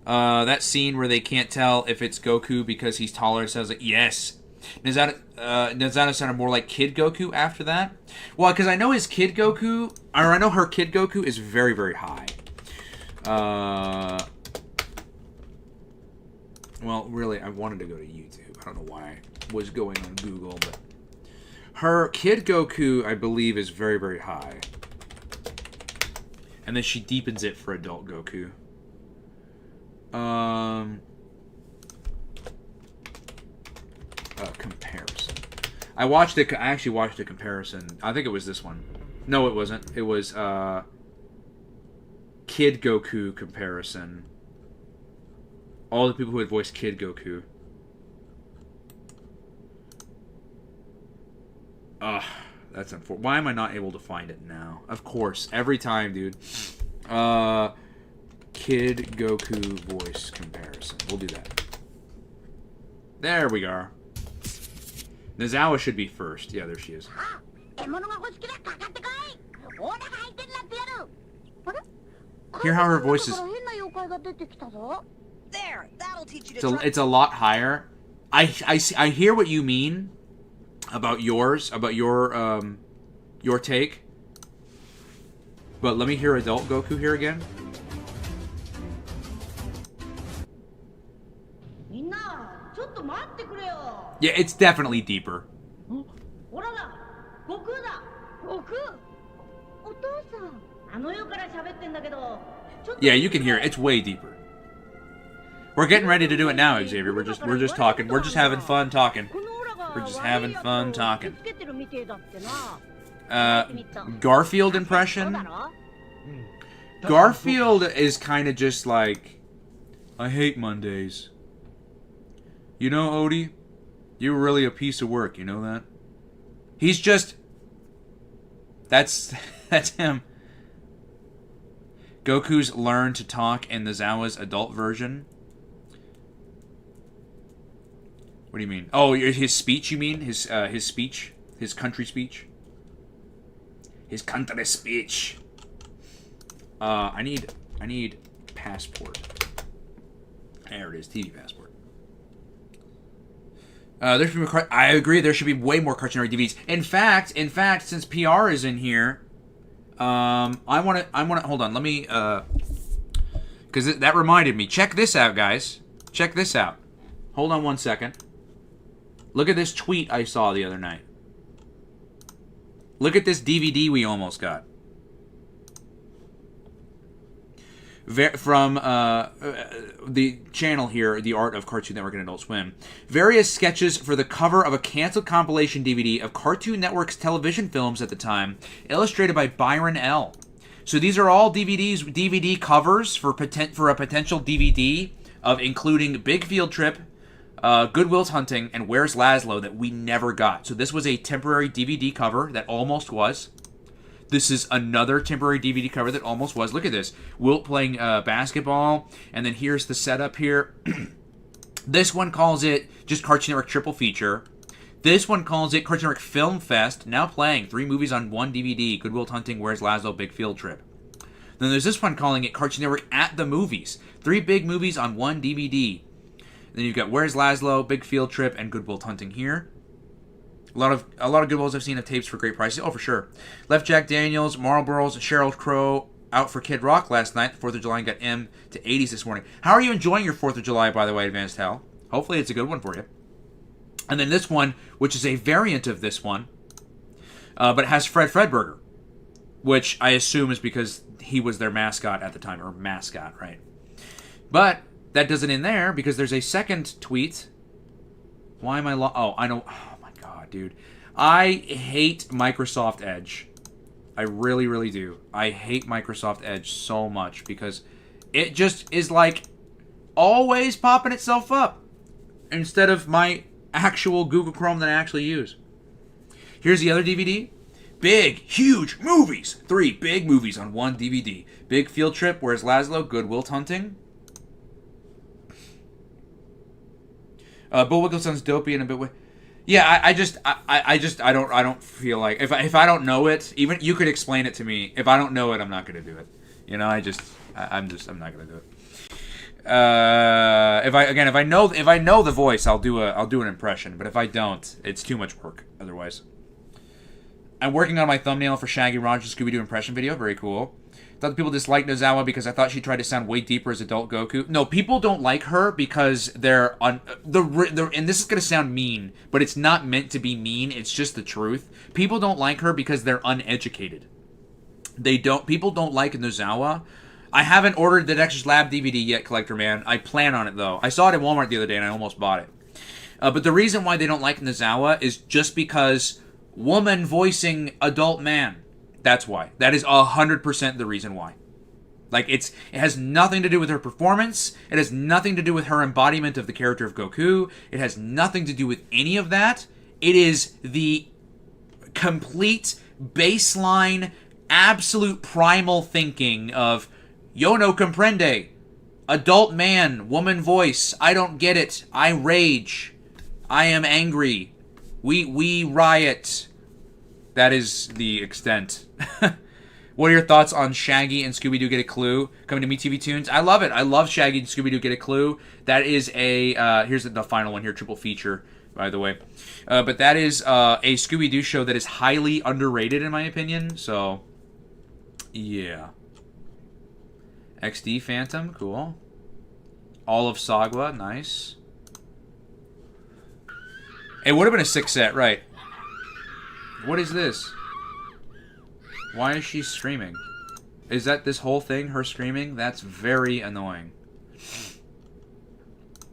That scene where they can't tell if it's Goku because he's taller sounds like yes. Nozana sounded more like Kid Goku after that. Well, because I know his Kid Goku, or I know her Kid Goku is very, very high. Well, really, I wanted to go to YouTube. I don't know why I was going on Google, but her Kid Goku, I believe, is very, very high. And then she deepens it for adult Goku. Comparison. I actually watched a comparison. I think it was this one. No, it wasn't. It was Kid Goku comparison. All the people who had voiced Kid Goku. That's unfortunate. Why am I not able to find it now? Of course, every time, dude. Kid Goku voice comparison. We'll do that. There we are. Nozawa should be first. Yeah, there she is. Hear how her voice is... There, that'll teach you to It's a lot higher. I hear what you mean about yours, about your take. But let me hear adult Goku here again. Yeah, it's definitely deeper. Yeah, you can hear it. It's way deeper. We're getting ready to do it now, Xavier. We're just talking. We're just having fun talking. We're just having fun talking. Garfield impression. Garfield is kind of just like, I hate Mondays. You know, Odie, you're really a piece of work. You know that? He's just. That's him. Goku's learned to talk in the Zawa's adult version. What do you mean? Oh, his speech, you mean? His speech? His country speech? His country speech. I need passport. There it is, TV passport. There should be I agree, there should be way more Cartoon Network DVDs. In fact, since PR is in here, I want to hold on, let me, because that reminded me. Check this out, guys. Check this out. Hold on one second. Look at this tweet I saw the other night. Look at this DVD we almost got. From the channel here, The Art of Cartoon Network and Adult Swim. Various sketches for the cover of a canceled compilation DVD of Cartoon Network's television films at the time, illustrated by Byron L. So these are all DVD covers for a potential DVD of including Big Field Trip, Good Will's Hunting, and Where's Laszlo that we never got. So this was a temporary DVD cover that almost was. This is another temporary DVD cover that almost was. Look at this. Wilt playing basketball, and then here's the setup here. This one calls it just Cartoon Network Triple Feature. This one calls it Cartoon Network Film Fest, now playing 3 movies on 1 DVD. Good Will Hunting, Where's Laszlo, Big Field Trip. Then there's this one calling it Cartoon Network at the Movies. 3 big movies on 1 DVD. Then you've got Where's Laszlo, Big Field Trip, and Good Will Hunting here. A lot of Good Wills I've seen of tapes for great prices. Oh, for sure. Left Jack Daniels, Marlboro's, Sheryl Crow out for Kid Rock last night. The 4th of July got M to 80s this morning. How are you enjoying your 4th of July, by the way, Advanced Hal? Hopefully it's a good one for you. And then this one, which is a variant of this one, but it has Fred Fredberger, which I assume is because he was their mascot at the time, or mascot, right? But that doesn't end there, because there's a second tweet. Why am I oh, I know. Oh, my God, dude. I hate Microsoft Edge. I really, really do. I hate Microsoft Edge so much because it just is like always popping itself up instead of my actual Google Chrome that I actually use. Here's the other DVD. Big, huge movies. 3 big movies on one DVD. Big Field Trip, Where's Laszlo? Good Will Hunting. Bullwinkle sounds dopey and a bit. Yeah, I don't feel like if I don't know it, even you could explain it to me. If I don't know it, I'm not gonna do it. You know, I'm not gonna do it. If I know the voice, I'll do an impression. But if I don't, it's too much work otherwise. I'm working on my thumbnail for Shaggy Rogers' Scooby-Doo impression video. Very cool. Thought the people disliked Nozawa because I thought she tried to sound way deeper as adult Goku. No, people don't like her because they're and this is gonna sound mean, but it's not meant to be mean. It's just the truth. People don't like her because they're uneducated. People don't like Nozawa. I haven't ordered the Dexter's Lab DVD yet, Collector Man. I plan on it though. I saw it at Walmart the other day and I almost bought it. But the reason why they don't like Nozawa is just because woman voicing adult man. That's why. That is 100% the reason why. Like, it has nothing to do with her performance. It has nothing to do with her embodiment of the character of Goku. It has nothing to do with any of that. It is the complete baseline, absolute primal thinking of yo no comprende. Adult man, woman voice. I don't get it. I rage. I am angry. We riot. That is the extent. What are your thoughts on Shaggy and Scooby-Doo Get a Clue coming to MeTV Tunes? I love it. I love Shaggy and Scooby-Doo Get a Clue. That is a... here's the final one here, triple feature, by the way. But that is a Scooby-Doo show that is highly underrated, in my opinion. So, yeah. XD Phantom, cool. All of Sagwa, nice. It would have been a 6 set, right. What is this? Why is she screaming? Is that this whole thing, her screaming? That's very annoying.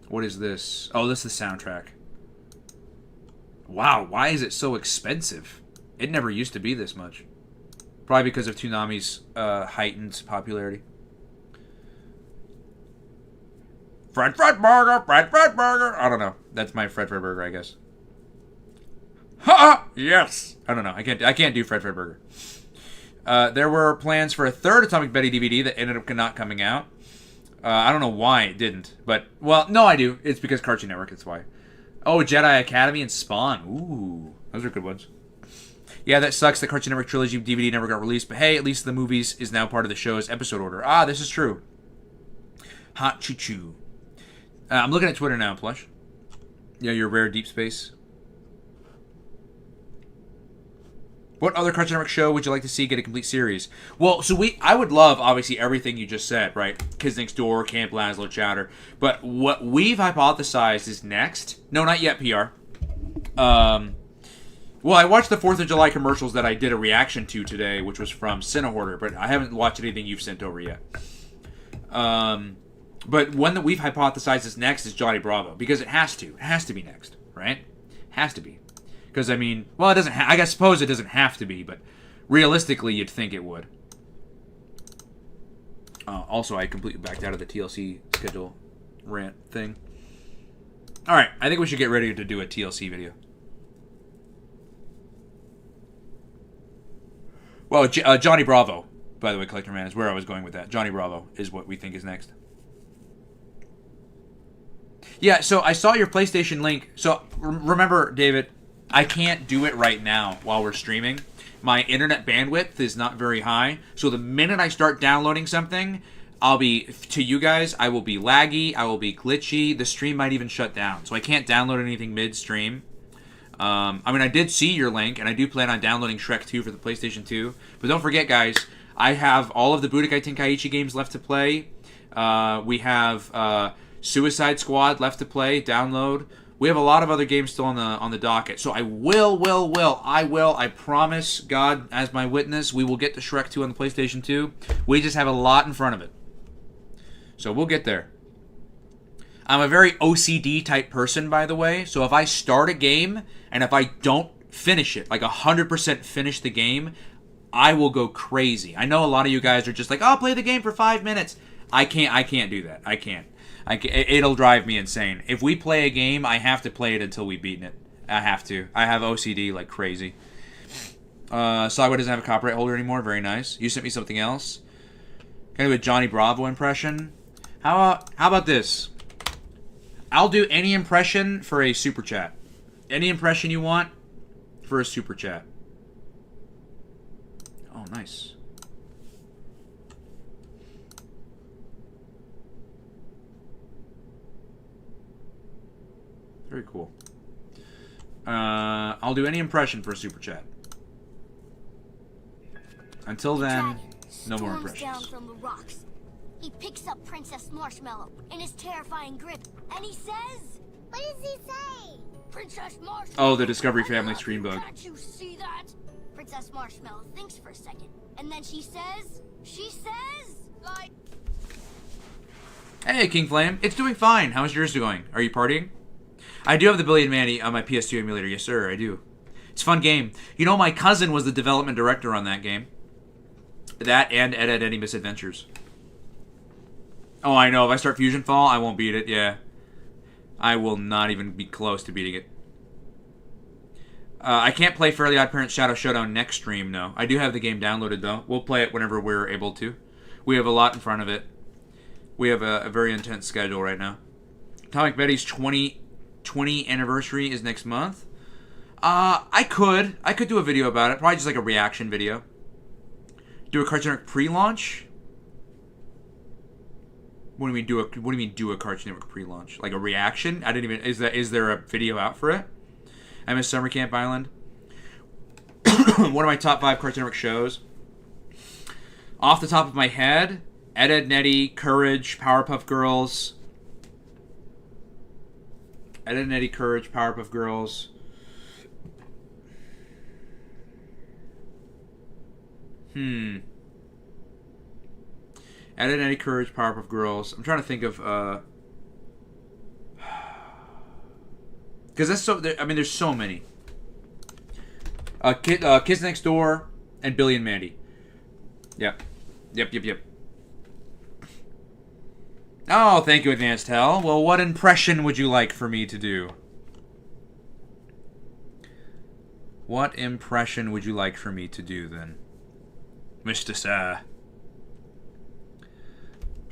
What is this? Oh, this is the soundtrack. Wow, why is it so expensive? It never used to be this much. Probably because of Toonami's heightened popularity. Fred Burger! I don't know. That's my Fred Burger, I guess. Ha! Yes! I don't know. I can't do Fred Burger. There were plans for a third Atomic Betty DVD that ended up not coming out. I don't know why it didn't, but well, no, I do. It's because Cartoon Network. That's why. Oh, Jedi Academy and Spawn. Ooh, those are good ones. Yeah, that sucks. The Cartoon Network trilogy DVD never got released, but hey, at least the movies is now part of the show's episode order. Ah, this is true. Hot choo choo. I'm looking at Twitter now, Plush. Yeah, your rare deep space. What other Cartoon Network show would you like to see get a complete series? Well, so I would love, obviously, everything you just said, right? Kids Next Door, Camp Lazlo, Chowder. But what we've hypothesized is next. No, not yet, PR. Well, I watched the 4th of July commercials that I did a reaction to today, which was from Cinehoarder, but I haven't watched anything you've sent over yet. But one that we've hypothesized is next is Johnny Bravo, because it has to. It has to be next, right? Has to be. Because, I mean, well, it doesn't I suppose it doesn't have to be, but realistically, you'd think it would. Also, I completely backed out of the TLC schedule rant thing. Alright, I think we should get ready to do a TLC video. Well, Johnny Bravo, by the way, Collector Man, is where I was going with that. Johnny Bravo is what we think is next. Yeah, so I saw your PlayStation link. So, remember, David... I can't do it right now while we're streaming. My internet bandwidth is not very high. So the minute I start downloading something, I will be laggy, I will be glitchy. The stream might even shut down. So I can't download anything mid-stream. I mean, I did see your link, and I do plan on downloading Shrek 2 for the PlayStation 2. But don't forget, guys, I have all of the Budokai Tenkaichi games left to play. We have Suicide Squad left to play, download. We have a lot of other games still on the docket. So I I promise, God as my witness, we will get to Shrek 2 on the PlayStation 2. We just have a lot in front of it. So we'll get there. I'm a very OCD type person, by the way. So if I start a game, and if I don't finish it, like 100% finish the game, I will go crazy. I know a lot of you guys are just like, "I'll play the game for 5 minutes." I can't do that. I can't. It'll drive me insane. If we play a game, I have to play it until we've beaten it. I have to. I have OCD like crazy. Saga doesn't have a copyright holder anymore. Very nice. You sent me something else. Kind of a Johnny Bravo impression. How about this? I'll do any impression for a super chat. Any impression you want for a super chat. Oh, nice. Very cool. I'll do any impression for a super chat. Until then, no more impressions. Down from the rocks. He picks up Princess Marshmallow in his terrifying grip, and he says, What does he say? Princess Marshmallow. Oh, the Discovery Family stream bug. Can't you see that? Princess Marshmallow thinks for a second, and then she says, like... Hey, King Flame. It's doing fine. How's yours doing? Are you partying? I do have the Billy and Mandy on my PS2 emulator. Yes, sir, I do. It's a fun game. You know, my cousin was the development director on that game. That and Ed, Edd n Eddy Misadventures. Oh, I know. If I start Fusion Fall, I won't beat it. Yeah. I will not even be close to beating it. I can't play Fairly Odd Parents Shadow Showdown next stream, no. I do have the game downloaded, though. We'll play it whenever we're able to. We have a lot in front of it. We have a very intense schedule right now. Atomic Betty's 20 anniversary is next month. I could do a video about it. Probably just like a reaction video. Do a Cartoon Network pre-launch? What do you mean do a Cartoon Network pre-launch? Like a reaction? I didn't even... Is there a video out for it? I miss Summer Camp Island. One of my top 5 Cartoon Network shows. Off the top of my head, Ed, Edd n Eddy, Courage, Powerpuff Girls. Ed, Edd n Eddy, Courage, Powerpuff Girls. Ed, Edd n Eddy, Courage, Powerpuff Girls. I'm trying to think of... Because that's so... I mean, there's so many. Kids Next Door and Billy and Mandy. Yep. Oh, thank you, Advanced Hell. Well, what impression would you like for me to do? What impression would you like for me to do, then? Mr. Sir.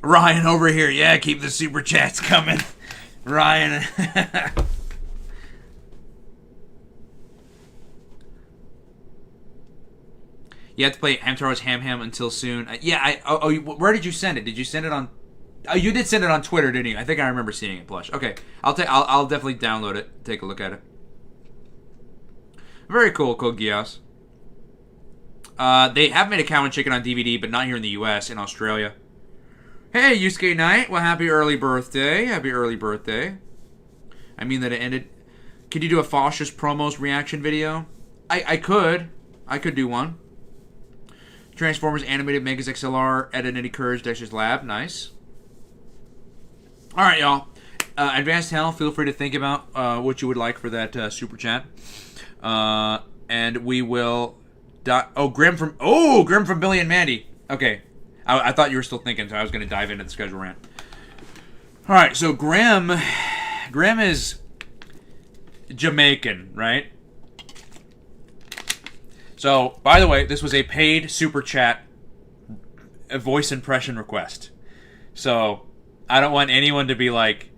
Ryan over here. Yeah, keep the super chats coming. Ryan. You have to play Hamtaro's Ham Ham until soon. Where did you send it? Did you send it on... Oh, you did send it on Twitter, didn't you? I think I remember seeing it, Plush. Okay, I'll definitely download it. Take a look at it. Very cool, Code Geass. They have made a Cow and Chicken on DVD, but not here in the U.S., in Australia. Hey, Yusuke Knight. Well, happy early birthday. Happy early birthday. I mean that it ended... Could you do a Foster's Promos reaction video? I could. I could do one. Transformers Animated Megas XLR, Ed, Edd n Eddy Courage, Dexter's Lab. Nice. Alright, y'all. Advanced Hell, feel free to think about what you would like for that super chat. And we will... Grim from Billy and Mandy. Okay. I thought you were still thinking, so I was going to dive into the schedule rant. Alright, so Grim is Jamaican, right? So, by the way, this was a paid super chat, a voice impression request. So, I don't want anyone to be like,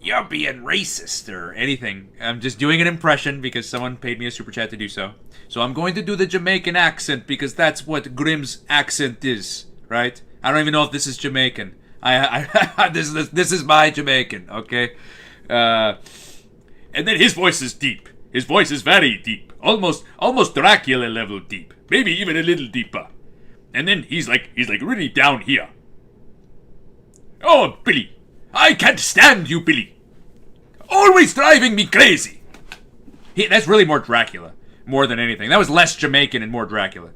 you're being racist or anything. I'm just doing an impression because someone paid me a super chat to do so. So I'm going to do the Jamaican accent because that's what Grimm's accent is, right? I don't even know if this is Jamaican. This is my Jamaican, okay? And then his voice is deep. His voice is very deep. Almost Dracula level deep. Maybe even a little deeper. And then he's like really down here. Oh, Billy. I can't stand you, Billy. Always driving me crazy. That's really more Dracula, more than anything. That was less Jamaican and more Dracula.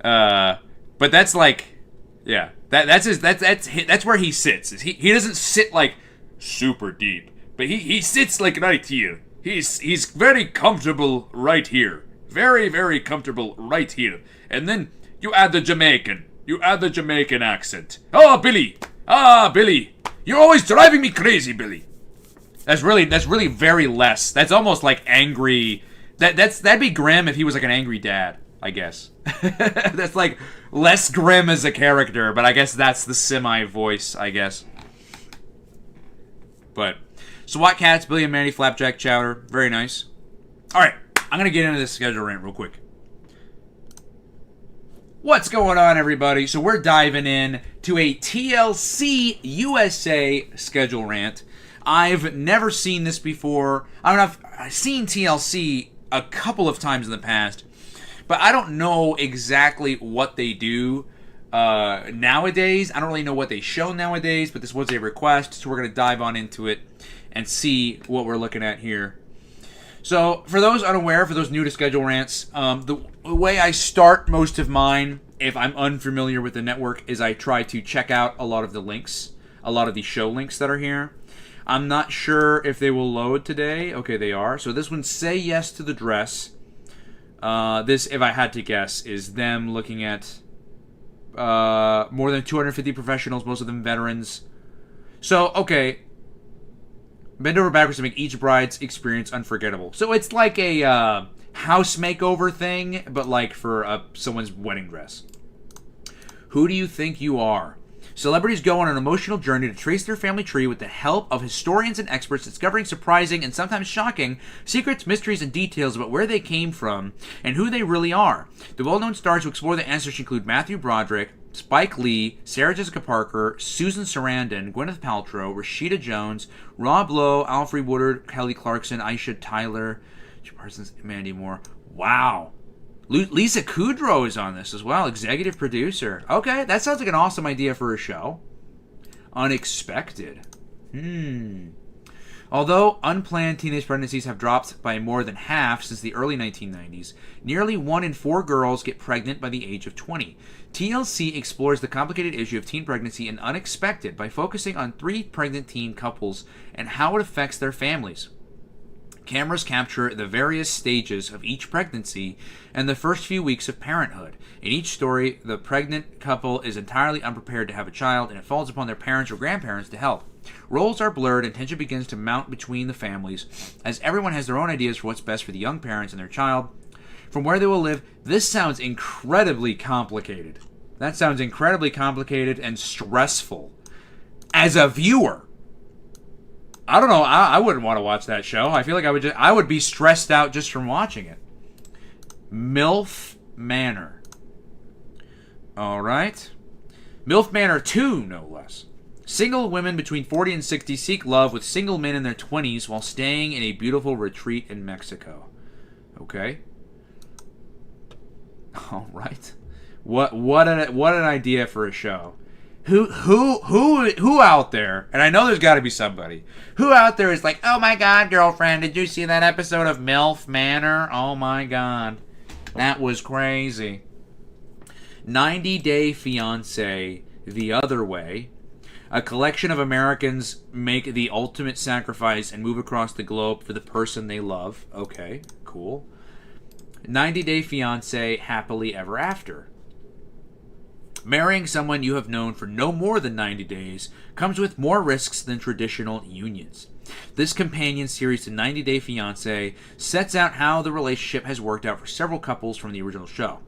But that's like, yeah, that's where he sits. He doesn't sit like super deep, but he sits like right here. He's very comfortable right here. Very, very comfortable right here. And then you add the Jamaican. You add the Jamaican accent. Oh, Billy. Ah, Billy. You're always driving me crazy, Billy. That's really very less. That's almost like angry. That'd be Grim if he was like an angry dad, I guess. That's like less Grim as a character, but I guess that's the semi-voice, I guess. But SWAT Cats, Billy and Mandy, Flapjack Chowder, very nice. All right, I'm gonna get into this schedule rant real quick. What's going on, everybody? So we're diving in to a TLC USA schedule rant. I've never seen this before. I mean, I've seen TLC a couple of times in the past, but I don't know exactly what they do nowadays. I don't really know what they show nowadays, but this was a request, so we're going to dive on into it and see what we're looking at here. So, for those unaware, for those new to schedule rants, the way I start most of mine, if I'm unfamiliar with the network, is I try to check out a lot of the links, a lot of the show links that are here. I'm not sure if they will load today. Okay, they are. So this one, Say Yes to the Dress. This, if I had to guess, is them looking at more than 250 professionals, most of them veterans. So, okay. Bend over backwards to make each bride's experience unforgettable. So it's like a house makeover thing, but like for someone's wedding dress. Who do you think you are? Celebrities go on an emotional journey to trace their family tree with the help of historians and experts, discovering surprising and sometimes shocking secrets, mysteries, and details about where they came from and who they really are. The well-known stars who explore the answers include Matthew Broderick, Spike Lee, Sarah Jessica Parker, Susan Sarandon, Gwyneth Paltrow, Rashida Jones, Rob Lowe, Alfre Woodard, Kelly Clarkson, Aisha Tyler, Parsons, Mandy Moore. Wow. Lisa Kudrow is on this as well, executive producer. Okay, that sounds like an awesome idea for a show. Unexpected. Although unplanned teenage pregnancies have dropped by more than half since the early 1990s, nearly 1 in 4 girls get pregnant by the age of 20. TLC explores the complicated issue of teen pregnancy and Unexpected by focusing on 3 pregnant teen couples and how it affects their families. Cameras capture the various stages of each pregnancy and the first few weeks of parenthood. In each story, the pregnant couple is entirely unprepared to have a child, and it falls upon their parents or grandparents to help. Roles are blurred, and tension begins to mount between the families, as everyone has their own ideas for what's best for the young parents and their child. From where they will live, this sounds incredibly complicated. That sounds incredibly complicated and stressful. As a viewer, I don't know. I wouldn't want to watch that show. I feel like I would be stressed out just from watching it. MILF Manor. All right. MILF Manor 2, no less. Single women between 40 and 60 seek love with single men in their 20s while staying in a beautiful retreat in Mexico. Okay. All right. What an idea for a show. Who out there, and I know there's got to be somebody, who out there is like, oh my god, girlfriend, did you see that episode of MILF Manor? Oh my god. That was crazy. 90 Day Fiancé, The Other Way. A collection of Americans make the ultimate sacrifice and move across the globe for the person they love. Okay, cool. 90 Day Fiancé, Happily Ever After. Marrying someone you have known for no more than 90 days comes with more risks than traditional unions. This companion series to 90 Day Fiancé sets out how the relationship has worked out for several couples from the original show.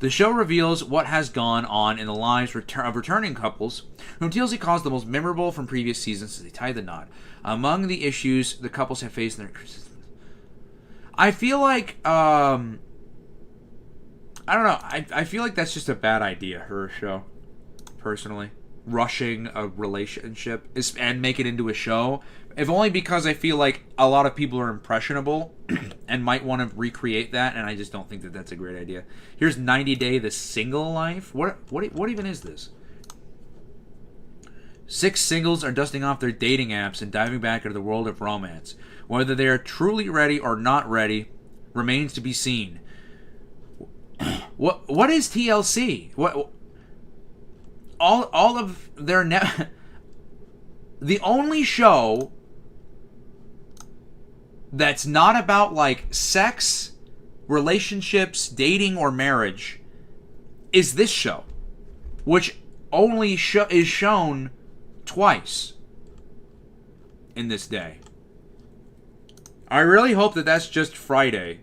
The show reveals what has gone on in the lives of returning couples, whom TLC calls the most memorable from previous seasons as they tie the knot. Among the issues the couples have faced in their... I feel like, I don't know. I feel like that's just a bad idea for a show, personally. Rushing a relationship and make it into a show. If only because I feel like a lot of people are impressionable and might want to recreate that, and I just don't think that that's a great idea. Here's 90 Day The Single Life. What even is this? 6 singles are dusting off their dating apps and diving back into the world of romance. Whether they are truly ready or not ready remains to be seen. What is TLC? What all of their the only show that's not about like sex, relationships, dating, or marriage is this show, which only is shown twice in this day. I really hope that that's just Friday.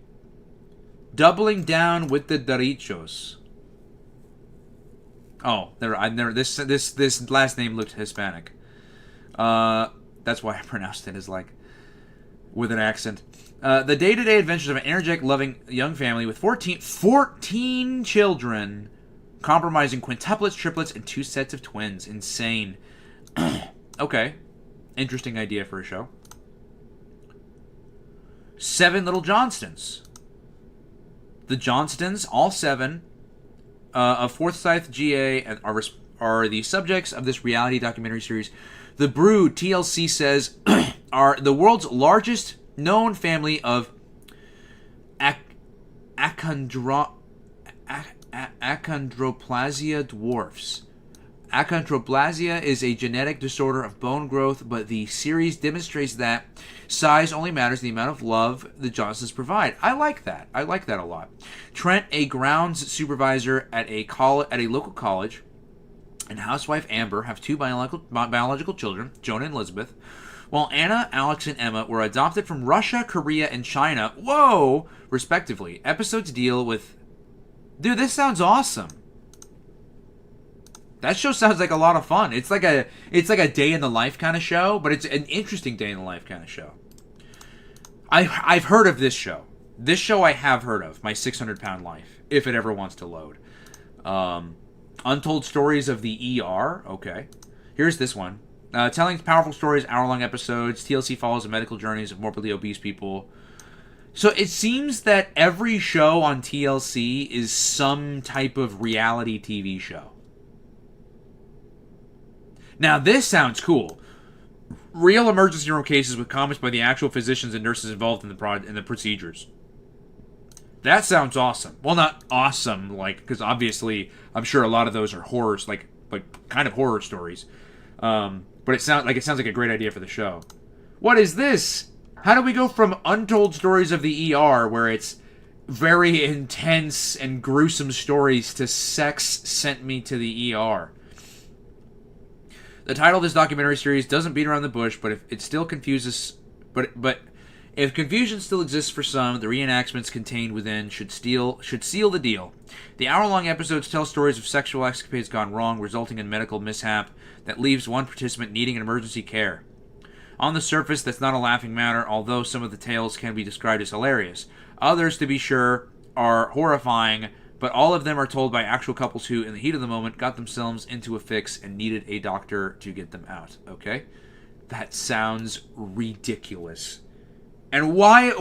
Doubling down with the Doritos. Oh, this last name looked Hispanic. That's why I pronounced it as like with an accent. The day-to-day adventures of an energetic, loving young family with 14 children, compromising quintuplets, triplets, and 2 sets of twins. Insane. Okay. Interesting idea for a show. 7 Little Johnstons. The Johnstons, all 7, of Forsyth, GA, are the subjects of this reality documentary series. The Brood, TLC says, are the world's largest known family of achondroplasia dwarfs. Achondroplasia is a genetic disorder of bone growth, but the series demonstrates that size only matters the amount of love the Johnsons provide. I like that. I like that a lot. Trent, a grounds supervisor at a local college, and housewife Amber have 2 biological children, Jonah and Elizabeth, while Anna, Alex, and Emma were adopted from Russia, Korea, and China, whoa, respectively. Episodes deal with... Dude, this sounds awesome. That show sounds like a lot of fun. It's like a day in the life kind of show, but it's an interesting day in the life kind of show. I've heard of this show. This show I have heard of, My 600-Pound Life, if it ever wants to load. Untold Stories of the ER. Okay. Here's this one. Telling powerful stories, hour-long episodes. TLC follows the medical journeys of morbidly obese people. So it seems that every show on TLC is some type of reality TV show. Now, this sounds cool. Real emergency room cases with comments by the actual physicians and nurses involved in the procedures. That sounds awesome. Well, not awesome, like, because obviously, I'm sure a lot of those are horrors, like kind of horror stories. But it sounds like a great idea for the show. What is this? How do we go from Untold Stories of the ER, where it's very intense and gruesome stories, to Sex Sent Me to the ER? The title of this documentary series doesn't beat around the bush, but if it still confuses, but if confusion still exists for some, the reenactments contained within should seal the deal. The hour-long episodes tell stories of sexual escapades gone wrong, resulting in medical mishap that leaves one participant needing an emergency care. On the surface, that's not a laughing matter, although some of the tales can be described as hilarious. Others, to be sure, are horrifying, but all of them are told by actual couples who, in the heat of the moment, got themselves into a fix and needed a doctor to get them out. Okay? That sounds ridiculous. And why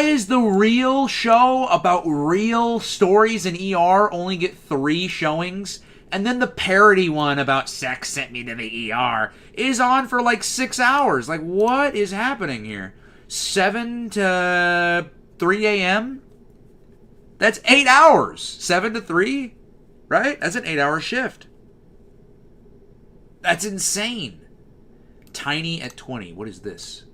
is the real show about real stories in ER only get 3 showings? And then the parody one about Sex Sent Me to the ER is on for like 6 hours. Like, what is happening here? 7 to 3 a.m.? That's 8 hours. 7 to 3? Right? That's an 8-hour shift. That's insane. Tiny at 20. What is this?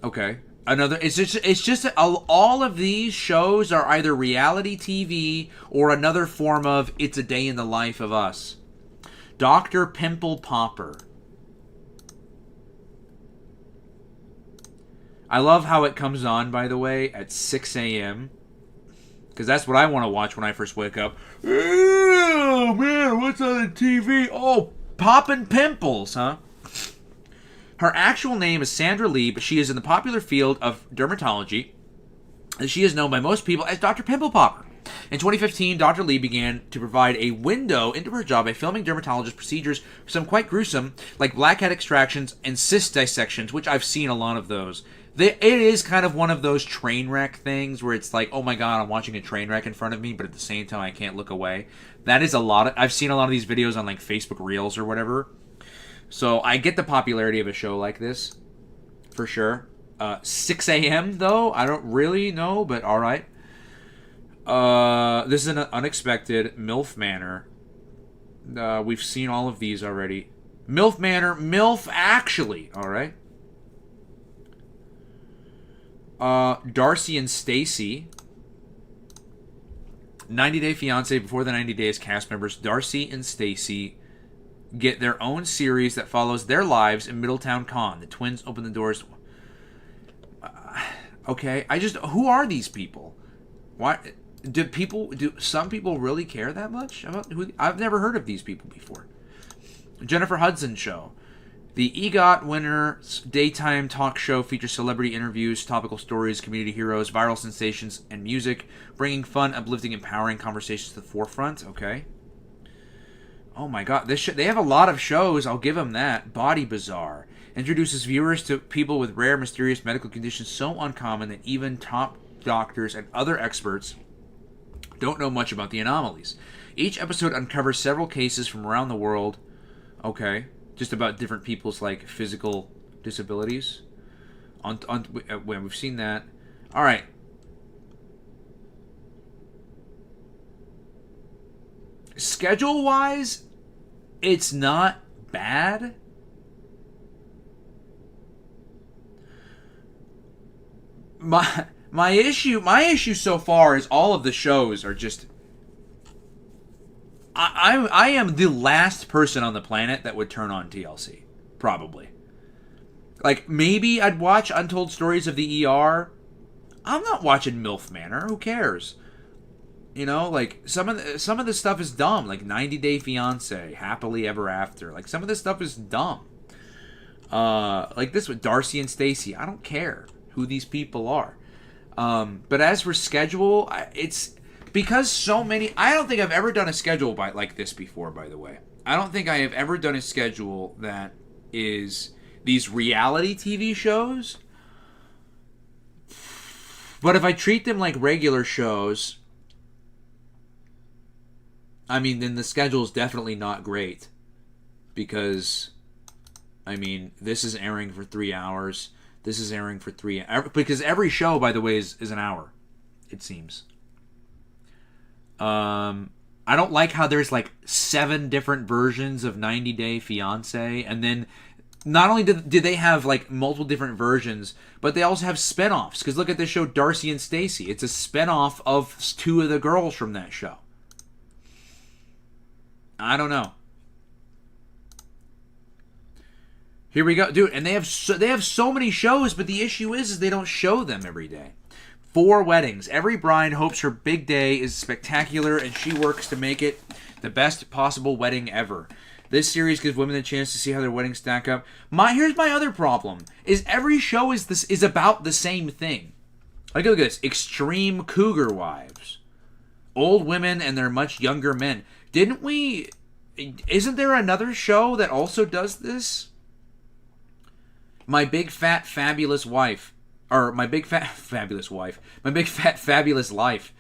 Okay. It's just all of these shows are either reality TV or another form of It's a Day in the Life of Us. Dr. Pimple Popper. I love how it comes on, by the way, at 6 a.m. Because that's what I want to watch when I first wake up. Oh, man, what's on the TV? Oh, poppin' pimples, huh? Her actual name is Sandra Lee, but she is in the popular field of dermatology, and she is known by most people as Dr. Pimple Popper. In 2015, Dr. Lee began to provide a window into her job by filming dermatologist procedures, some quite gruesome, like blackhead extractions and cyst dissections, which I've seen a lot of those. It is kind of one of those train wreck things where it's like, oh my god, I'm watching a train wreck in front of me, but at the same time I can't look away. That is a lot of... I've seen a lot of these videos on like Facebook Reels or whatever. So I get the popularity of a show like this, for sure. 6 a.m. though, I don't really know, but alright. This is an unexpected MILF Manor. We've seen all of these already. MILF Manor, MILF Actually. All right. Darcy and Stacy. 90 Day Fiancé. Before the 90 days, cast members Darcy and Stacy get their own series that follows their lives in Middletown Con. The twins open the doors. Okay, who are these people? Why do some people really care that much about who? I've never heard of these people before. Jennifer Hudson Show. The EGOT winner's daytime talk show features celebrity interviews, topical stories, community heroes, viral sensations, and music, bringing fun, uplifting, empowering conversations to the forefront. Okay. Oh my God, they have a lot of shows. I'll give them that. Body Bazaar introduces viewers to people with rare, mysterious medical conditions so uncommon that even top doctors and other experts don't know much about the anomalies. Each episode uncovers several cases from around the world. Okay. Just about different people's like physical disabilities. We've seen that. All right. Schedule-wise, it's not bad. My issue so far is all of the shows are just. I am the last person on the planet that would turn on TLC. Probably. Like, maybe I'd watch Untold Stories of the ER. I'm not watching MILF Manor. Who cares? You know, like, some of the stuff is dumb. Like, 90 Day Fiancé, Happily Ever After. Like, some of this stuff is dumb. Like this with Darcy and Stacy. I don't care who these people are. But as for schedule, it's... Because so many... I don't think I've ever done a schedule like this before, by the way. I don't think I have ever done a schedule that is these reality TV shows. But if I treat them like regular shows, I mean, then the schedule is definitely not great. Because, I mean, this is airing for 3 hours. This is airing for 3 hours. Because every show, by the way, is an hour, it seems. I don't like how there's like 7 different versions of 90 Day Fiancé, and then not only did they have like multiple different versions, but they also have spinoffs. Because look at this show, Darcy and Stacy. It's a spinoff of 2 of the girls from that show. I don't know. Here we go, dude. And they have so many shows, but the issue is they don't show them every day. 4 weddings. Every bride hopes her big day is spectacular, and she works to make it the best possible wedding ever. This series gives women the chance to see how their weddings stack up. Here's my other problem: is every show is about the same thing. Like, look at this: extreme cougar wives, old women and their much younger men. Isn't there another show that also does this? My Big Fat Fabulous Wife. Or My Big Fat Fabulous Wife. My Big Fat Fabulous Life.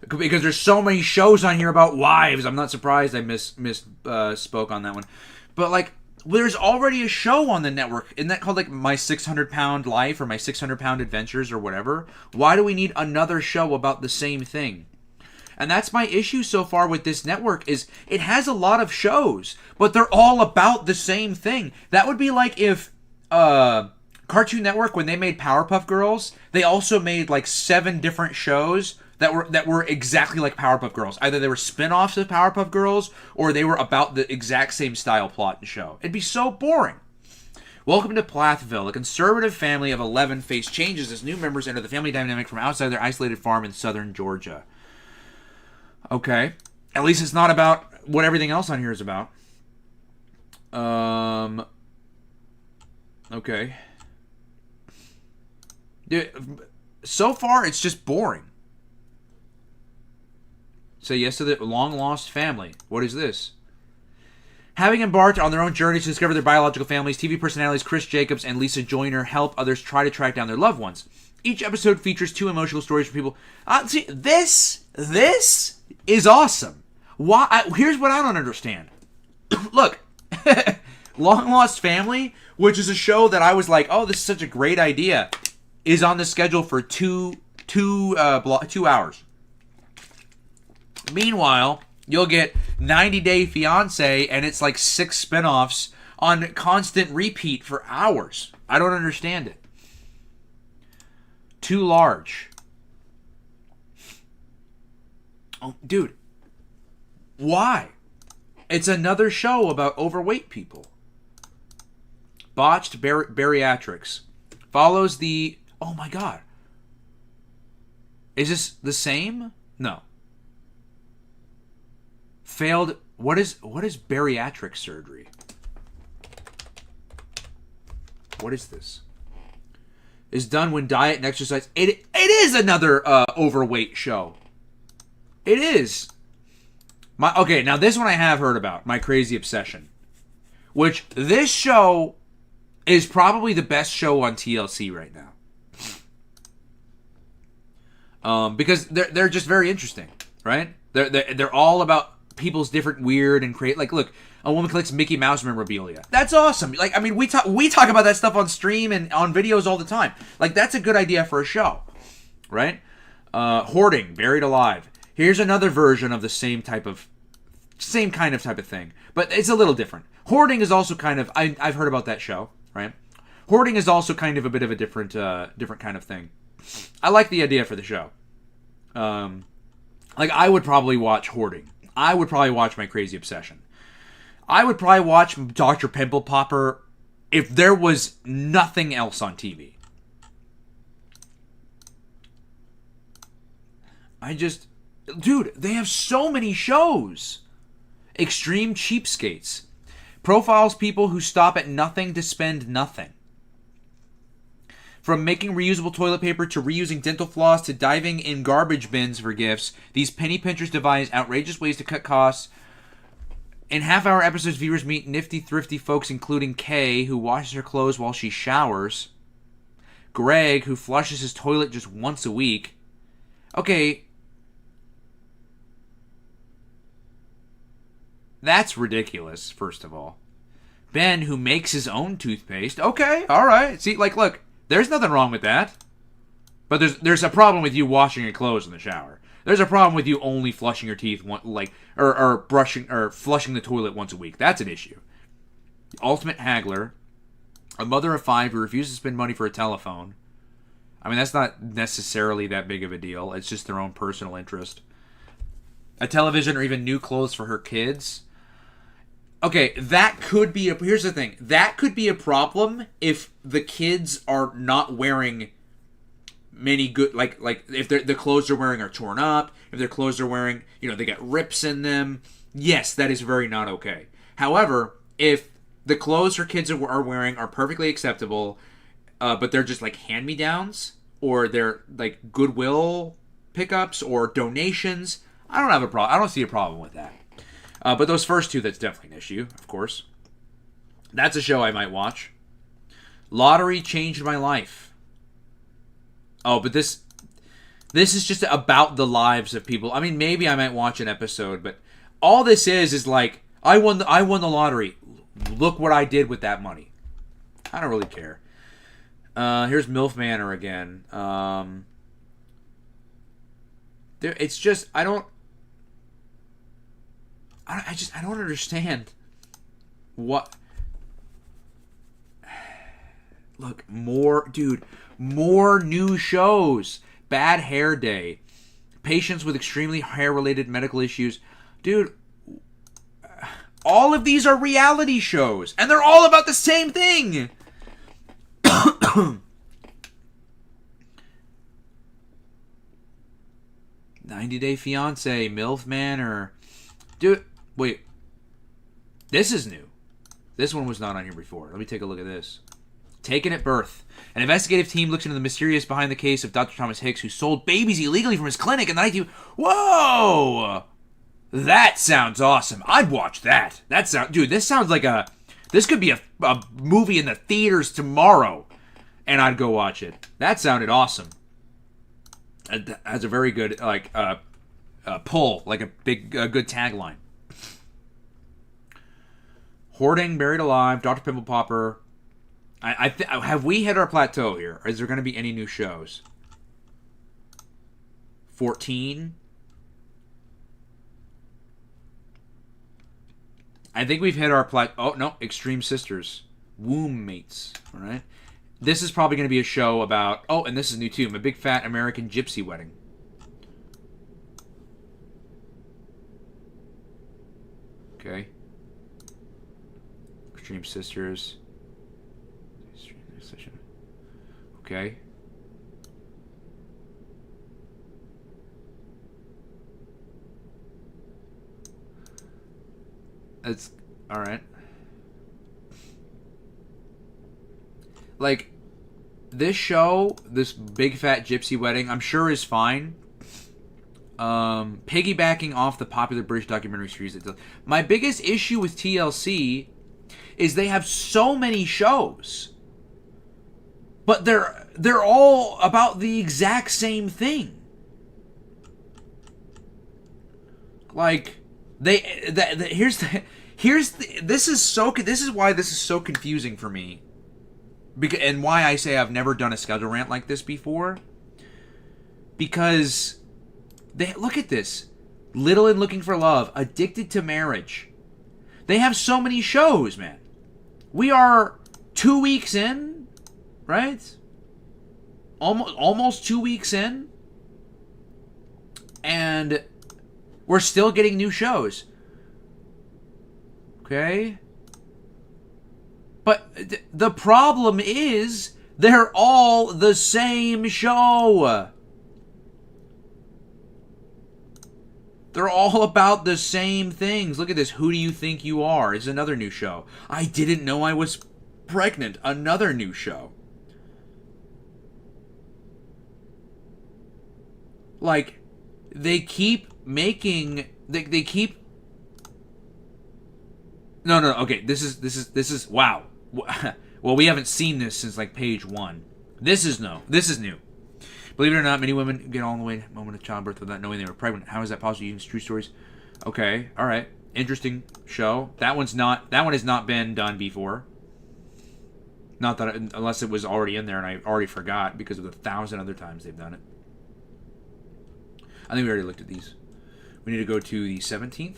Because there's so many shows on here about wives. I'm not surprised I spoke on that one. But, like, there's already a show on the network. Isn't that called, like, My 600-Pound Life or My 600-Pound Adventures or whatever? Why do we need another show about the same thing? And that's my issue so far with this network, is it has a lot of shows, but they're all about the same thing. That would be like if Cartoon Network, when they made Powerpuff Girls, they also made like 7 different shows that were exactly like Powerpuff Girls. Either they were spin-offs of Powerpuff Girls, or they were about the exact same style, plot, and show. It'd be so boring. Welcome to Plathville. A conservative family of 11 face changes as new members enter the family dynamic from outside their isolated farm in southern Georgia. Okay. At least it's not about what everything else on here is about. Okay. Dude, so far, it's just boring. Say yes to the long-lost family. What is this? Having embarked on their own journey to discover their biological families, TV personalities Chris Jacobs and Lisa Joyner help others try to track down their loved ones. Each episode features 2 emotional stories from people. See, this is awesome. Here's what I don't understand. Look, Long Lost Family, which is a show that I was like, oh, this is such a great idea, is on the schedule for 2 hours. Meanwhile, you'll get 90 Day Fiancé, and it's like 6 spinoffs on constant repeat for hours. I don't understand it. Too large. Oh, dude. Why? It's another show about overweight people. Botched bariatrics. Follows the... Oh my god. Is this the same? No. Failed... What is bariatric surgery? What is this? Is done when diet and exercise... It is another overweight show. It is. Okay, now this one I have heard about. My Crazy Obsession. Which, this show is probably the best show on TLC right now. Because they're just very interesting, right? They're all about people's different weird and create. Like, look, a woman collects Mickey Mouse memorabilia. That's awesome. Like, I mean, we talk about that stuff on stream and on videos all the time. Like, that's a good idea for a show, right? Hoarding, buried alive. Here's another version of the same kind of thing, but it's a little different. Hoarding is also kind of I've heard about that show, right? Hoarding is also kind of a bit of a different kind of thing. I like the idea for the show. Like, I would probably watch Hoarding. I would probably watch My Crazy Obsession. I would probably watch Dr. Pimple Popper if there was nothing else on TV. Dude, they have so many shows. Extreme Cheapskates. Profiles people who stop at nothing to spend nothing. From making reusable toilet paper to reusing dental floss to diving in garbage bins for gifts, these penny pinchers devise outrageous ways to cut costs. In half-hour episodes, viewers meet nifty, thrifty folks including Kay, who washes her clothes while she showers. Greg, who flushes his toilet just once a week. Okay. That's ridiculous, first of all. Ben, who makes his own toothpaste. Okay, alright. See, like, look. There's nothing wrong with that. But there's a problem with you washing your clothes in the shower. There's a problem with you only flushing your teeth or brushing or flushing the toilet once a week. That's an issue. The Ultimate Haggler, a mother of 5 who refuses to spend money for a telephone. I mean, that's not necessarily that big of a deal. It's just their own personal interest. A television or even new clothes for her kids. Okay, that could be here's the thing. That could be a problem if the kids are not wearing many good, like if the clothes they're wearing are torn up, if their clothes they're wearing, they got rips in them. Yes, that is very not okay. However, if the clothes her kids are wearing are perfectly acceptable, but they're just like hand-me-downs or they're like Goodwill pickups or donations, I don't see a problem with that. But those first two, that's definitely an issue, of course. That's a show I might watch. Lottery Changed My Life. Oh, but this is just about the lives of people. I mean, maybe I might watch an episode, but all this is like, I won the lottery. Look what I did with that money. I don't really care. Here's MILF Manor again. It's just, I don't understand what. Look, more new shows. Bad Hair Day. Patients with extremely hair-related medical issues. Dude, all of these are reality shows, and they're all about the same thing. 90 Day Fiancé, MILF Manor. Dude, wait. This is new. This one was not on here before. Let me take a look at this. Taken at Birth. An investigative team looks into the mysterious behind the case of Dr. Thomas Hicks, who sold babies illegally from his clinic in the 19... Whoa! That sounds awesome. I'd watch that. Dude, this sounds like this could be a movie in the theaters tomorrow, and I'd go watch it. That sounded awesome. It has a very good, pull, like a big, good tagline. Hoarding, Buried Alive, Dr. Pimple Popper. Have we hit our plateau here? Or is there going to be any new shows? 14. I think we've hit our oh no, Extreme Sisters, Womb Mates. All right, this is probably going to be a show about. Oh, and this is new too. My Big Fat American Gypsy Wedding. Okay. Extreme Sisters. Okay. That's all right. Like, this show, this Big Fat Gypsy Wedding, I'm sure is fine. Piggybacking off the popular British documentary series. My biggest issue with TLC is they have so many shows, but they're all about the exact same thing. Like, this is why this is so confusing for me. And why I say I've never done a schedule rant like this before. Because look at this. Little and Looking for Love, Addicted to Marriage. They have so many shows, man. We are 2 weeks in, right? Almost 2 weeks in. And we're still getting new shows. Okay? But the problem is, they're all the same show. They're all about the same things. Look at this. Who Do You Think You Are is another new show. I Didn't Know I Was Pregnant. Another new show. Like, they keep making... They keep... No, okay. This is... Wow. Well, we haven't seen this since, like, page 1. This is new. Believe it or not, many women get all the way to the moment of childbirth without knowing they were pregnant. How is that possible? Using true stories. Okay, all right. Interesting show. That one has not been done before. Not that unless it was already in there and I already forgot because of the 1,000 other times they've done it. I think we already looked at these. We need to go to the 17th.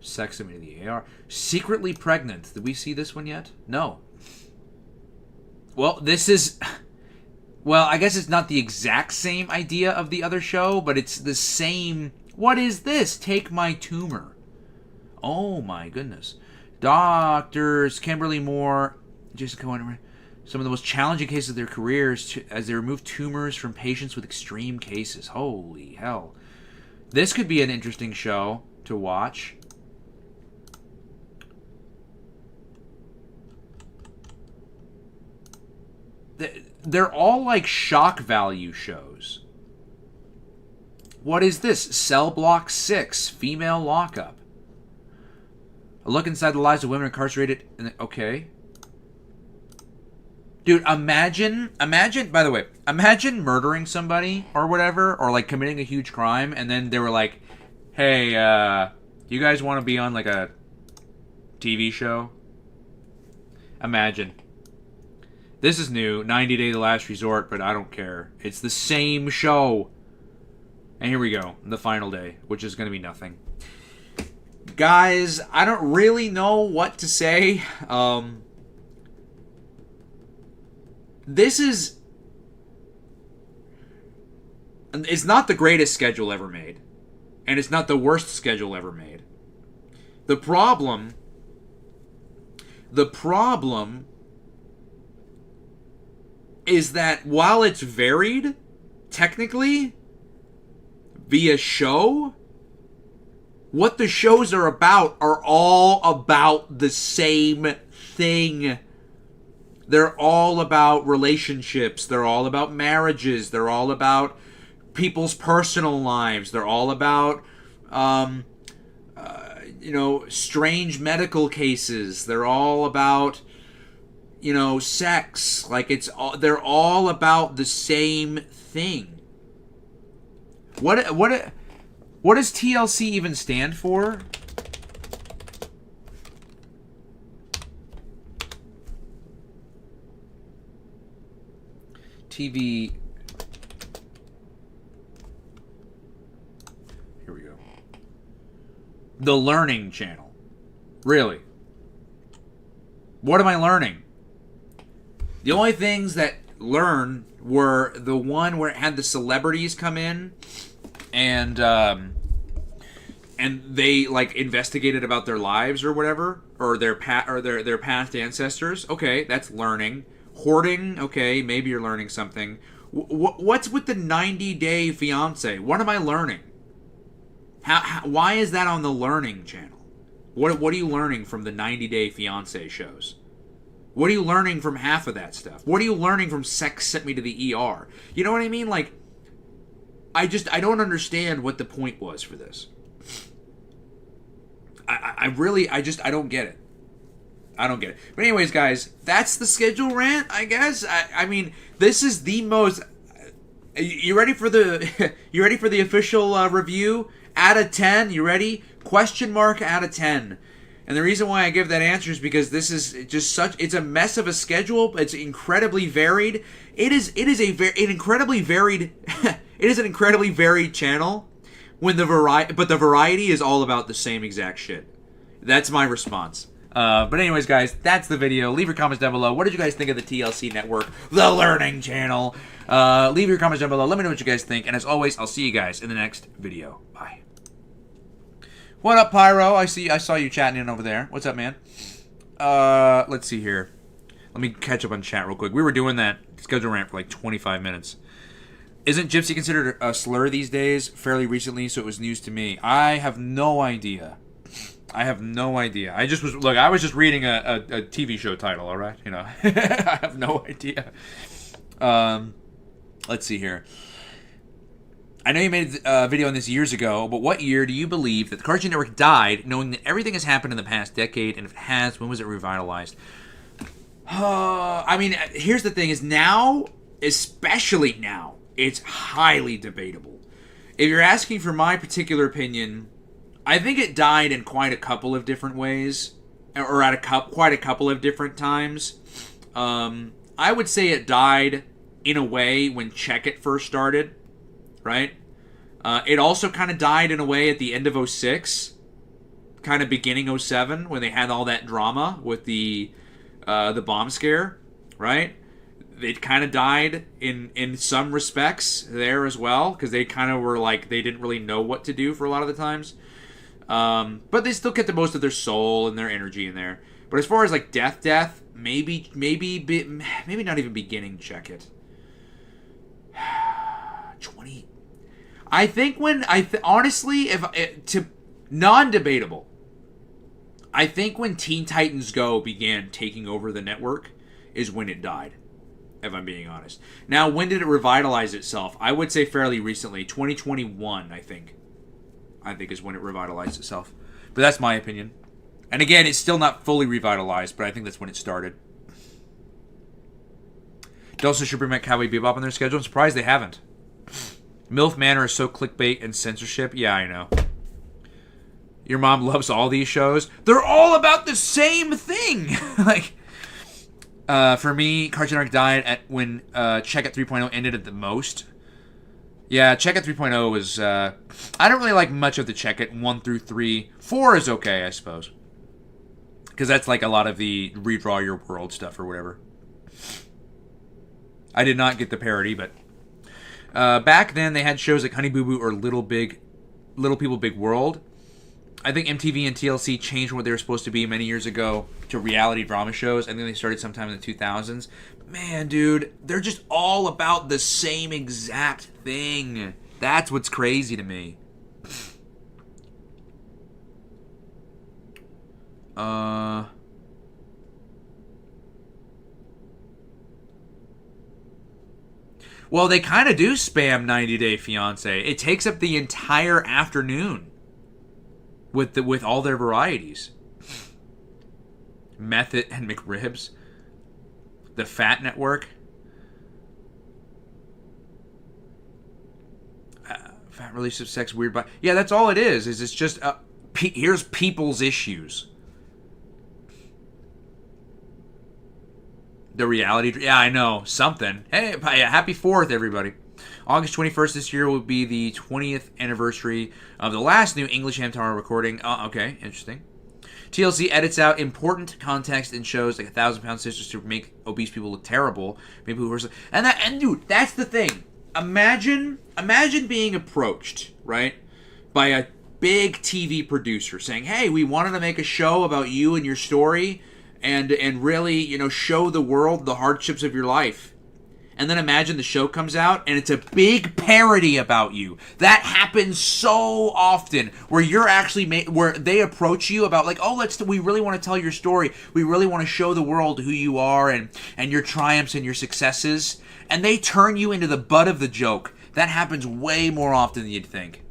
Sex Enemy of the AR. Secretly Pregnant. Did we see this one yet? No. Well, this is... Well, I guess it's not the exact same idea of the other show, but it's the same... What is this? Take My Tumor. Oh, my goodness. Doctors Kimberly Moore, Jason Cohen, some of the most challenging cases of their careers as they remove tumors from patients with extreme cases. Holy hell. This could be an interesting show to watch. They're all like shock value shows. What is this? Cell Block 6, Female Lockup. A look inside the lives of women incarcerated. Okay. Dude, imagine, by the way, imagine murdering somebody or whatever, or like committing a huge crime, and then they were like, hey, you guys want to be on like a TV show? Imagine. This is new, 90 Day The Last Resort, but I don't care. It's the same show. And here we go, the final day, which is going to be nothing. Guys, I don't really know what to say. This is... It's not the greatest schedule ever made. And it's not the worst schedule ever made. The problem is that while it's varied, technically, via show, what the shows are all about the same thing. They're all about relationships. They're all about marriages. They're all about people's personal lives. They're all about, strange medical cases. They're all about... sex. Like, they're all about the same thing. What does TLC even stand for? TV. Here we go. The Learning Channel. Really. What am I learning? The only things that learn were the one where it had the celebrities come in and they like investigated about their lives or whatever, or their past ancestors. Okay, that's learning. Hoarding. Okay, maybe you're learning something. What's with the 90-day fiance? What am I learning? Why is that on the Learning Channel? What are you learning from the 90-day fiance shows? What are you learning from half of that stuff? What are you learning from Sex Sent Me to the ER? You know what I mean? Like, I don't understand what the point was for this. I don't get it. I don't get it. But anyways, guys, that's the schedule rant, I guess. I mean, this is the most... You ready for the you ready for the official review? Out of 10, you ready? Question mark out of 10. And the reason why I give that answer is because this is just it's a mess of a schedule. It's incredibly varied. It is an incredibly varied it is an incredibly varied channel but the variety is all about the same exact shit. That's my response. But anyways, guys, that's the video. Leave your comments down below. What did you guys think of the TLC network, the Learning Channel? Leave your comments down below. Let me know what you guys think. And as always, I'll see you guys in the next video. Bye. What up, Pyro? I saw you chatting in over there. What's up, man? Let's see here. Let me catch up on chat real quick. We were doing that schedule rant for like 25 minutes. Isn't gypsy considered a slur these days? Fairly recently, so it was news to me. I have no idea. I was just reading a TV show title, all right? You know, I have no idea. Let's see here. I know you made a video on this years ago, but what year do you believe that the Cartoon Network died, knowing that everything has happened in the past decade, and if it has, when was it revitalized? I mean, here's the thing, is now, especially now, it's highly debatable. If you're asking for my particular opinion, I think it died in quite a couple of different ways, or at quite a couple of different times. I would say it died in a way when Check It first started, right? It also kind of died in a way at the end of 06, kind of beginning 07, when they had all that drama with the bomb scare, right? It kind of died in some respects there as well, because they kind of were like, they didn't really know what to do for a lot of the times. But they still kept the most of their soul and their energy in there. But as far as like death, maybe not even beginning Check It. 20. I think honestly, to non-debatable, I think when Teen Titans Go began taking over the network is when it died, if I'm being honest. Now, when did it revitalize itself? I would say fairly recently, 2021, I think is when it revitalized itself. But that's my opinion. And again, it's still not fully revitalized, but I think that's when it started. Dulce should bring back Cowboy Bebop on their schedule. I'm surprised they haven't. MILF Manor is so clickbait and censorship. Yeah, I know. Your mom loves all these shows. They're all about the same thing. Like, for me, Cartoon Network died when Check It 3.0 ended at the most. Yeah, Check It 3.0 was... I don't really like much of the Check It 1 through 3. 4 is okay, I suppose. Because that's like a lot of the Redraw Your World stuff or whatever. I did not get the parody, but... back then, they had shows like Honey Boo Boo or Little People Big World. I think MTV and TLC changed what they were supposed to be many years ago to reality drama shows. I think they started sometime in the 2000s. But man, dude, they're just all about the same exact thing. That's what's crazy to me. Well, they kind of do spam 90 Day Fiancé. It takes up the entire afternoon with all their varieties. Method and McRibs. The Fat Network. Fat Relationship Sex Weird Body. Yeah, that's all it is it's just here's people's issues. The reality... Yeah, I know. Something. Hey, happy 4th, everybody. August 21st this year will be the 20th anniversary of the last new English Hamtaro recording. Okay, interesting. TLC edits out important context and shows like 1,000-pound sisters to make obese people look terrible. Maybe who are and dude, that's the thing. Imagine being approached, right, by a big TV producer saying, "Hey, we wanted to make a show about you and your story, and really, you know, show the world the hardships of your life." And then imagine the show comes out and it's a big parody about you. That happens so often, where you're actually where they approach you about like, "Oh, we really want to tell your story. We really want to show the world who you are and your triumphs and your successes." And they turn you into the butt of the joke. That happens way more often than you'd think.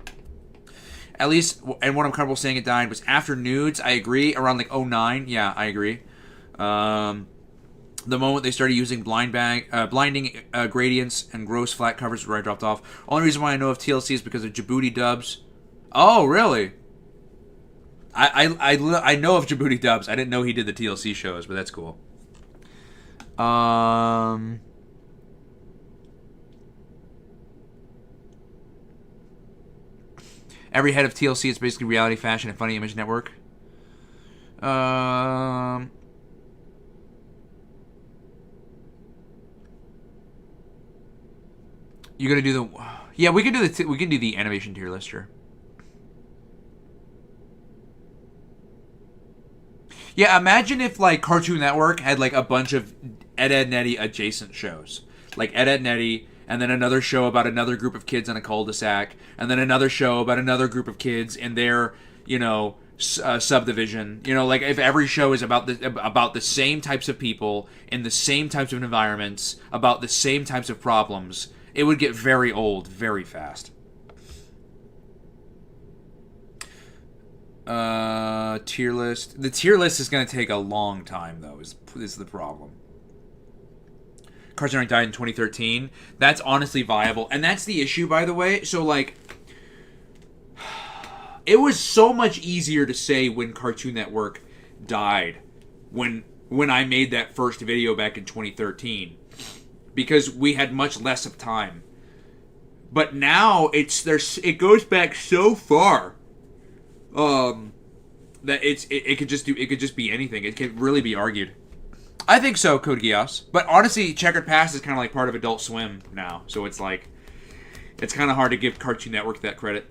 At least, and what I'm comfortable saying it died was after Nudes. I agree. Around like 09. Yeah, I agree. The moment they started using blinding gradients and gross flat covers where I dropped off. Only reason why I know of TLC is because of Djibouti dubs. Oh, really? I know of Djibouti dubs. I didn't know he did the TLC shows, but that's cool. Every head of TLC is basically Reality Fashion and Funny Image Network. You gonna do the? Yeah, we can do the animation tier list, sure. Yeah, imagine if like Cartoon Network had like a bunch of Ed, Edd n Eddy adjacent shows, like Ed, Edd n Eddy, and then another show about another group of kids on a cul-de-sac, and then another show about another group of kids in their, you know, subdivision. You know, like if every show is about the same types of people in the same types of environments, about the same types of problems. It would get very old very fast. Tier list. The tier list is going to take a long time, though, is the problem. Cartoon Network died in 2013. That's honestly viable. And that's the issue, by the way. So, like, it was so much easier to say when Cartoon Network died when I made that first video back in 2013. Because we had much less of time. But now it goes back so far that it could just be anything. It could really be argued. I think so, Code Geass. But honestly, Checkered Past is kind of like part of Adult Swim now, so it's like it's kind of hard to give Cartoon Network that credit.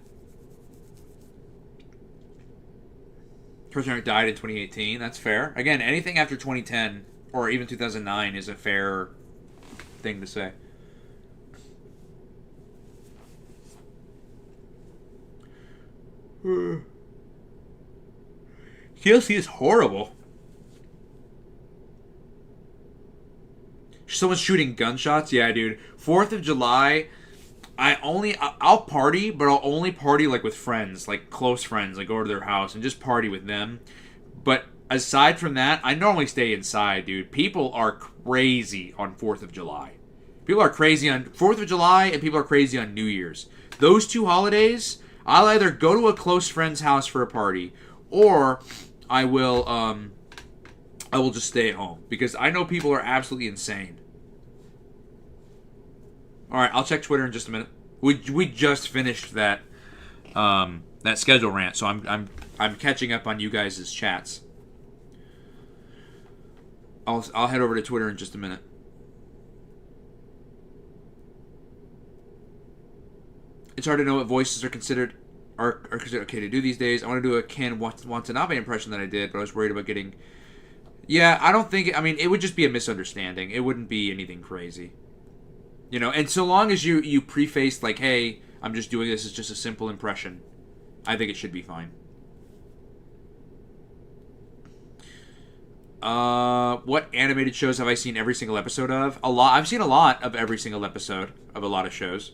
Cartoon Network died in 2018. That's fair. Again, anything after 2010 or even 2009 is a fair thing to say. TLC is horrible. Someone's shooting gunshots? Yeah, dude. 4th of July, I'll party, but I'll only party like with friends, like close friends, like go to their house and just party with them. But aside from that, I normally stay inside, dude. People are crazy on 4th of July. People are crazy on 4th of July, and people are crazy on New Year's. Those two holidays, I'll either go to a close friend's house for a party, or I will just stay at home. Because I know people are absolutely insane. Alright, I'll check Twitter in just a minute. We just finished that schedule rant, so I'm catching up on you guys' chats. I'll head over to Twitter in just a minute. It's hard to know what voices are considered okay to do these days. I want to do a Ken Watanabe impression that I did, but I was worried about getting... Yeah, I don't think... I mean, it would just be a misunderstanding. It wouldn't be anything crazy. You know, and so long as you preface, like, hey, I'm just doing this as just a simple impression, I think it should be fine. What animated shows have I seen every single episode of? A lot. I've seen a lot of every single episode of a lot of shows.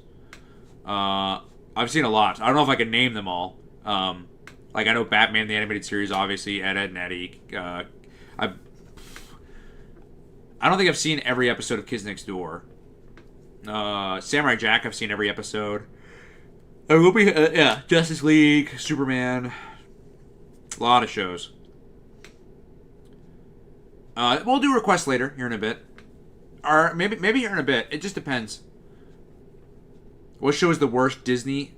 I've seen a lot. I don't know if I can name them all. Like, I know Batman, the animated series, obviously, Ed, Edd n Eddy. I don't think I've seen every episode of Kids Next Door. Samurai Jack, I've seen every episode. Justice League, Superman. A lot of shows. We'll do requests later, here in a bit. Or maybe here in a bit. It just depends. What show is the worst Disney?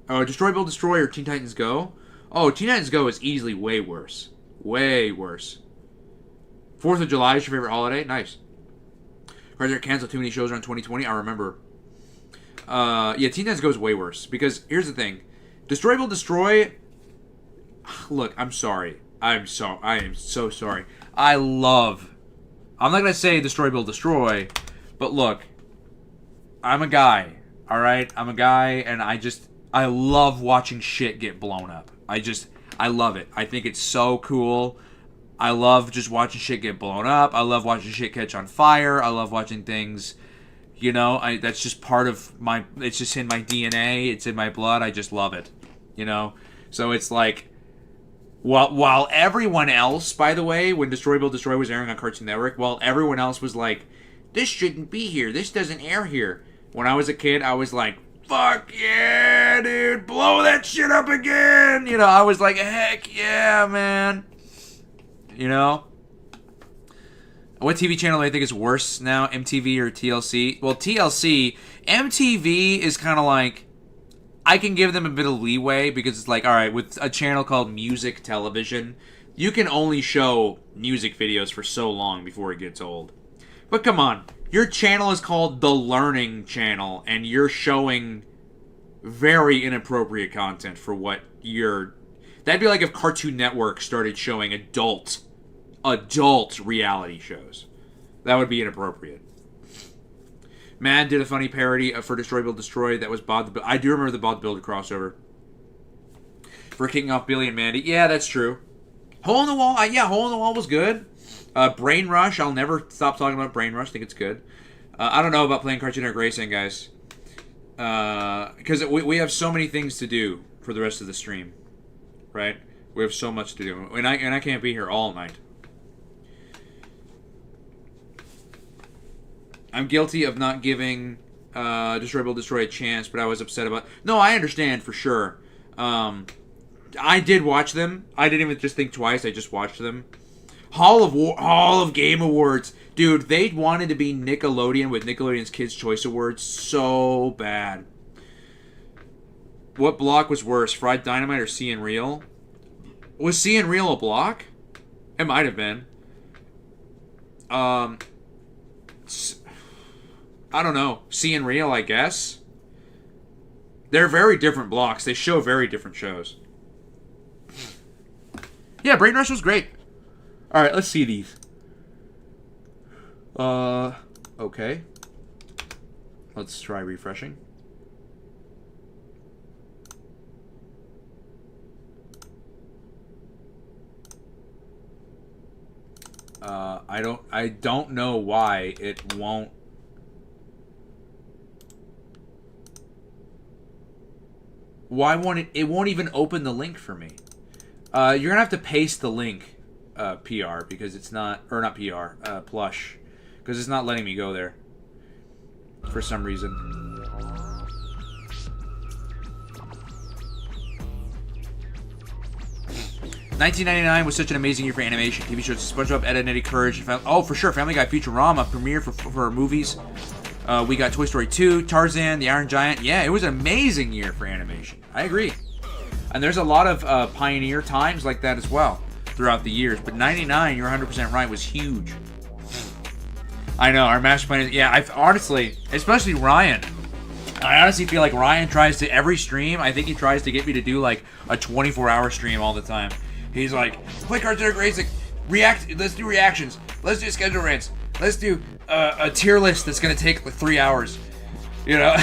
Oh, Destroy, Build, Destroy or Teen Titans Go? Oh, Teen Titans Go is easily way worse. Way worse. 4th of July is your favorite holiday? Nice. Right there, canceled too many shows around 2020. I remember. Yeah, Teen Titans Go is way worse. Because here's the thing. Destroy, Build, Destroy... Look, I'm sorry. I am so sorry. I'm not going to say Destroy, Build, Destroy. But look. I'm a guy. Alright? I'm a guy and I love watching shit get blown up. I love it. I think it's so cool. I love just watching shit get blown up. I love watching shit catch on fire. I love watching things, that's just part of it's just in my DNA. It's in my blood. I just love it, So it's like, while everyone else, by the way, when Destroy Build Destroy was airing on Cartoon Network, while everyone else was like, this shouldn't be here. This doesn't air here. When I was a kid, I was like, fuck yeah, dude. Blow that shit up again. I was like, heck yeah, man. What TV channel do I think is worse now, MTV or TLC? Well, TLC, MTV is kind of like, I can give them a bit of leeway because it's like, all right, with a channel called Music Television, you can only show music videos for so long before it gets old. But come on, your channel is called The Learning Channel, and you're showing very inappropriate content for what you're... That'd be like if Cartoon Network started showing adult reality shows. That would be inappropriate. Mad did a funny parody for Destroy Build Destroy that was Bob the Builder. I do remember the Bob the Builder crossover. For kicking off Billy and Mandy. Yeah, that's true. Hole in the Wall. Hole in the Wall was good. Brain Rush. I'll never stop talking about Brain Rush. I think it's good. I don't know about playing Cartoon Network Racing, guys. Because we have so many things to do for the rest of the stream. Right? We have so much to do. And I can't be here all night. I'm guilty of not giving Destroy Build Destroy a chance, but I was upset about... No, I understand for sure. I did watch them. I didn't even just think twice. I just watched them. Hall of Game Awards. Dude, they wanted to be Nickelodeon with Nickelodeon's Kids' Choice Awards so bad. What block was worse, Fried Dynamite or Seeing Real? Was Seeing Real a block? It might have been. I don't know. Seeing Real, I guess. They're very different blocks. They show very different shows. Yeah, Brain Rush was great. Alright, let's see these. Okay. Let's try refreshing. I don't know why it won't. Why won't it? It won't even open the link for me. You're gonna have to paste the link, PR, because it's not, or not PR, Plush, because it's not letting me go there for some reason. $19.99 was such an amazing year for animation. TV shows SpongeBob, Ed, and Eddie Courage. Oh, for sure. Family Guy, Futurama, premiere for movies. We got Toy Story 2, Tarzan, The Iron Giant. Yeah, it was an amazing year for animation. I agree. And there's a lot of pioneer times like that as well throughout the years. But 99, you're 100% right, was huge. I know, our master plan is... Yeah, I honestly, especially Ryan. I honestly feel like Ryan tries to, every stream, I think he tries to get me to do like a 24-hour stream all the time. He's like, play Cartoon Network Racing, let's do reactions, let's do schedule rants, let's do a tier list that's gonna take like 3 hours, you know.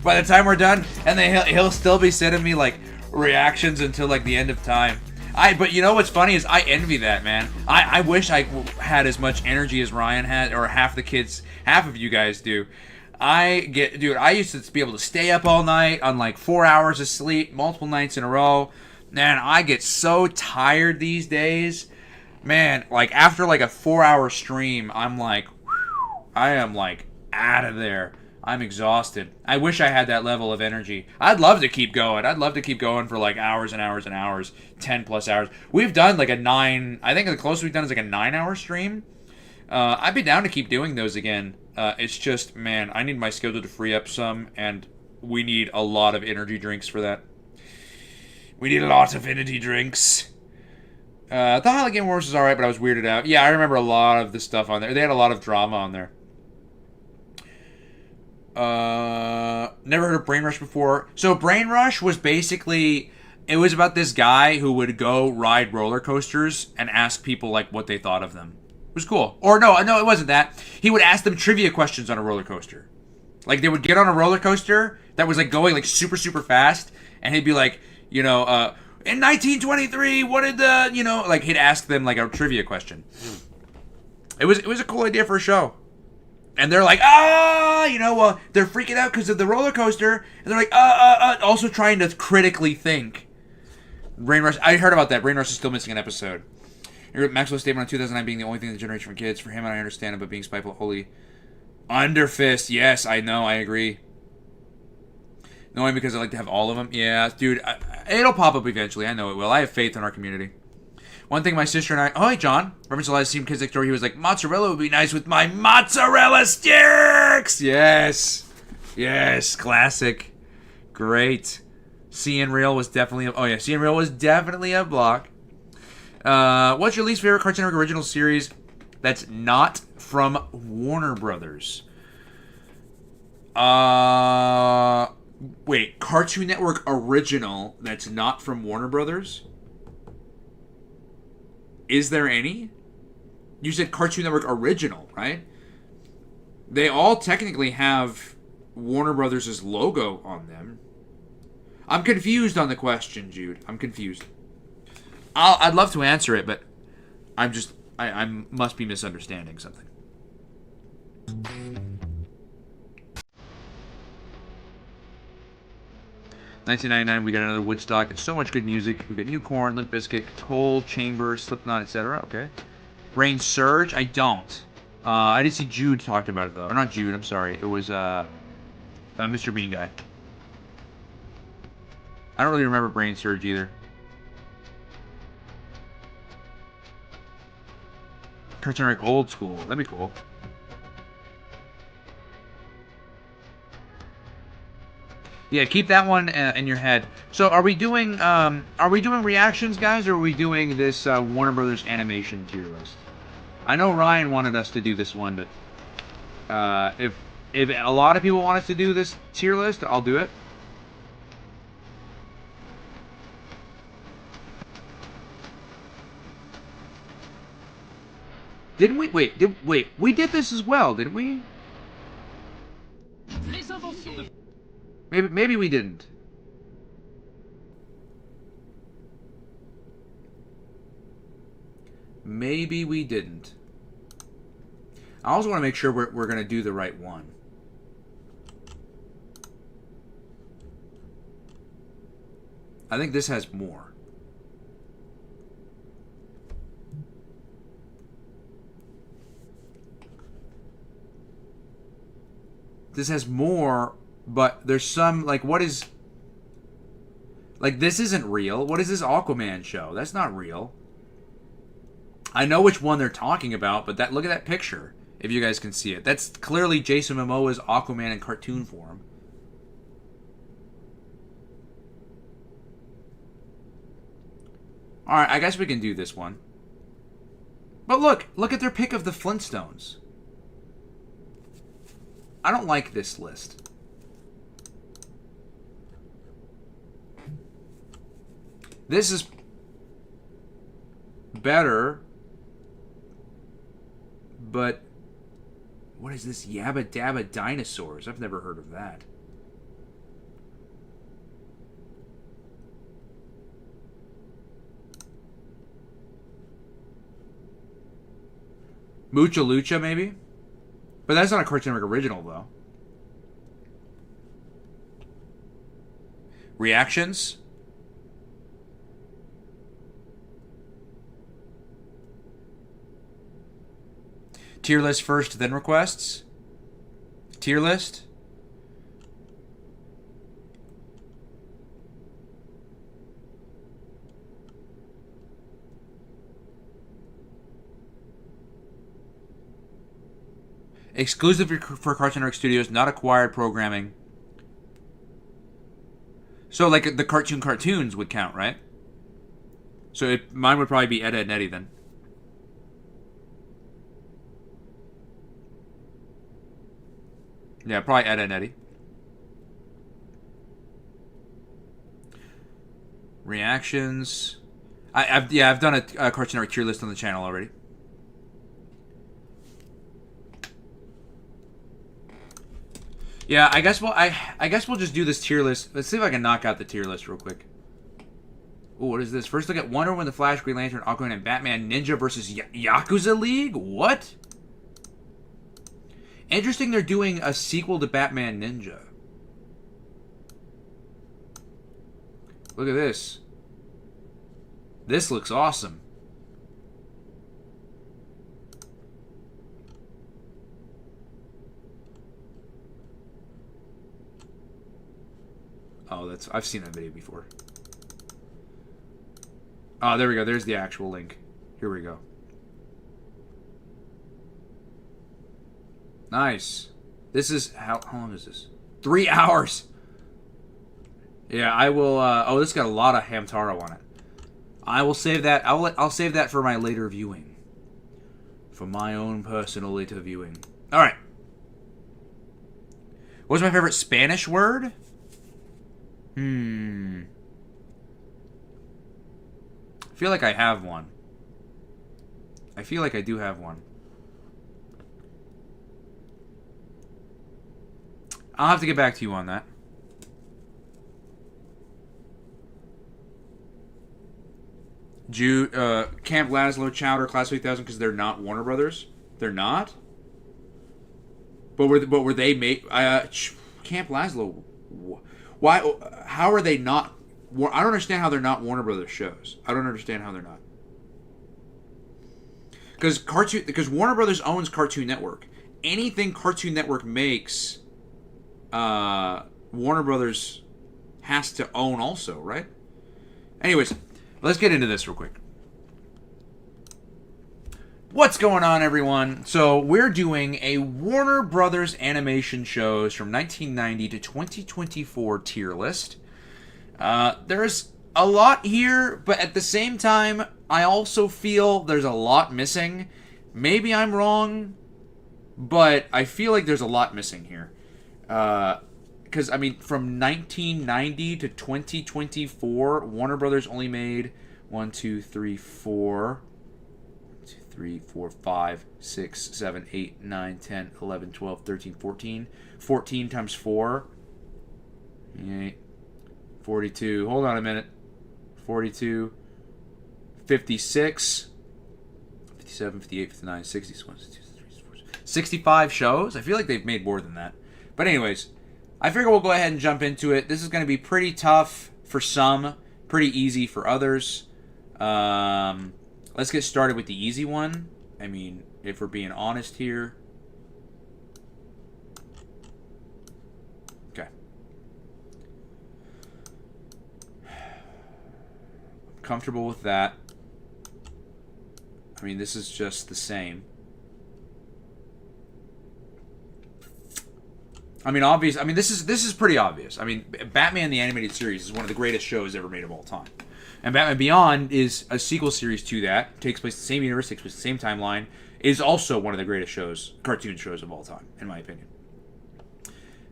By the time we're done, and then he'll still be sending me like reactions until like the end of time. But you know what's funny is I envy that, man. I wish I had as much energy as Ryan had, or half of you guys do. Dude, I used to be able to stay up all night on like 4 hours of sleep, multiple nights in a row. Man, I get so tired these days. Man, like after like a 4-hour stream, I'm like, whew, I am like out of there. I'm exhausted. I wish I had that level of energy. I'd love to keep going. I'd love to keep going for like hours and hours and hours, 10 plus hours. We've done like I think the closest we've done is like a 9-hour stream. I'd be down to keep doing those again. It's just, man, I need my schedule to free up some, and we need a lot of energy drinks for that. We need a lot of energy drinks. The Highlight Game Wars was alright, but I was weirded out. Yeah, I remember a lot of the stuff on there. They had a lot of drama on there. Never heard of Brain Rush before. So Brain Rush was basically, it was about this guy who would go ride roller coasters and ask people like what they thought of them. It was cool. Or no, it wasn't that. He would ask them trivia questions on a roller coaster. Like they would get on a roller coaster that was like going like super, super fast, and he'd be like, you know, in 1923, what did the, you know, like he'd ask them like a trivia question. It was a cool idea for a show. And they're like, you know, they're freaking out because of the roller coaster. And they're like, also trying to critically think. Brain Rush, I heard about that. Brain Rush is still missing an episode. Maxwell's statement on 2009 being the only thing that generates from kids. For him, I understand it, but being spiteful, holy. Underfist, yes, I know, I agree. Knowing because I like to have all of them. Yeah, dude, it'll pop up eventually. I know it will. I have faith in our community. One thing my sister and I... Oh, hey, John. Reference to Elias Team Kids Next Door. He was like, mozzarella would be nice with my mozzarella sticks! Yes. Yes, classic. Great. Seeing Real was definitely... Oh, yeah, Seeing Real was definitely a block. What's your least favorite Cartoon Network original series that's not from Warner Brothers? Wait, Cartoon Network original that's not from Warner Brothers? Is there any? You said Cartoon Network original, right? They all technically have Warner Brothers' logo on them. I'm confused on the question, Jude. I'm confused. I'd love to answer it, but I must be misunderstanding something. 1999, we got another Woodstock and so much good music. We got New Corn, Limp Bizkit, Cold, Chamber, Slipknot, etc. Okay. Rain Surge, I don't. I did see Jude talked about it though. Or not Jude, I'm sorry. It was Mr. Bean guy. I don't really remember Brain Surge either. Cartoon Network old school. That'd be cool. Yeah, keep that one in your head. So, are we doing reactions, guys, or are we doing this Warner Brothers animation tier list? I know Ryan wanted us to do this one, but if a lot of people want us to do this tier list, I'll do it. Didn't we? Wait. We did this as well, didn't we? Maybe we didn't. Maybe we didn't. I also want to make sure we're going to do the right one. I think this has more. This has more, but there's some, like, what is... Like, this isn't real. What is this Aquaman show? That's not real. I know which one they're talking about, but look at that picture, if you guys can see it. That's clearly Jason Momoa's Aquaman in cartoon form. Alright, I guess we can do this one. But look at their pick of the Flintstones. I don't like this list. This is better, but what is this? Yabba Dabba Dinosaurs. I've never heard of that. Mucha Lucha, maybe? But that's not a Cartoon Network original, though. Reactions? Tier list first, then requests? Tier list? Exclusive for Cartoon Network Studios, not acquired programming. So, like, the cartoons would count, right? So, mine would probably be Ed, Edd, and Eddy then. Yeah, probably Ed, Edd, and Eddy. Reactions. I've done a Cartoon Network tier list on the channel already. Yeah, I guess we'll just do this tier list. Let's see if I can knock out the tier list real quick. Oh, what is this? First look at Wonder Woman, The Flash, Green Lantern, Aquaman, and Batman Ninja versus Yakuza League? What? Interesting they're doing a sequel to Batman Ninja. Look at this. This looks awesome. Oh, I've seen that video before. Oh, there we go. There's the actual link. Here we go. Nice. This is how long is this? 3 hours. Yeah, I will. Oh, this got a lot of Hamtaro on it. I will save that. I'll save that for my later viewing. For my own personal later viewing. All right. What's my favorite Spanish word? I feel like I have one. I feel like I do have one. I'll have to get back to you on that. Camp Lazlo, Chowder, Class 3000, because they're not Warner Brothers. They're not. But were they made? Camp Lazlo. Why? How are they not? I don't understand how they're not Warner Brothers shows. I don't understand how they're not. Because Warner Brothers owns Cartoon Network. Anything Cartoon Network makes, Warner Brothers has to own also, right? Anyways, let's get into this real quick. What's going on, everyone? So we're doing a Warner Brothers animation shows from 1990 to 2024 tier list. There's a lot here, but at the same time, I also feel there's a lot missing. Maybe I'm wrong, but I feel like there's a lot missing here. Because, I mean, from 1990 to 2024, Warner Brothers only made 1, 2, 3, 4... 3, 4, 5, 6, 7, 8, 9, 10, 11, 12, 13, 14. 14 times 4. 8, 42. Hold on a minute. 42. 56. 57, 58, 59, 60. 65 shows? I feel like they've made more than that. But anyways, I figure we'll go ahead and jump into it. This is going to be pretty tough for some. Pretty easy for others. Let's get started with the easy one. I mean, if we're being honest here. Okay. I'm comfortable with that. I mean, this is just the same. I mean, obvious. I mean, this is pretty obvious. I mean, Batman the Animated Series is one of the greatest shows ever made of all time. And Batman Beyond is a sequel series to that. Takes place in the same universe, takes place in the same timeline. Is also one of the greatest shows, cartoon shows of all time, in my opinion.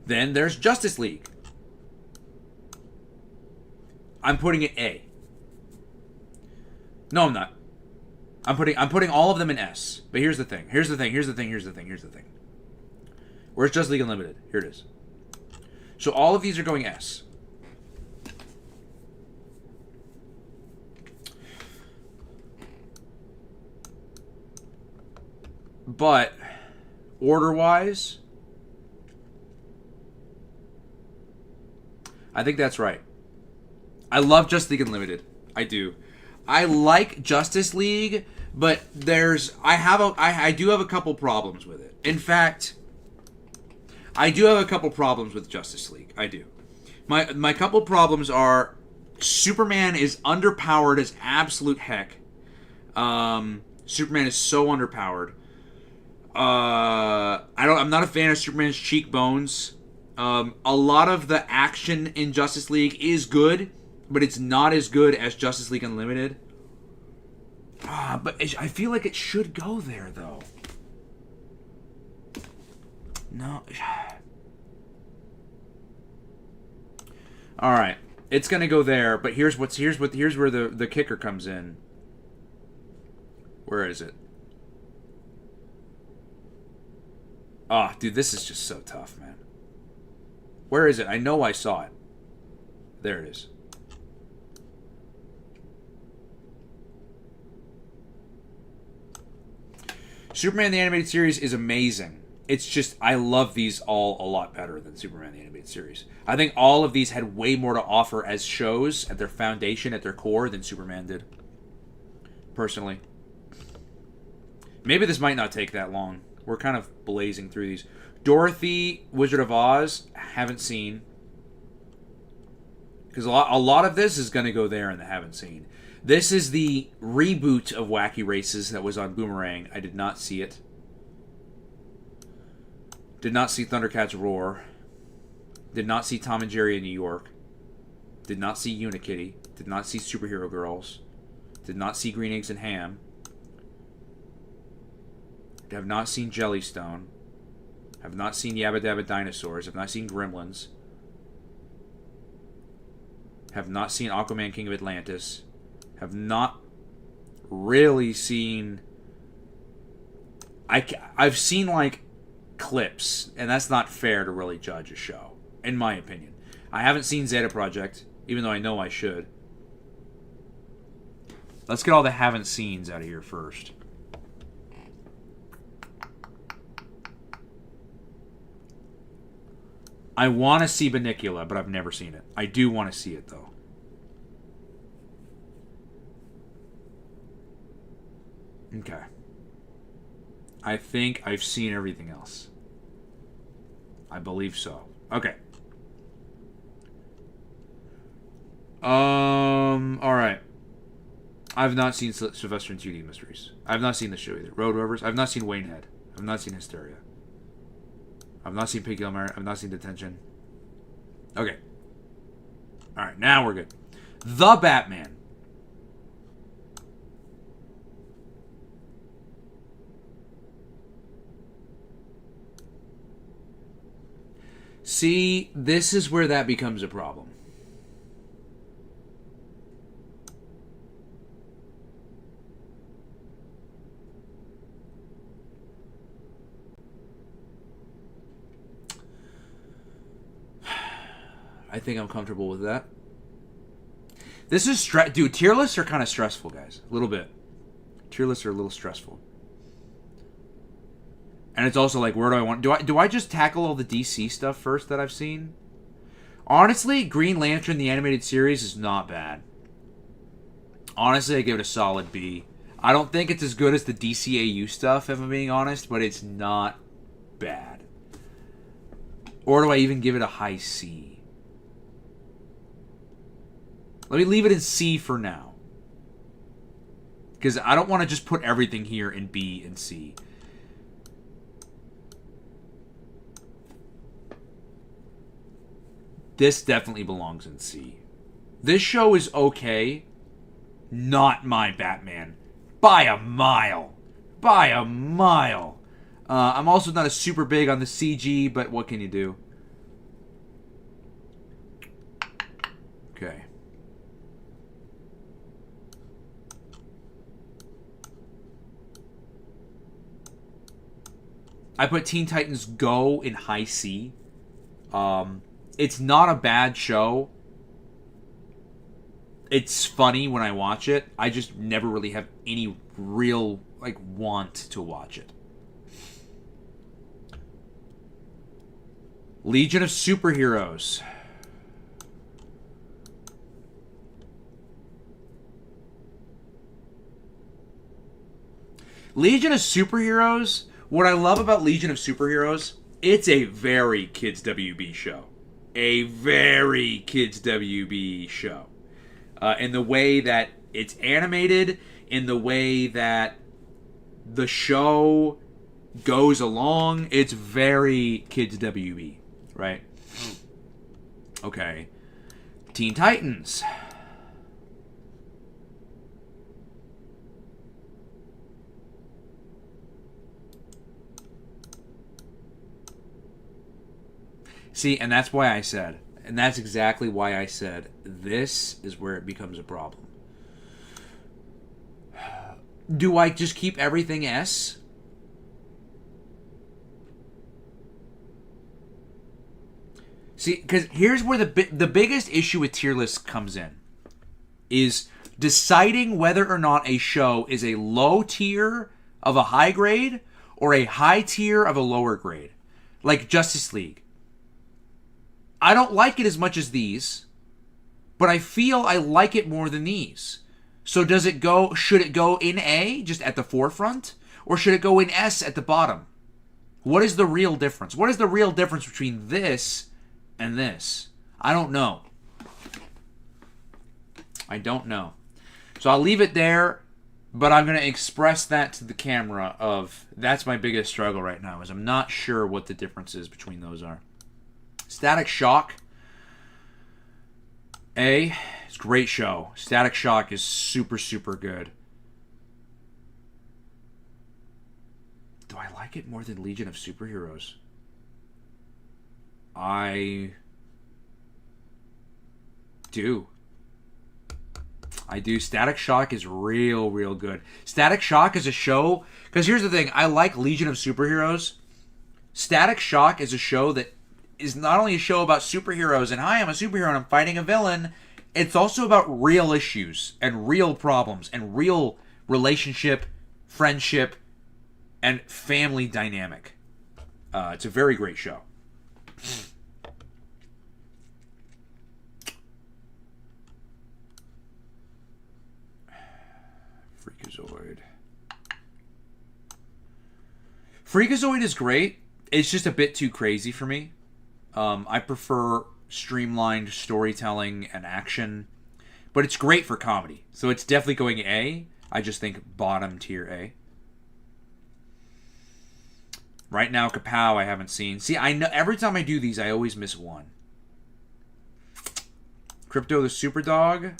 Then there's Justice League. I'm putting it A. No, I'm not. I'm putting all of them in S. But here's the thing. Here's the thing. Where's Justice League Unlimited? Here it is. So all of these are going S. But order-wise, I think that's right. I love Justice League Unlimited. I do. I like Justice League, but I do have a couple problems with it. In fact, I do have a couple problems with Justice League. I do. My couple problems are Superman is underpowered as absolute heck. Superman is so underpowered. I'm not a fan of Superman's cheekbones. A lot of the action in Justice League is good, but it's not as good as Justice League Unlimited. But I feel like it should go there, though. No. All right, it's gonna go there. But here's where the kicker comes in. Where is it? Oh, dude, this is just so tough, man. Where is it? I know I saw it. There it is. Superman the Animated Series is amazing. It's just, I love these all a lot better than Superman the Animated Series. I think all of these had way more to offer as shows at their foundation, at their core, than Superman did. Personally. Maybe this might not take that long. We're kind of blazing through these. Dorothy, Wizard of Oz, haven't seen. Because a lot of this is going to go there in the haven't seen. This is the reboot of Wacky Races that was on Boomerang. I did not see it. Did not see Thundercats Roar. Did not see Tom and Jerry in New York. Did not see Unikitty. Did not see Superhero Girls. Did not see Green Eggs and Ham. Have not seen Jellystone. Have not seen Yabba Dabba Dinosaurs. Have not seen Gremlins. Have not seen Aquaman King of Atlantis. Have not really seen... I've seen, like, clips, and that's not fair to really judge a show, in my opinion. I haven't seen Zeta Project, even though I know I should. Let's get all the haven't seens out of here first. I want to see Bunnicula, but I've never seen it. I do want to see it, though. Okay. I think I've seen everything else. I believe so. Okay. Alright. I've not seen Sylvester and 2D Mysteries. I've not seen the show either. Road Rovers. I've not seen Waynehead. I've not seen Hysteria. I've not seen Pig Gilmore. I've not seen Detention. Okay. Alright, now we're good. The Batman. See, this is where that becomes a problem. I think I'm comfortable with that. This is dude, tier lists are kind of stressful, guys. A little bit. Tier lists are a little stressful. And it's also like, where do I want... Do I just tackle all the DC stuff first that I've seen? Honestly, Green Lantern, the animated series, is not bad. Honestly, I give it a solid B. I don't think it's as good as the DCAU stuff, if I'm being honest, but it's not bad. Or do I even give it a high C? Let me leave it in C for now. Because I don't want to just put everything here in B and C. This definitely belongs in C. This show is okay. Not my Batman. By a mile. By a mile. I'm also not a super big on the CG, but what can you do? Okay. I put Teen Titans Go in high C. It's not a bad show. It's funny when I watch it. I just never really have any real, like, want to watch it. Legion of Superheroes. Legion of Superheroes, what I love about Legion of Superheroes, it's a very kids WB show. A very kids WB show. In the way that it's animated, in the way that the show goes along. It's very kids WB, right? Okay. Teen Titans. See, and that's why I said, and that's exactly why I said, this is where it becomes a problem. Do I just keep everything S? See, because here's where the biggest issue with tier lists comes in, is deciding whether or not a show is a low tier of a high grade or a high tier of a lower grade. Like Justice League. I don't like it as much as these, but I feel I like it more than these. So should it go in A, just at the forefront, or should it go in S at the bottom? What is the real difference? What is the real difference between this and this? I don't know. I don't know. So I'll leave it there, but I'm going to express that to the camera of, that's my biggest struggle right now, is I'm not sure what the differences between those are. Static Shock. It's a great show. Static Shock is super, super good. Do I like it more than Legion of Superheroes? I do. I do. Static Shock is real, real good. Static Shock is a show, because here's the thing, I like Legion of Superheroes. Static Shock is a show that is not only a show about superheroes and hi, I'm a superhero and I'm fighting a villain. It's also about real issues and real problems and real relationship, friendship, and family dynamic. It's a very great show. Freakazoid. Freakazoid is great. It's just a bit too crazy for me. I prefer streamlined storytelling and action, but it's great for comedy. So it's definitely going A. I just think bottom tier A. Right now, Kapow I haven't seen. See, I know every time I do these, I always miss one. Crypto the Superdog.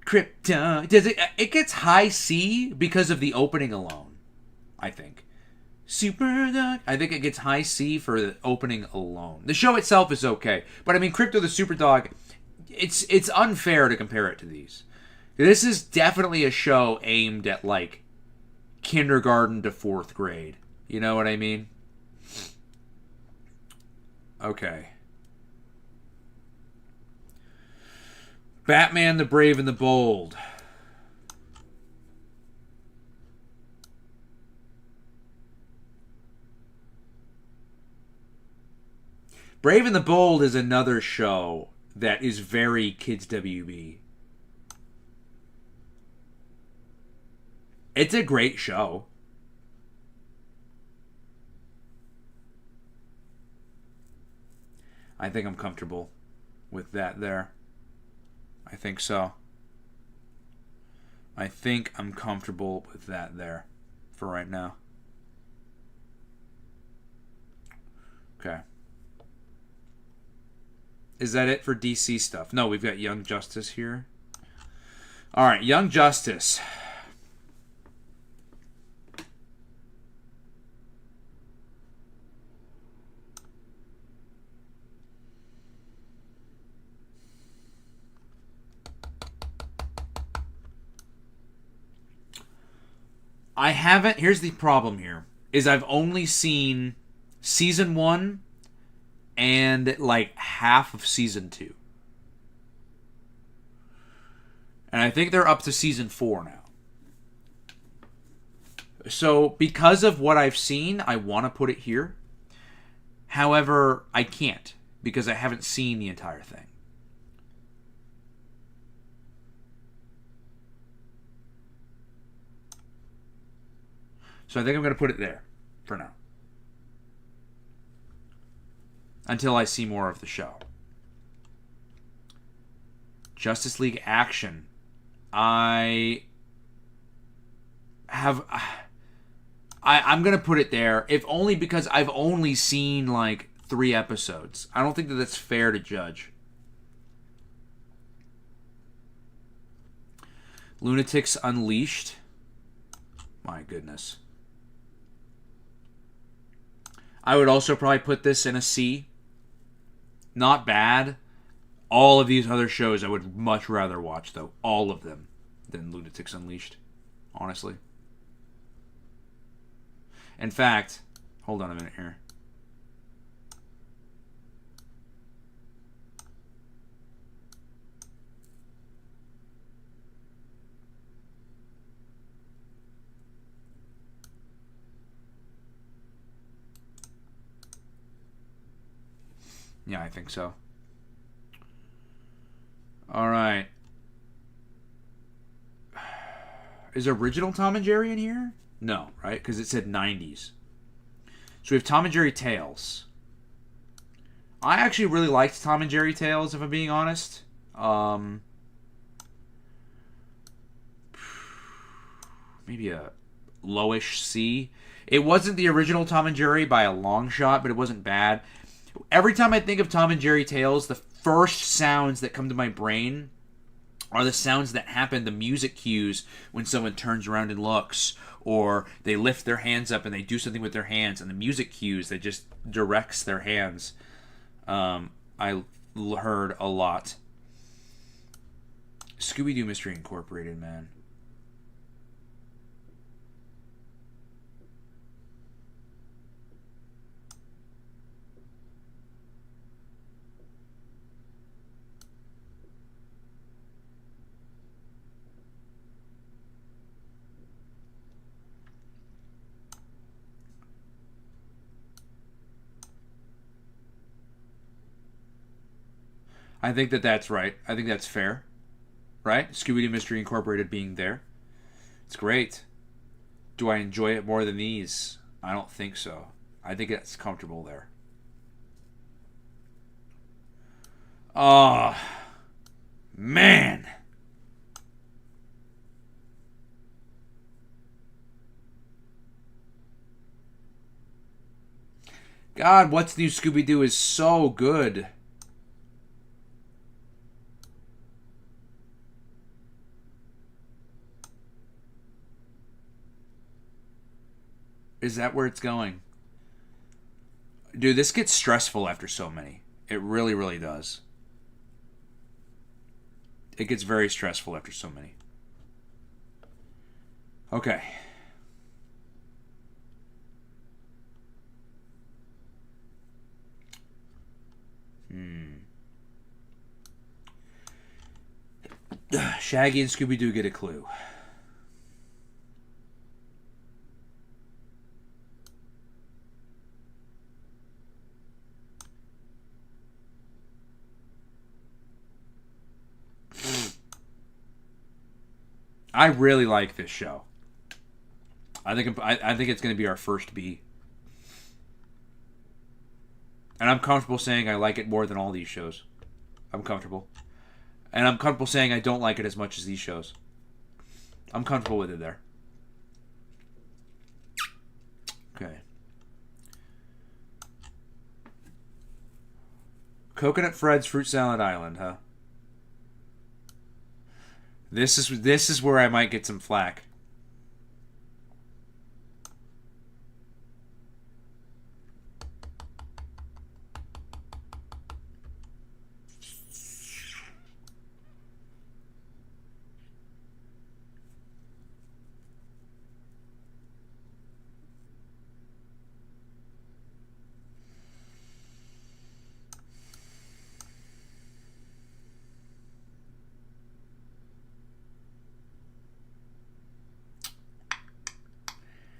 Crypto. It gets high C because of the opening alone, I think. Superdog. I think it gets high C for the opening alone. The show itself is okay, but I mean, Crypto the Superdog, it's unfair to compare it to these. This is definitely a show aimed at, like, kindergarten to 4th grade. You know what I mean? Okay. Batman the Brave and the Bold. Brave and the Bold is another show that is very kids WB. It's a great show. I think I'm comfortable with that there. I think so. I think I'm comfortable with that there for right now. Okay. Is that it for DC stuff? No, we've got Young Justice here. All right, Young Justice. I haven't. Here's the problem here. Is I've only seen season 1 and like half of season 2. And I think they're up to season 4 now. So because of what I've seen, I want to put it here. However, I can't because I haven't seen the entire thing. So I think I'm going to put it there for now. Until I see more of the show. Justice League Action. I have... I'm going to put it there, if only because I've only seen, like, 3 episodes. I don't think that that's fair to judge. Lunatics Unleashed. My goodness. I would also probably put this in a C. Not bad. All of these other shows I would much rather watch, though. All of them. Than Lunatics Unleashed. Honestly. In fact, hold on a minute here. Yeah, I think so. All right. Is original Tom and Jerry in here? No, right? Because it said 90s. So we have Tom and Jerry Tales. I actually really liked Tom and Jerry Tales, if I'm being honest. Maybe a lowish C. It wasn't the original Tom and Jerry by a long shot, but it wasn't bad. Every time I think of Tom and Jerry Tales, the first sounds that come to my brain are the sounds that happen, the music cues, when someone turns around and looks, or they lift their hands up and they do something with their hands, and the music cues that just directs their hands. I heard a lot. Scooby-Doo Mystery Incorporated, man. I think that that's right. I think that's fair. Right? Scooby-Doo Mystery Incorporated being there. It's great. Do I enjoy it more than these? I don't think so. I think it's comfortable there. Oh, man. God, What's New Scooby-Doo is so good. Is that where it's going? Dude, this gets stressful after so many. It really, really does. It gets very stressful after so many. Okay. Shaggy and Scooby-Doo get a clue. I really like this show. I think it's going to be our first B. And I'm comfortable saying I like it more than all these shows. I'm comfortable. And I'm comfortable saying I don't like it as much as these shows. I'm comfortable with it there. Okay. Coconut Fred's Fruit Salad Island, huh? This is where I might get some flack.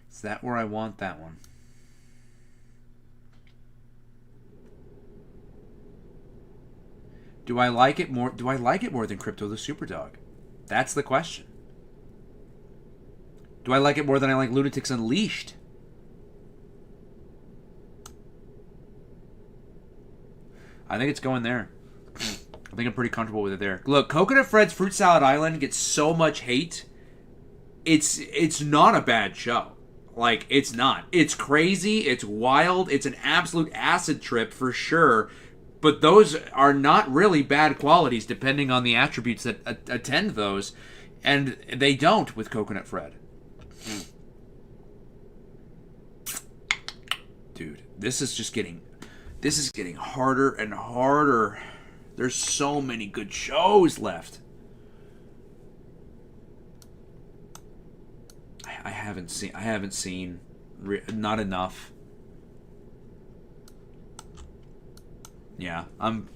Is that where I want that one? Do I like it more? Do I like it more than Crypto the Superdog? That's the question. Do I like it more than I like Lunatics Unleashed? I think it's going there. I think I'm pretty comfortable with it there. Look, Coconut Fred's Fruit Salad Island gets so much hate it's not a bad show. Like, it's not. It's crazy, it's wild, it's an absolute acid trip for sure, but those are not really bad qualities depending on the attributes that attend those, and they don't with Coconut Fred. Dude, this is getting harder and harder. There's so many good shows left. I haven't seen not enough. Yeah, I'm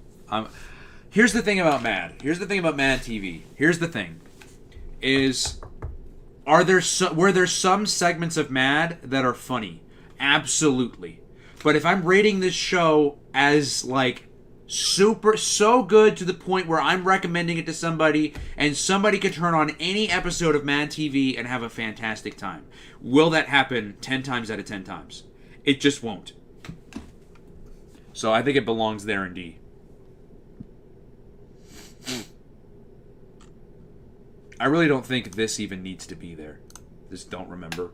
here's the thing about Mad. Here's the thing about Mad TV. Here's the thing is were there some segments of Mad that are funny? Absolutely. But if I'm rating this show as like so good to the point where I'm recommending it to somebody and somebody can turn on any episode of Mad TV and have a fantastic time, will that happen 10 times out of 10 times? It just won't. So I think it belongs there in D. I really don't think this even needs to be there. Just don't remember.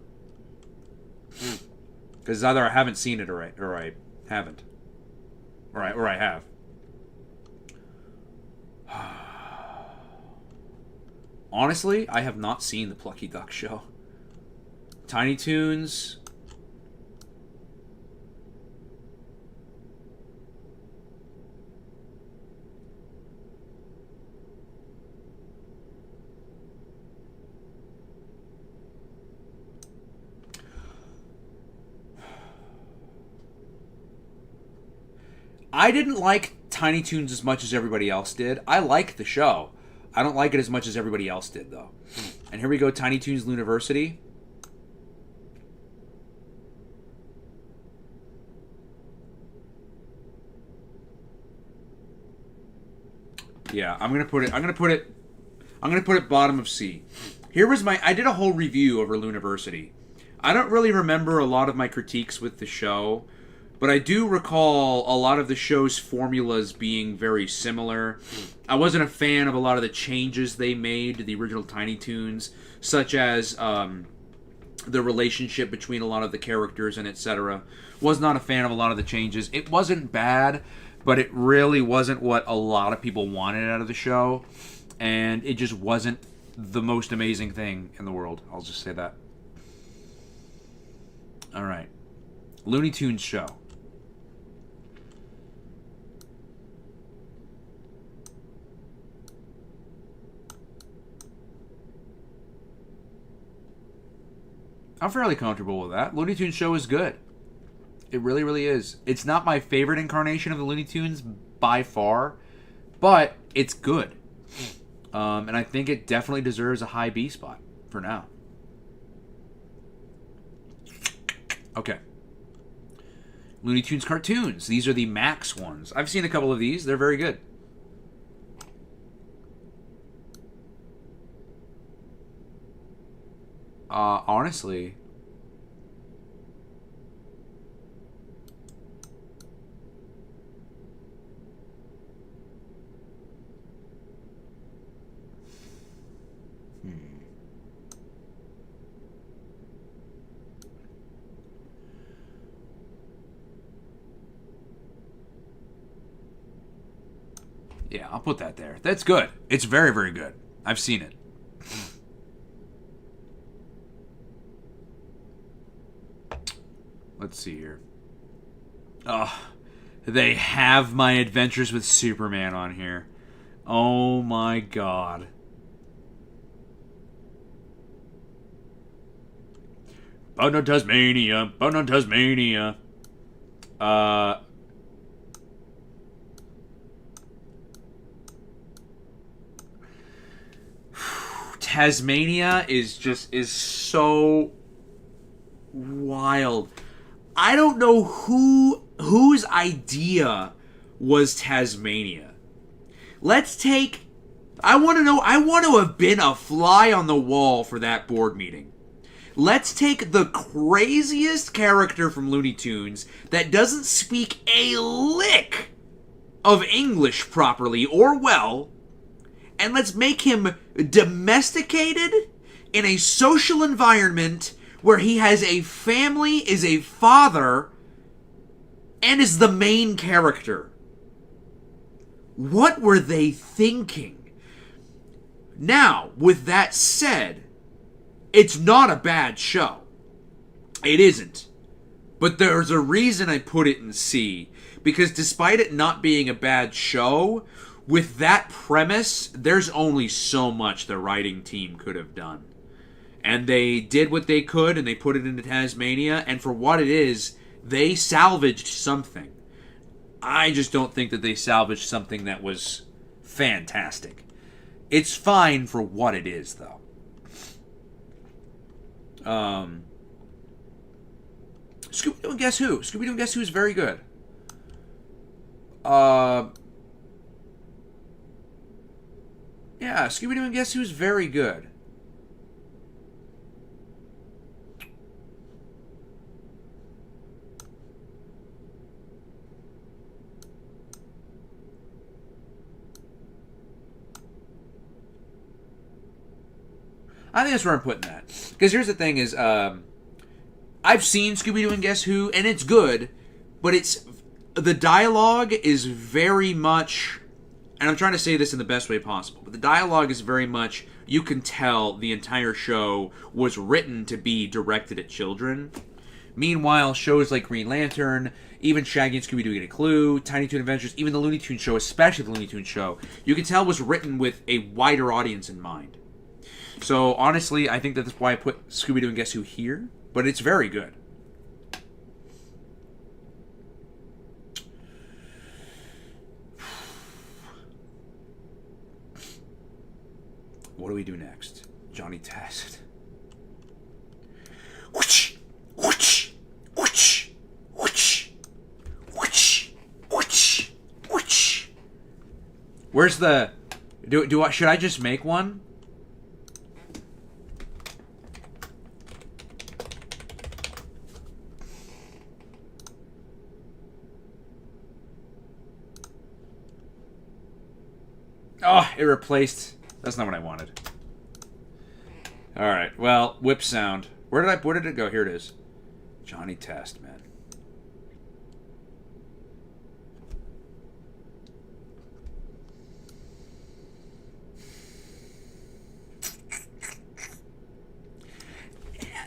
Because either I haven't seen it or I haven't. Or I have. Honestly, I have not seen the Plucky Duck show. Tiny Toons. I didn't like Tiny Toons as much as everybody else did. I like the show. I don't like it as much as everybody else did, though. And here we go, Tiny Toons University. Yeah, I'm gonna put it bottom of C. Here was I did a whole review over Looniversity. I don't really remember a lot of my critiques with the show, but I do recall a lot of the show's formulas being very similar. I wasn't a fan of a lot of the changes they made to the original Tiny Toons, such as the relationship between a lot of the characters and etc. Was not a fan of a lot of the changes. It wasn't bad, but it really wasn't what a lot of people wanted out of the show, and it just wasn't the most amazing thing in the world. I'll just say that. All right. Looney Tunes show. I'm fairly comfortable with that. Looney Tunes show is good. It really, really is. It's not my favorite incarnation of the Looney Tunes by far, but it's good. And I think it definitely deserves a high B spot for now. Okay. Looney Tunes cartoons. These are the Max ones. I've seen a couple of these. They're very good. Honestly, yeah, I'll put that there. That's good. It's very, very good. I've seen it. Let's see here. They have My Adventures with Superman on here. Oh my god. Bound on Tasmania. Bound on Tasmania. Tasmania is so wild. I don't know whose idea was Tasmania. Let's take... I want to have been a fly on the wall for that board meeting. Let's take the craziest character from Looney Tunes that doesn't speak a lick of English properly or well, and let's make him domesticated in a social environment where he has a family, is a father, and is the main character. What were they thinking? Now, with that said, it's not a bad show. It isn't. But there's a reason I put it in C. Because despite it not being a bad show, with that premise, there's only so much the writing team could have done. And they did what they could, and they put it into Tasmania, and for what it is, they salvaged something. I just don't think that they salvaged something that was fantastic. It's fine for what it is, though. Scooby-Doo and Guess Who? Scooby-Doo and Guess Who is very good. Yeah, Scooby-Doo and Guess Who is very good. I think that's where I'm putting that. Because here's the thing is, I've seen Scooby-Doo and Guess Who, and it's good, but the dialogue is very much, and I'm trying to say this in the best way possible, but the dialogue is very much, you can tell the entire show was written to be directed at children. Meanwhile, shows like Green Lantern, even Shaggy and Scooby-Doo Get a Clue, Tiny Toon Adventures, even the Looney Tunes show, especially the Looney Tunes show, you can tell was written with a wider audience in mind. So, honestly, I think that's why I put Scooby-Doo and Guess Who here, but it's very good. What do we do next? Johnny Test. Whoosh! Whoosh! Whoosh! Whoosh! Whoosh! Whoosh! Whoosh! Where's the... should I just make one? Oh, it replaced... That's not what I wanted. Alright, well, whip sound. Where did it go? Here it is. Johnny Test, man.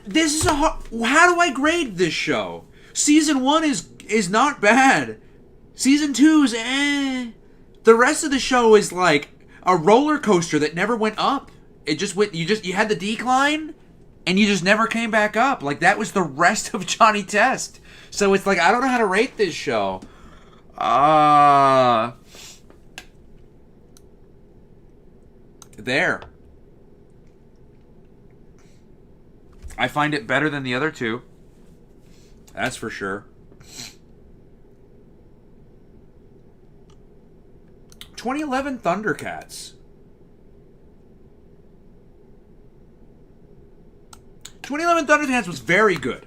This is how do I grade this show? Season 1 is not bad. Season 2 is eh. The rest of the show is like a roller coaster that never went up. It just went. You had the decline, and you just never came back up. Like that was the rest of Johnny Test. So it's like I don't know how to rate this show. There. I find it better than the other two. That's for sure. 2011 Thundercats. 2011 Thundercats was very good.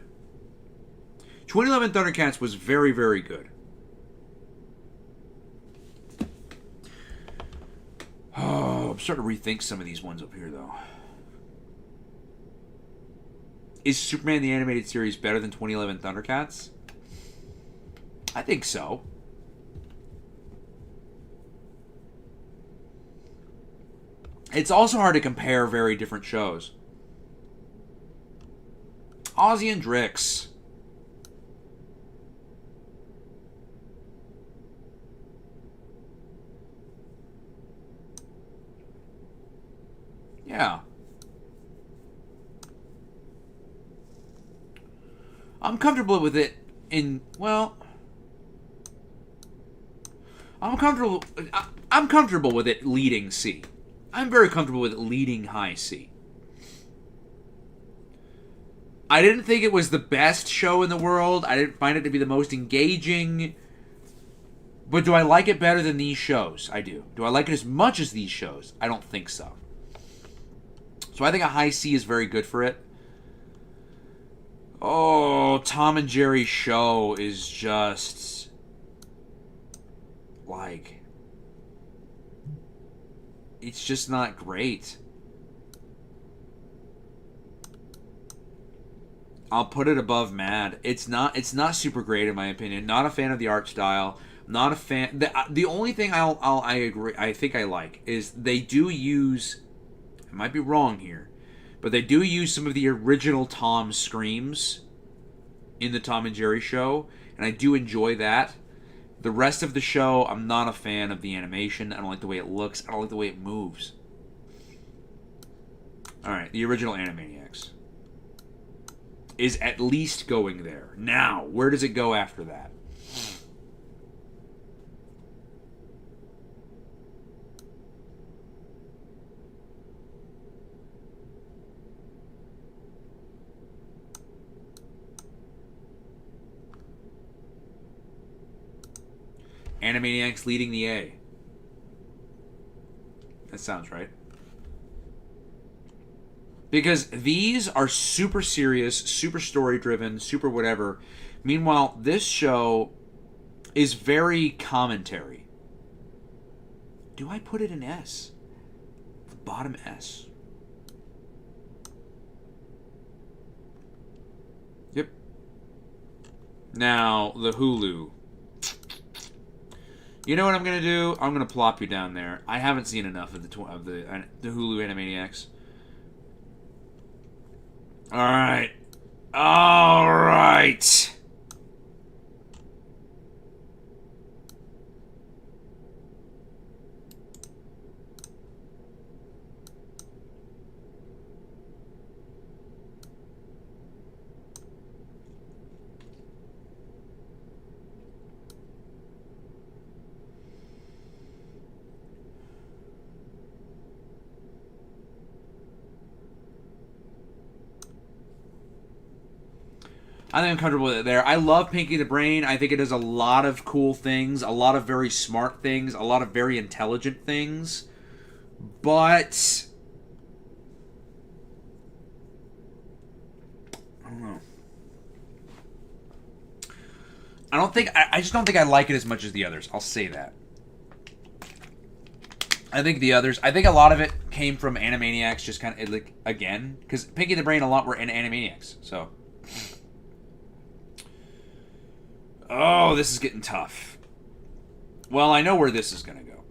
2011 Thundercats was very, very good. Oh, I'm starting to rethink some of these ones up here, though. Is Superman the Animated Series better than 2011 Thundercats? I think so. It's also hard to compare very different shows. Ozzy and Drix. Yeah. I'm comfortable with it in, well, I'm comfortable with it leading C. I'm very comfortable with it leading high C. I didn't think it was the best show in the world. I didn't find it to be the most engaging. But do I like it better than these shows? I do. Do I like it as much as these shows? I don't think so. So I think a high C is very good for it. Oh, Tom and Jerry show is just like, it's just not great. I'll put it above Mad. It's not super great in my opinion. Not a fan of the art style. Not a fan. The only thing I agree. I think I like is they do use. I might be wrong here, but they do use some of the original Tom screams in the Tom and Jerry show, and I do enjoy that. The rest of the show, I'm not a fan of the animation. I don't like the way it looks. I don't like the way it moves. Alright, the original Animaniacs is at least going there. Now, where does it go after that? Animaniacs leading the A. That sounds right. Because these are super serious, super story-driven, super whatever. Meanwhile, this show is very commentary. Do I put it in S? The bottom S. Yep. Now, the Hulu. You know what I'm gonna do? I'm gonna plop you down there. I haven't seen enough of the Hulu Animaniacs. All right. I think I'm comfortable with it there. I love Pinky the Brain. I think it does a lot of cool things, a lot of very smart things, a lot of very intelligent things. But I don't know. I just don't think I like it as much as the others. I'll say that. I think a lot of it came from Animaniacs, just kind of, like, again, because Pinky the Brain a lot were in Animaniacs, so. Oh, this is getting tough. Well, I know where this is going to go.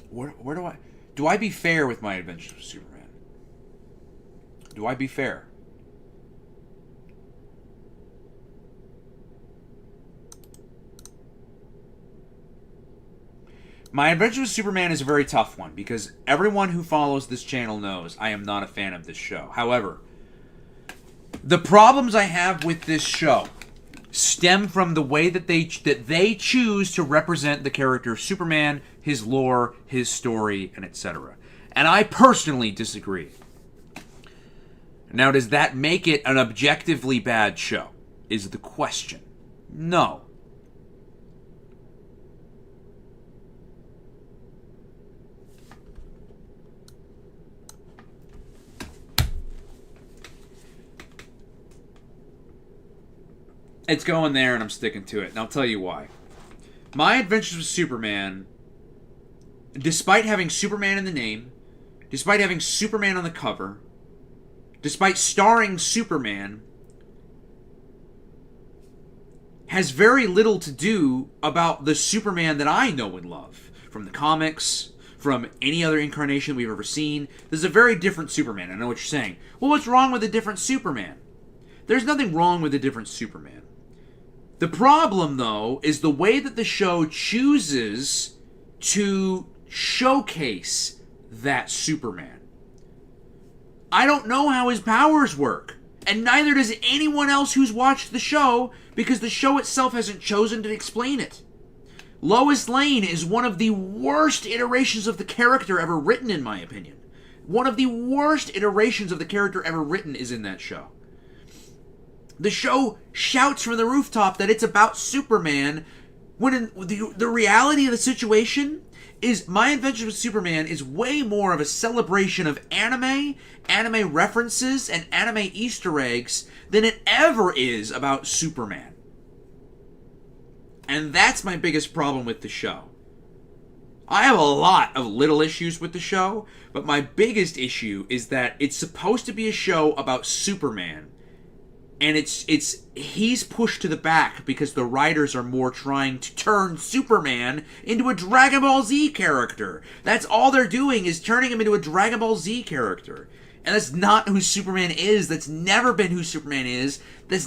Where do I be fair with my Adventures with Superman? Do I be fair? My Adventures with Superman is a very tough one because everyone who follows this channel knows I am not a fan of this show. However, the problems I have with this show stem from the way that they choose to represent the character of Superman, his lore, his story, and etc. And I personally disagree. Now, does that make it an objectively bad show? Is the question. No. It's going there, and I'm sticking to it. And I'll tell you why. My Adventures with Superman, despite having Superman in the name, despite having Superman on the cover, despite starring Superman, has very little to do about the Superman that I know and love. From the comics, from any other incarnation we've ever seen. This is a very different Superman. I know what you're saying. Well, what's wrong with a different Superman? There's nothing wrong with a different Superman. The problem, though, is the way that the show chooses to showcase that Superman. I don't know how his powers work, and neither does anyone else who's watched the show, because the show itself hasn't chosen to explain it. Lois Lane is one of the worst iterations of the character ever written, in my opinion. One of the worst iterations of the character ever written is in that show. The show shouts from the rooftop that it's about Superman, when the reality of the situation is My Adventures with Superman is way more of a celebration of anime references, and anime Easter eggs than it ever is about Superman. And that's my biggest problem with the show. I have a lot of little issues with the show, but my biggest issue is that it's supposed to be a show about Superman. And he's pushed to the back because the writers are more trying to turn Superman into a Dragon Ball Z character. That's all they're doing, is turning him into a Dragon Ball Z character. And that's not who Superman is. That's never been who Superman is. That's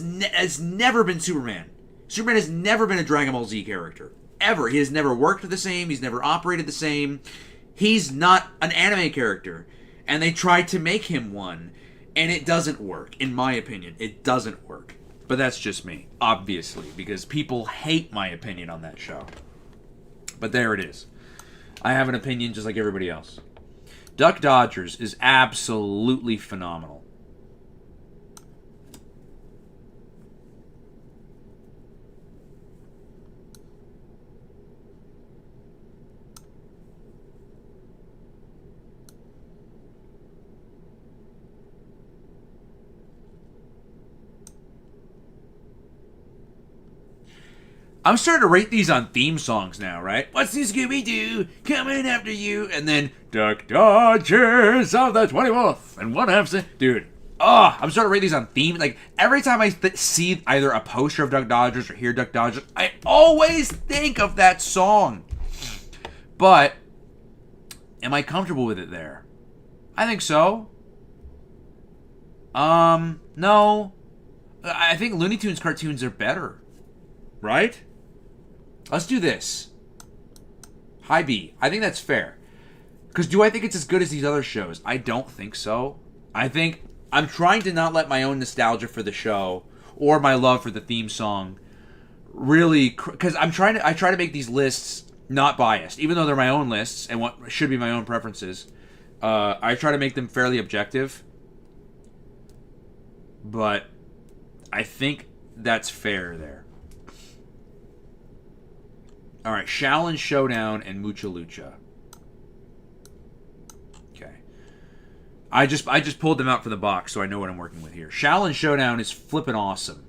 never been Superman. Superman has never been a Dragon Ball Z character. Ever. He has never worked the same. He's never operated the same. He's not an anime character. And they tried to make him one. And it doesn't work, in my opinion. It doesn't work. But that's just me, obviously, because people hate my opinion on that show. But there it is. I have an opinion just like everybody else. Duck Dodgers is absolutely phenomenal. I'm starting to rate these on theme songs now, right? What's this Scooby-Doo coming after you? And then, Duck Dodgers of the 24th and 1/2 dude. Oh, I'm starting to rate these on theme. Like, every time I see either a poster of Duck Dodgers or hear Duck Dodgers, I always think of that song. But, am I comfortable with it there? I think so. No. I think Looney Tunes cartoons are better. Right? Let's do this. High B. I think that's fair. Because do I think it's as good as these other shows? I don't think so. I think I'm trying to not let my own nostalgia for the show or my love for the theme song really... Because I try to make these lists not biased. Even though they're my own lists and what should be my own preferences. I try to make them fairly objective. But I think that's fair there. All right, Shaolin Showdown and Mucha Lucha. Okay. I just pulled them out from the box, so I know what I'm working with here. Shaolin Showdown is flippin' awesome.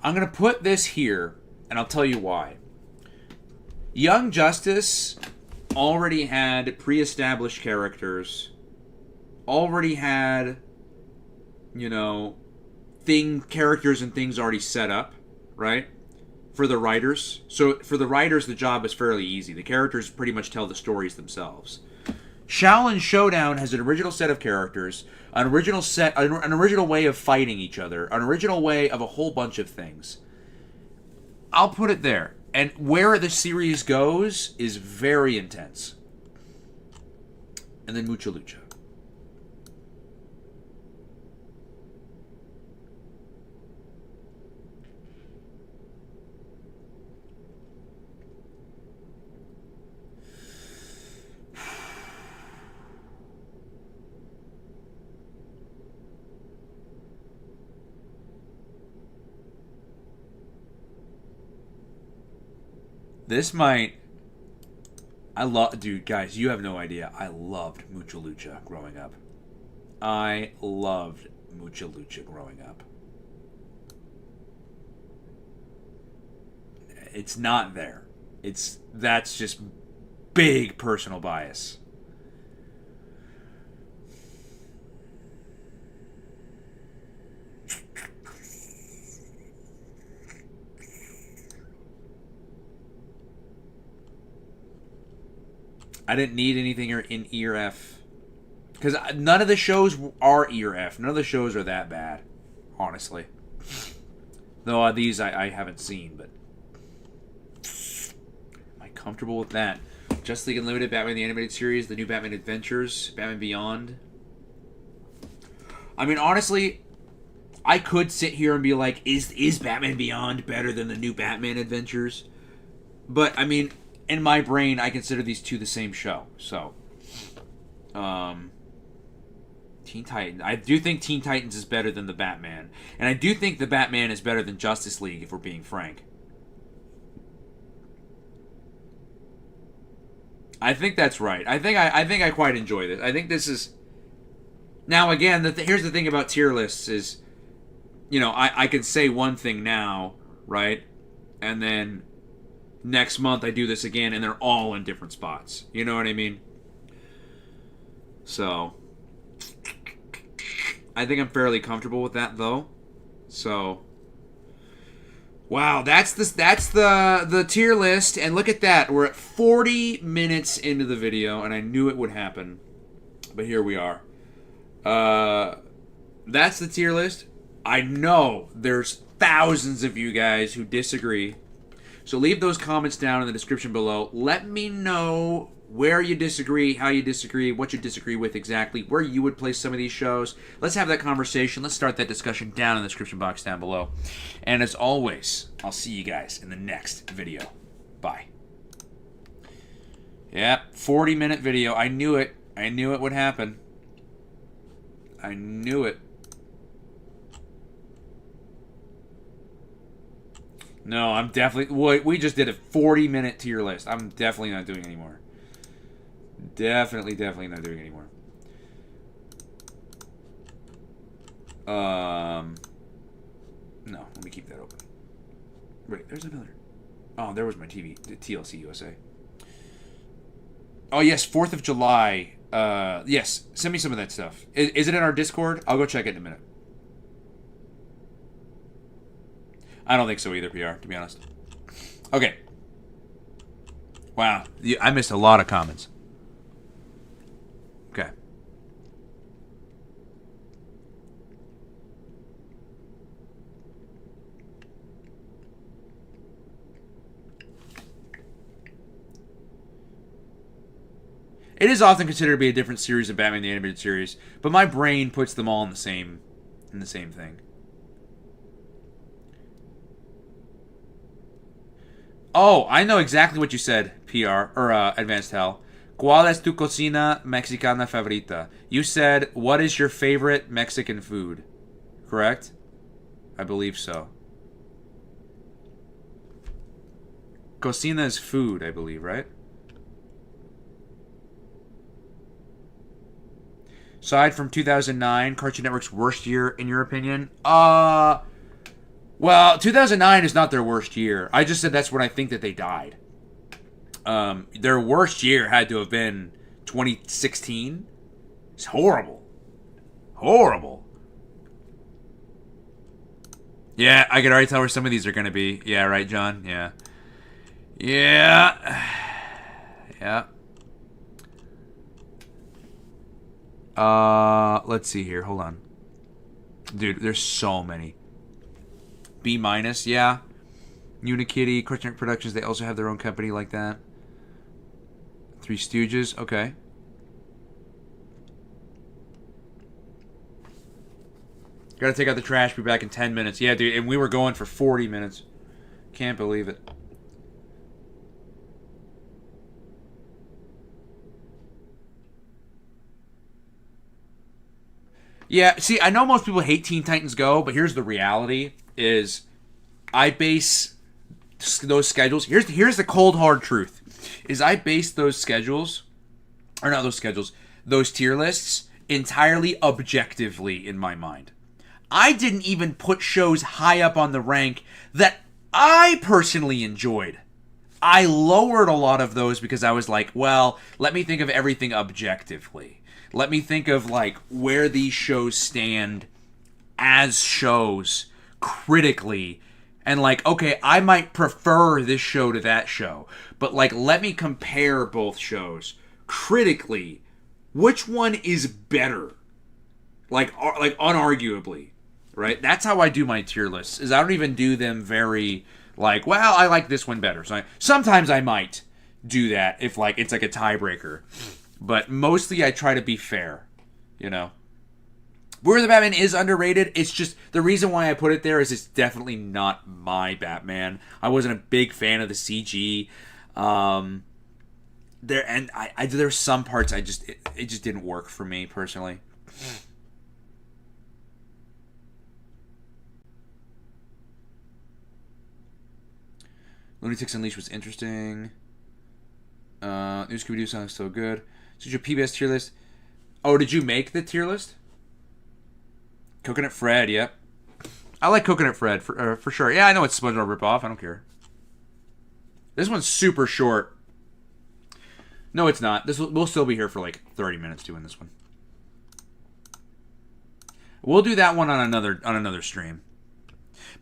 I'm going to put this here, and I'll tell you why. Young Justice already had pre-established characters, already had, characters and things already set up, right? For the writers. So for the writers, the job is fairly easy. The characters pretty much tell the stories themselves. Shaolin Showdown has an original set of characters, an original way of fighting each other, an original way of a whole bunch of things. I'll put it there. And where the series goes is very intense. And then Mucha Lucha. This might... Dude, guys, you have no idea. I loved Mucha Lucha growing up. I loved Mucha Lucha growing up. It's not there. That's just big personal bias. I didn't need anything in Ear F. Because none of the shows are Ear F. None of the shows are that bad, honestly. Though these I haven't seen, but... Am I comfortable with that? Justice League Unlimited, Batman the Animated Series, the new Batman Adventures, Batman Beyond. I mean, honestly, I could sit here and be like, is Batman Beyond better than the new Batman Adventures? But, I mean... In my brain, I consider these two the same show. So, Teen Titans. I do think Teen Titans is better than the Batman, and I do think the Batman is better than Justice League. If we're being frank, I think that's right. I think I quite enjoy this. I think this is. Now again, here's the thing about tier lists is, I can say one thing now, right, and then next month I do this again, and they're all in different spots. You know what I mean? So, I think I'm fairly comfortable with that, though. So, wow, that's the tier list, and look at that. We're at 40 minutes into the video, and I knew it would happen, but here we are. That's the tier list. I know there's thousands of you guys who disagree, so leave those comments down in the description below. Let me know where you disagree, how you disagree, what you disagree with exactly, where you would place some of these shows. Let's have that conversation. Let's start that discussion down in the description box down below. And as always, I'll see you guys in the next video. Bye. Yeah, 40-minute video. I knew it. I knew it would happen. I knew it. No, I'm definitely... We just did a 40-minute tier list. I'm definitely not doing anymore. Definitely not doing anymore. No, let me keep that open. Wait, there's another. Oh, there was my TV, the TLC USA. Oh, yes, 4th of July. Yes, send me some of that stuff. Is it in our Discord? I'll go check it in a minute. I don't think so either, PR, to be honest. Okay. Wow, I missed a lot of comments. Okay. It is often considered to be a different series of Batman the Animated Series, but my brain puts them all in the same thing. Oh, I know exactly what you said, PR, or Advanced Hell. ¿Cuál es tu cocina mexicana favorita? You said, what is your favorite Mexican food? Correct? I believe so. Cocina is food, I believe, right? Aside from 2009, Cartoon Network's worst year, in your opinion? Well, 2009 is not their worst year. I just said that's when I think that they died. Their worst year had to have been 2016. It's horrible. Horrible. Yeah, I can already tell where some of these are going to be. Yeah, right, John? Yeah. Yeah. Yeah. Let's see here. Hold on. Dude, there's so many. B-, yeah. Unikitty, Cartoon Productions, they also have their own company like that. Three Stooges, okay. Gotta take out the trash, be back in 10 minutes. Yeah, dude, and we were going for 40 minutes. Can't believe it. Yeah, see, I know most people hate Teen Titans Go, but here's the reality, is I base those schedules, here's the cold hard truth, is I base those schedules, or not those schedules, those tier lists, entirely objectively in my mind. I didn't even put shows high up on the rank that I personally enjoyed. I lowered a lot of those because I was like, well, let me think of everything objectively. Let me think of, like, where these shows stand as shows critically. And, like, okay, I might prefer this show to that show. But, like, let me compare both shows critically. Which one is better? Like unarguably. Right? That's how I do my tier lists. Is I don't even do them very, like, well, I like this one better. So sometimes I might do that if, like, it's like a tiebreaker. But mostly I try to be fair, you know. Where the Batman is underrated, it's just, the reason why I put it there is it's definitely not my Batman. I wasn't a big fan of the CG. there's some parts it just didn't work for me personally. Lunatics Unleashed was interesting. New Scooby-Doo sounds so good. So your PBS tier list. Oh, did you make the tier list? Coconut Fred, yep. I like Coconut Fred for sure. Yeah, I know it's SpongeBob ripoff. I don't care. This one's super short. No, it's not. We'll still be here for like 30 minutes doing this one. We'll do that one on another stream.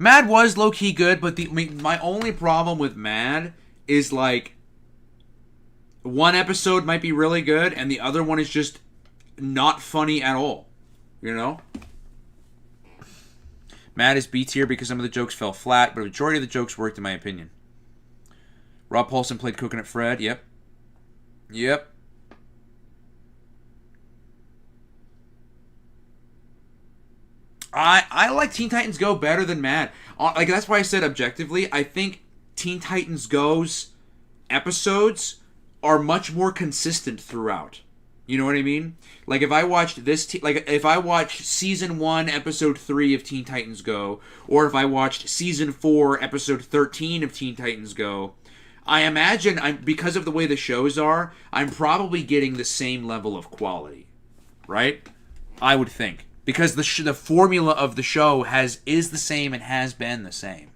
Mad was low-key good, but my only problem with Mad is, like, one episode might be really good, and the other one is just not funny at all. You know? Mad is B tier because some of the jokes fell flat, but a majority of the jokes worked, in my opinion. Rob Paulson played Coconut Fred. Yep. Yep. I like Teen Titans Go better than Mad. Like, that's why I said objectively, I think Teen Titans Go's episodes are much more consistent throughout. You know what I mean? Like, if I watched if I watched season 1, episode 3 of Teen Titans Go, or if I watched season 4, episode 13 of Teen Titans Go, I imagine because of the way the shows are, I'm probably getting the same level of quality, right? I would think. Because the formula of the show is the same and has been the same.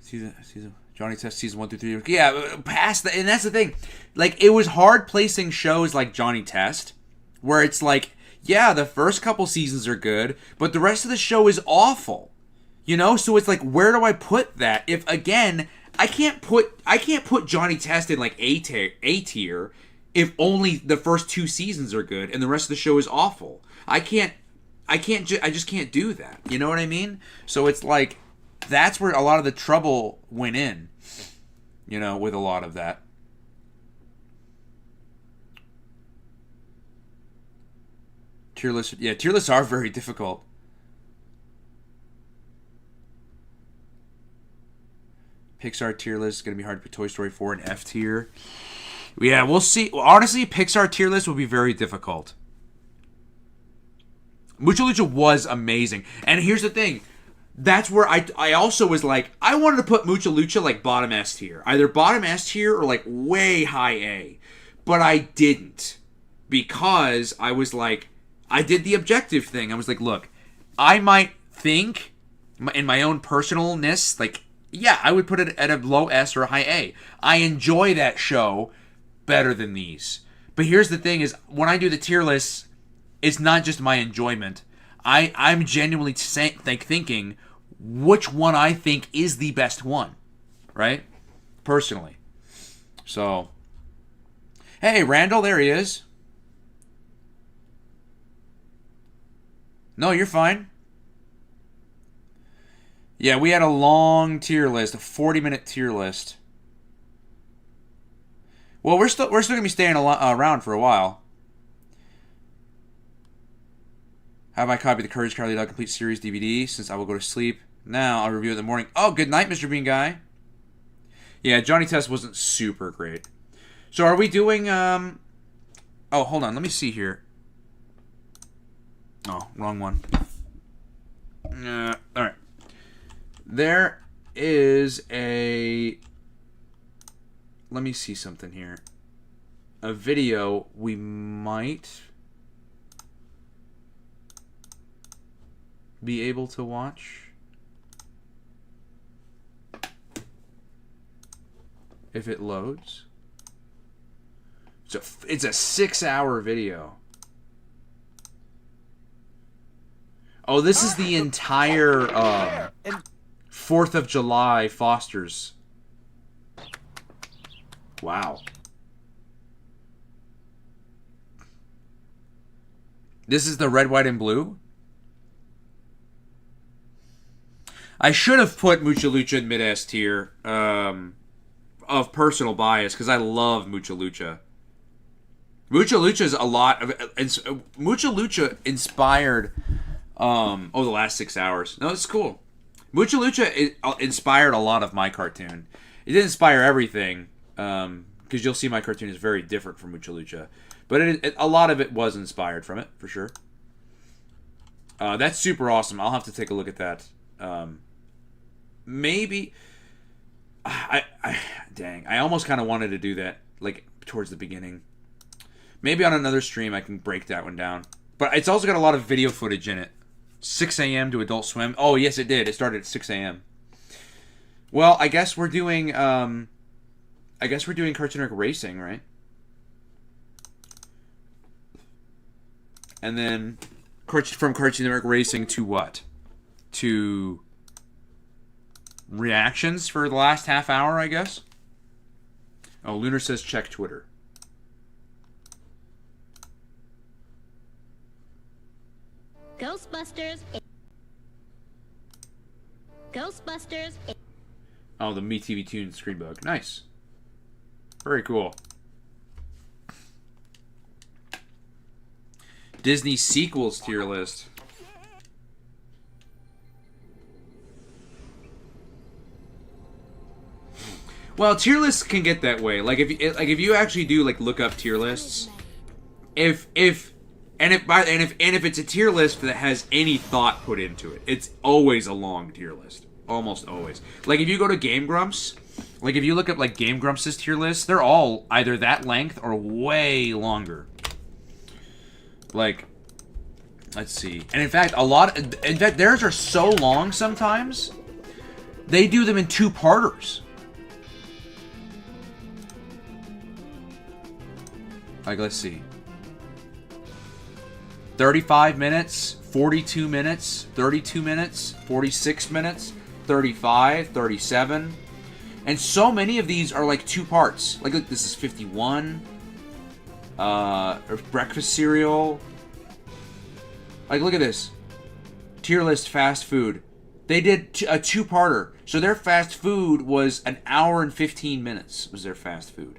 Season Johnny Test season 1 through 3. Yeah, past that, and that's the thing. Like, it was hard placing shows like Johnny Test, where it's like, yeah, the first couple seasons are good, but the rest of the show is awful. You know, so it's like, where do I put that? If again, I can't put Johnny Test in like A tier if only the first 2 seasons are good and the rest of the show is awful. I just can't do that. You know what I mean? So it's like, that's where a lot of the trouble went in, you know, with a lot of that. Tier lists are very difficult. Pixar tier list is going to be hard to put Toy Story 4 in F tier. Yeah, we'll see. Honestly, Pixar tier list will be very difficult. Mucha Lucha was amazing. And here's the thing. That's where I also was like, I wanted to put Mucha Lucha like bottom S tier. Either bottom S tier or like way high A. But I didn't. Because I was like, I did the objective thing. I was like, look, I might think in my own personalness, like, yeah, I would put it at a low S or a high A. I enjoy that show better than these. But here's the thing is, when I do the tier lists, it's not just my enjoyment. I'm genuinely thinking which one I think is the best one, right? Personally. So, hey, Randall, there he is. No, you're fine. Yeah, we had a long tier list, a 40-minute tier list. Well, we're still gonna be staying around for a while. Have I copied the Courage Cowardly Dog Complete Series DVD since I will go to sleep? Now I'll review it in the morning. Oh, good night, Mr. Bean Guy. Yeah, Johnny Test wasn't super great. So are we doing, Oh, hold on. Let me see here. Oh, wrong one. Alright. There is a... Let me see something here. A video we might be able to watch if it loads. It's a 6-hour video. Oh, this is the entire 4th of July Foster's. Wow. This is the red, white, and blue? I should have put Mucha Lucha in mid-S tier of personal bias because I love Mucha Lucha. Mucha Lucha is a lot of... Mucha Lucha inspired... the last 6 hours. No, it's cool. Mucha Lucha inspired a lot of my cartoon. It didn't inspire everything, because you'll see my cartoon is very different from Mucha Lucha. But a lot of it was inspired from it, for sure. That's super awesome. I'll have to take a look at that. Maybe... Dang. I almost kind of wanted to do that, like, towards the beginning. Maybe on another stream I can break that one down. But it's also got a lot of video footage in it. 6 a.m. to Adult Swim. Oh, yes, it did. It started at 6 a.m. Well, I guess we're doing... Cartoon Network Racing, right? And then from Cartoon Network Racing to what? To reactions for the last half hour, I guess? Oh, Lunar says check Twitter. Ghostbusters. Ghostbusters. Oh, the MeTV Tunes screen bug. Nice. Very cool. Disney sequels tier list. Well, tier lists can get that way. Like if you actually do like look up tier lists, if it's a tier list that has any thought put into it, it's always a long tier list. Almost always. Like if you go to Game Grumps, like if you look up like Game Grumps' tier list, they're all either that length or way longer. Like, let's see. And in fact, theirs are so long sometimes, they do them in two-parters. Like, let's see. 35 minutes, 42 minutes, 32 minutes, 46 minutes, 35, 37. And so many of these are like two parts. Like this is 51. Breakfast cereal. Like, look at this. Tier list fast food. They did a two-parter. So their fast food was an hour and 15 minutes was their fast food.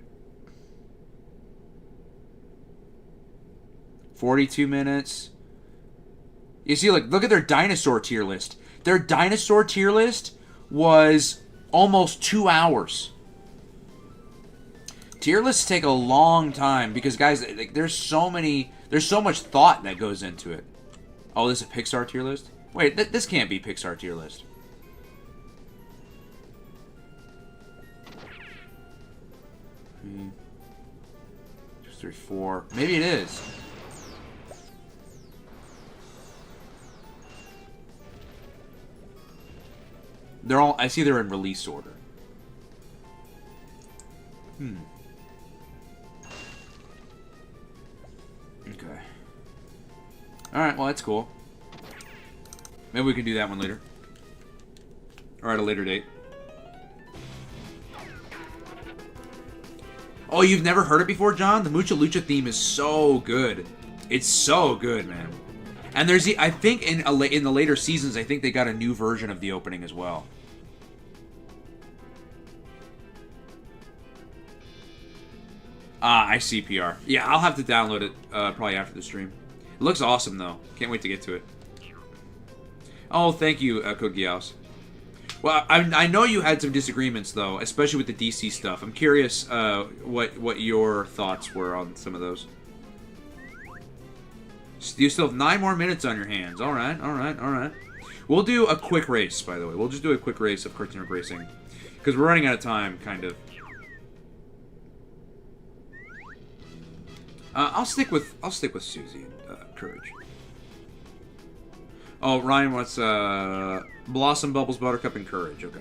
42 minutes. You see, look at their dinosaur tier list. Their dinosaur tier list was almost 2 hours. Tier lists take a long time because, guys, like, there's so much thought that goes into it. Oh, this is a Pixar tier list? Wait, this can't be Pixar tier list. Two, three, four. Maybe it is. They're all... I see they're in release order. Okay. Alright, well, that's cool. Maybe we can do that one later. Or at a later date. Oh, you've never heard it before, John? The Mucha Lucha theme is so good. It's so good, man. And there's... I think in the later seasons, I think they got a new version of the opening as well. I see PR. Yeah, I'll have to download it probably after the stream. It looks awesome, though. Can't wait to get to it. Oh, thank you, Code Geass. Well, I know you had some disagreements, though, especially with the DC stuff. I'm curious what your thoughts were on some of those. You still have 9 more minutes on your hands. All right. We'll do a quick race, by the way. We'll just do a quick race of Cartoon Network Racing. Because we're running out of time, kind of. I'll stick with Susie and Courage. Oh, Ryan wants Blossom, Bubbles, Buttercup, and Courage. Okay.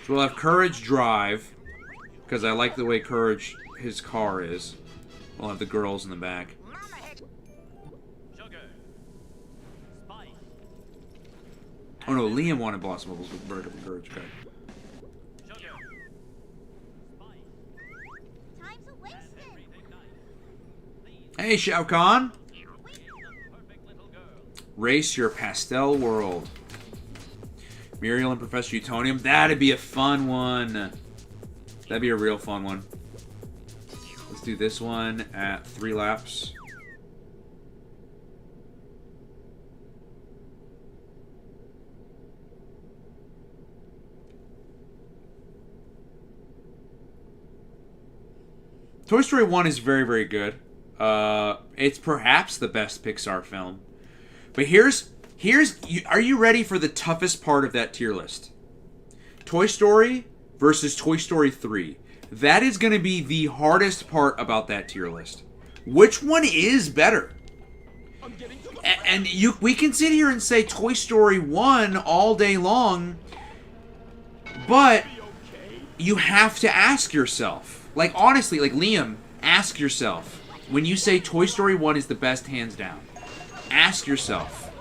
So we'll have Courage drive, because I like the way Courage, his car is. We'll have the girls in the back. Oh no, Liam wanted Blossom Bubbles with Buttercup and Courage. Okay. Time's a wasted. Hey, Shao Kahn. Race your pastel world. Muriel and Professor Utonium. That'd be a fun one. That'd be a real fun one. Let's do this one at 3 laps. Toy Story 1 is very, very good. It's perhaps the best Pixar film. But are you ready for the toughest part of that tier list? Toy Story versus Toy Story 3. That is going to be the hardest part about that tier list. Which one is better? And we can sit here and say Toy Story 1 all day long, but you have to ask yourself, like honestly, like Liam, ask yourself, when you say Toy Story 1 is the best hands down, ask yourself,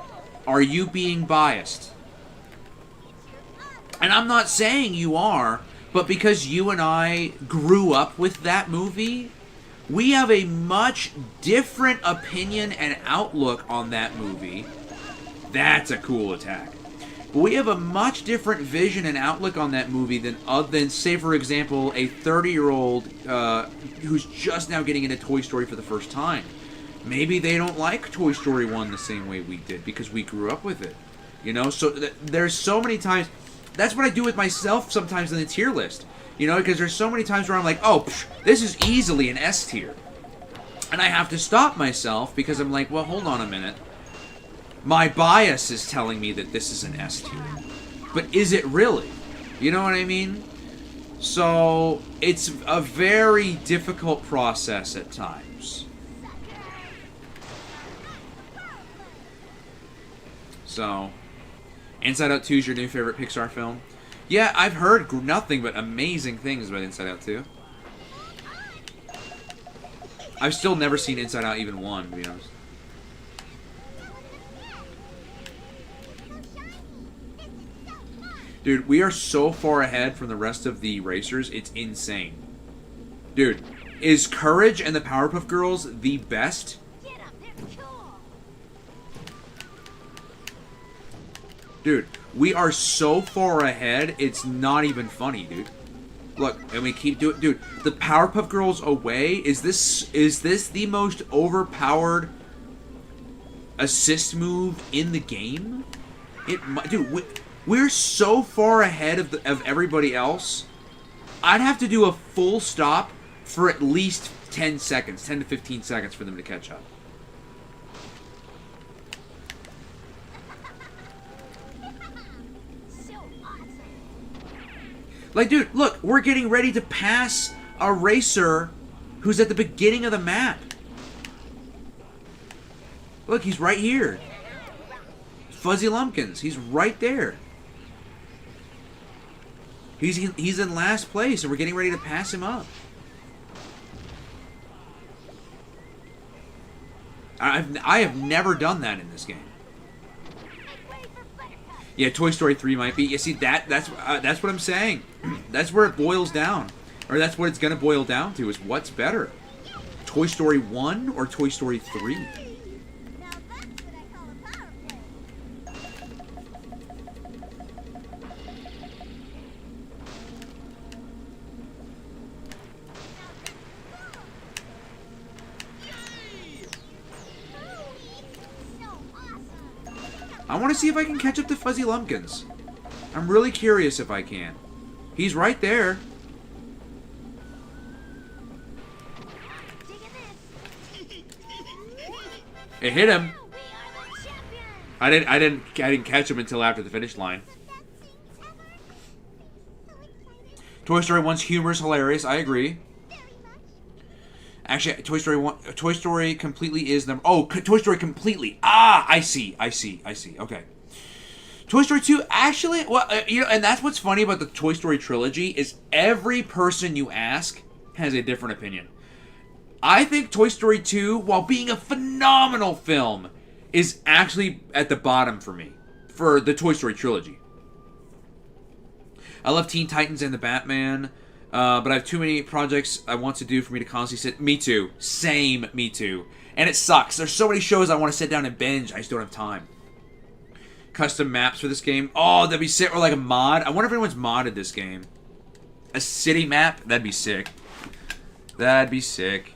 are you being biased? And I'm not saying you are, but because you and I grew up with that movie, we have a much different opinion and outlook on that movie. That's a cool attack. But we have a much different vision and outlook on that movie than say, for example, a 30-year-old who's just now getting into Toy Story for the first time. Maybe they don't like Toy Story 1 the same way we did because we grew up with it. You know, so there's so many times. That's what I do with myself sometimes in the tier list. You know, because there's so many times where I'm like, oh, this is easily an S tier. And I have to stop myself because I'm like, well, hold on a minute. My bias is telling me that this is an S tier. But is it really? You know what I mean? So, it's a very difficult process at times. So, Inside Out 2 is your new favorite Pixar film? Yeah, I've heard nothing but amazing things about Inside Out 2. I've still never seen Inside Out even 1, to be honest. Dude, we are so far ahead from the rest of the racers, it's insane. Dude, is Courage and the Powerpuff Girls the best? Dude, we are so far ahead, it's not even funny, dude. Look, and we keep doing... Dude, the Powerpuff Girls away, is this the most overpowered assist move in the game? Dude, we're so far ahead of everybody else. I'd have to do a full stop for at least 10 seconds, 10 to 15 seconds for them to catch up. Like, dude, look, we're getting ready to pass a racer who's at the beginning of the map. Look, he's right here. Fuzzy Lumpkins, he's right there. He's in last place, and we're getting ready to pass him up. I have never done that in this game. Yeah, Toy Story 3 might be. You see, that's what I'm saying. That's where it boils down. Or that's what it's going to boil down to, is what's better. Toy Story 1 or Toy Story 3? Now that's what I call a power play. So awesome. I want to see if I can catch up to Fuzzy Lumpkins. I'm really curious if I can. He's right there. It hit him. I didn't catch him until after the finish line. Toy Story 1's humor is hilarious. I agree. Actually, Toy Story Completely is number... Oh, Toy Story Completely. Ah, I see. Okay. Toy Story 2, actually... Well, and that's what's funny about the Toy Story trilogy, is every person you ask has a different opinion. I think Toy Story 2, while being a phenomenal film, is actually at the bottom for me, for the Toy Story trilogy. I love Teen Titans and the Batman. But I have too many projects I want to do for me to constantly sit. Me too. Same. Me too. And it sucks. There's so many shows I want to sit down and binge. I just don't have time. Custom maps for this game. Oh, that'd be sick. Or like a mod. I wonder if anyone's modded this game. A city map? That'd be sick. That'd be sick.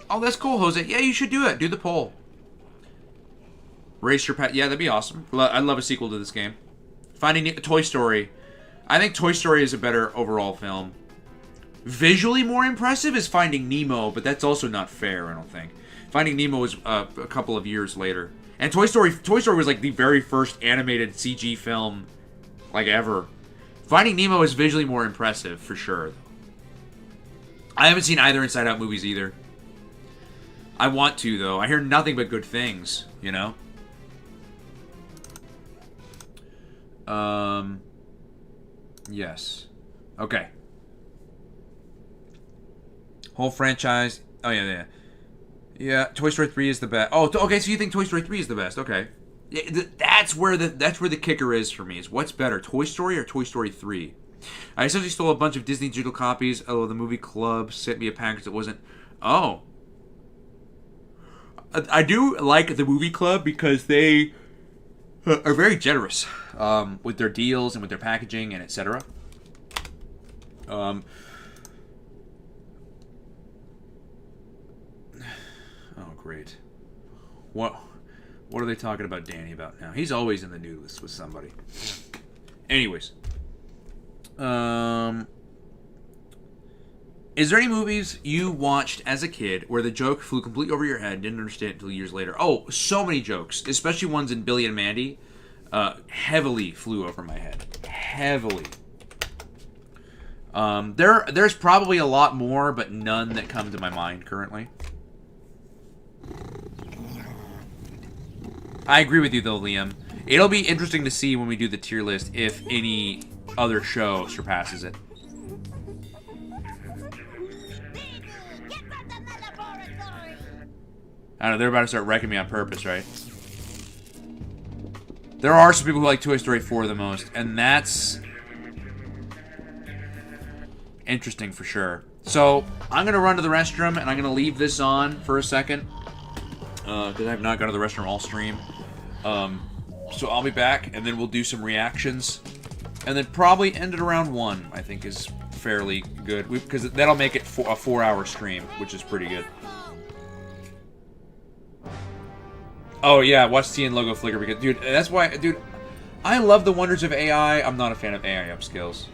Oh, that's cool, Jose. Yeah, you should do it. Do the poll. Race your pet. Yeah, that'd be awesome. I'd love a sequel to this game. Finding Toy Story. I think Toy Story is a better overall film. Visually more impressive is Finding Nemo, but that's also not fair, I don't think. Finding Nemo was a couple of years later. And Toy Story was like the very first animated CG film like ever. Finding Nemo is visually more impressive, for sure. I haven't seen either Inside Out movies either. I want to, though. I hear nothing but good things, you know? Yes. Okay. Whole franchise. Oh, yeah. Yeah, Toy Story 3 is the best. Oh, okay, so you think Toy Story 3 is the best. Okay. Yeah, that's where the kicker is for me, is what's better, Toy Story or Toy Story 3? I essentially stole a bunch of Disney digital copies. Oh, the movie club sent me a package that wasn't... Oh. I do like the movie club because they are very generous with their deals and with their packaging and etc. Oh, great. What are they talking about Danny about now? He's always in the news with somebody. Anyways. Is there any movies you watched as a kid where the joke flew completely over your head, didn't understand it until years later? Oh, so many jokes, especially ones in Billy and Mandy, heavily flew over my head. Heavily. There's probably a lot more, but none that come to my mind currently. I agree with you, though, Liam. It'll be interesting to see when we do the tier list if any other show surpasses it. I don't know, they're about to start wrecking me on purpose, right? There are some people who like Toy Story 4 the most, and that's interesting for sure. So, I'm going to run to the restroom, and I'm going to leave this on for a second, because I have not gone to the restroom all stream. So I'll be back, and then we'll do some reactions, and then probably end it around 1, I think is fairly good, because that'll make it a 4-hour stream, which is pretty good. Oh yeah, watch TN logo flicker because, dude, that's why, dude, I love the wonders of AI. I'm not a fan of AI upskills.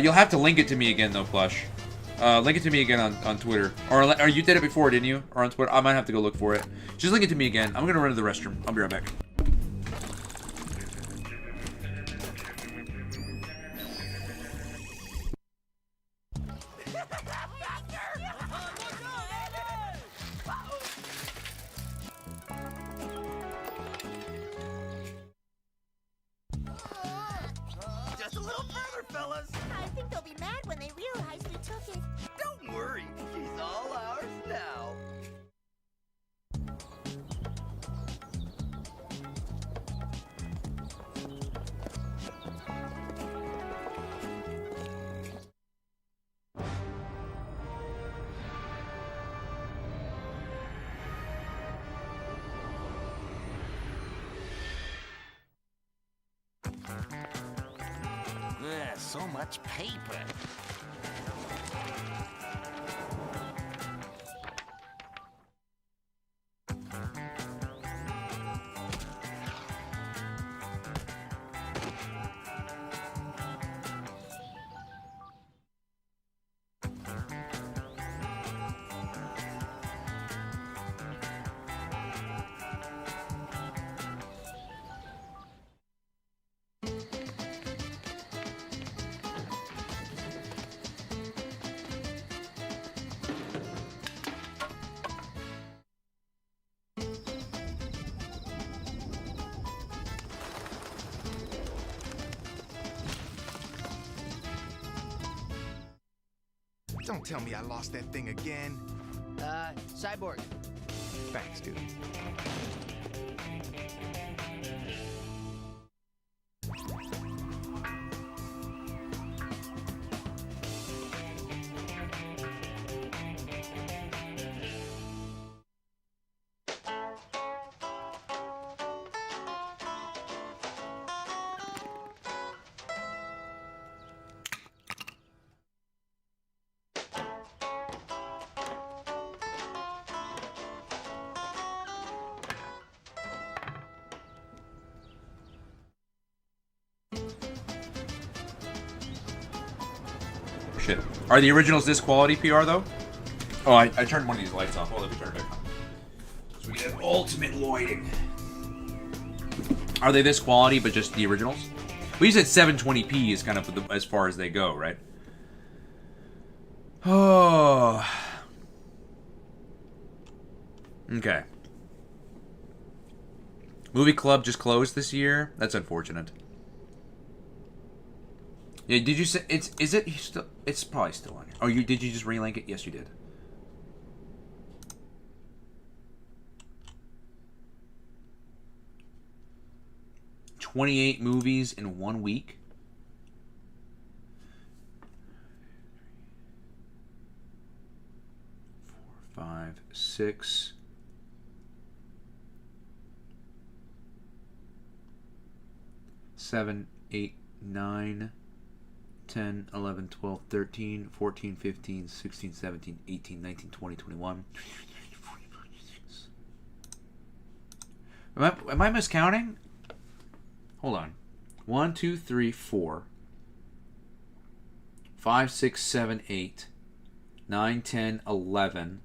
You'll have to link it to me again, though, Plush. Link it to me again on Twitter. Or you did it before, didn't you? Or on Twitter? I might have to go look for it. Just link it to me again. I'm gonna run to the restroom. I'll be right back. Just a little further, fellas. I think they'll be mad when they realize we took it. Don't worry, he's all ours now. So much paper. Don't tell me I lost that thing again. Cyborg, Thanks, dude. Shit. Are the originals this quality, PR, though? Oh, I turned one of these lights off. Oh, let me turn it back on. So we get ultimate lighting. Are they this quality, but just the originals? We said 720p is kind of as far as they go, right? Oh. Okay. Movie club just closed this year. That's unfortunate. Yeah, did you say is it still? It's probably still on here. Oh, did you just relink it? Yes, you did. $28 movies in 1 week. Four, 5, 6. 7, 8, 9. 10, 11, 12, 13, 14, 15, 16, 17, 18, 19, 20, 21. Am I miscounting? Hold on. 1, 2, 3, 4. 5, 6, 7, 8. 9, 10, 11.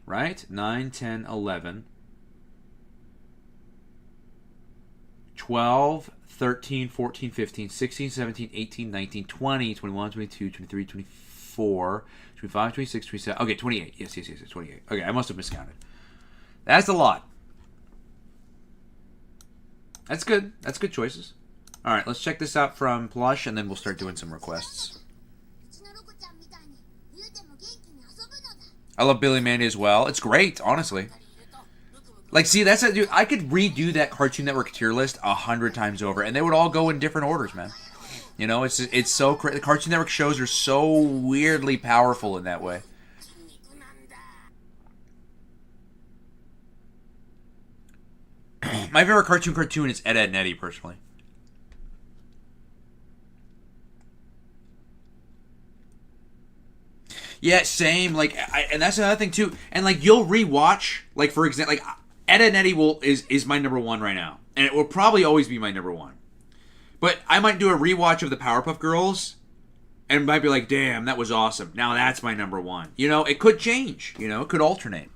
Right? 9, 10, 11. 12, 13, 14, 15, 16, 17, 18, 19, 20, 21, 22, 23, 24, 25, 26, 27. Okay, 28. Yes, 28. Okay, I must have miscounted. That's a lot. That's good. That's good choices. All right, let's check this out from Plush, and then we'll start doing some requests. I love Billy Mandy as well. It's great, honestly. Like, see, that's a dude. I could redo that Cartoon Network tier list 100 times over, and they would all go in different orders, man. You know, it's so crazy. The Cartoon Network shows are so weirdly powerful in that way. My favorite cartoon is Ed, Edd n Eddy, personally. Yeah, same. Like, and that's another thing too. And like, you'll rewatch. Like, for example, like Ed, Edd n Eddy is my number one right now, and it will probably always be my number one. But I might do a rewatch of the Powerpuff Girls, and might be like, damn, that was awesome. Now that's my number one. You know, it could change. You know, it could alternate.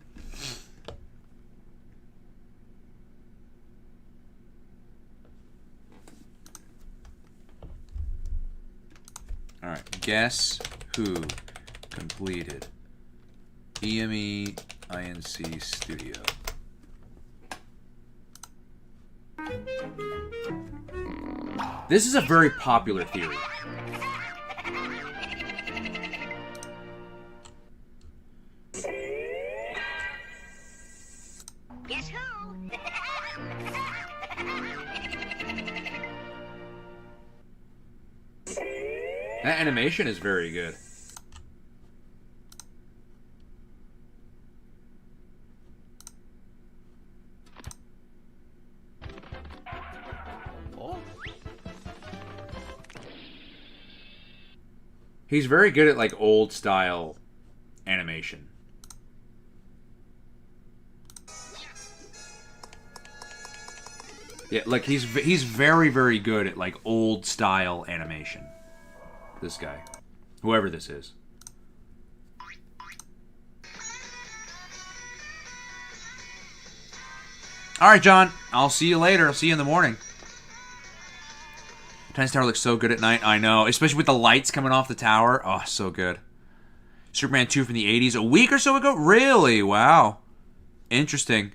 All right, guess who completed EME INC Studio. This is a very popular theory. Guess who? That animation is very good. He's very good at like old style animation. Yeah, like he's very, very good at like old style animation. This guy, whoever this is. All right, John. I'll see you later. I'll see you in the morning. Times Tower looks so good at night. I know, especially with the lights coming off the tower. Oh, so good. Superman 2 from the 80s, a week or so ago? Really? Wow. Interesting.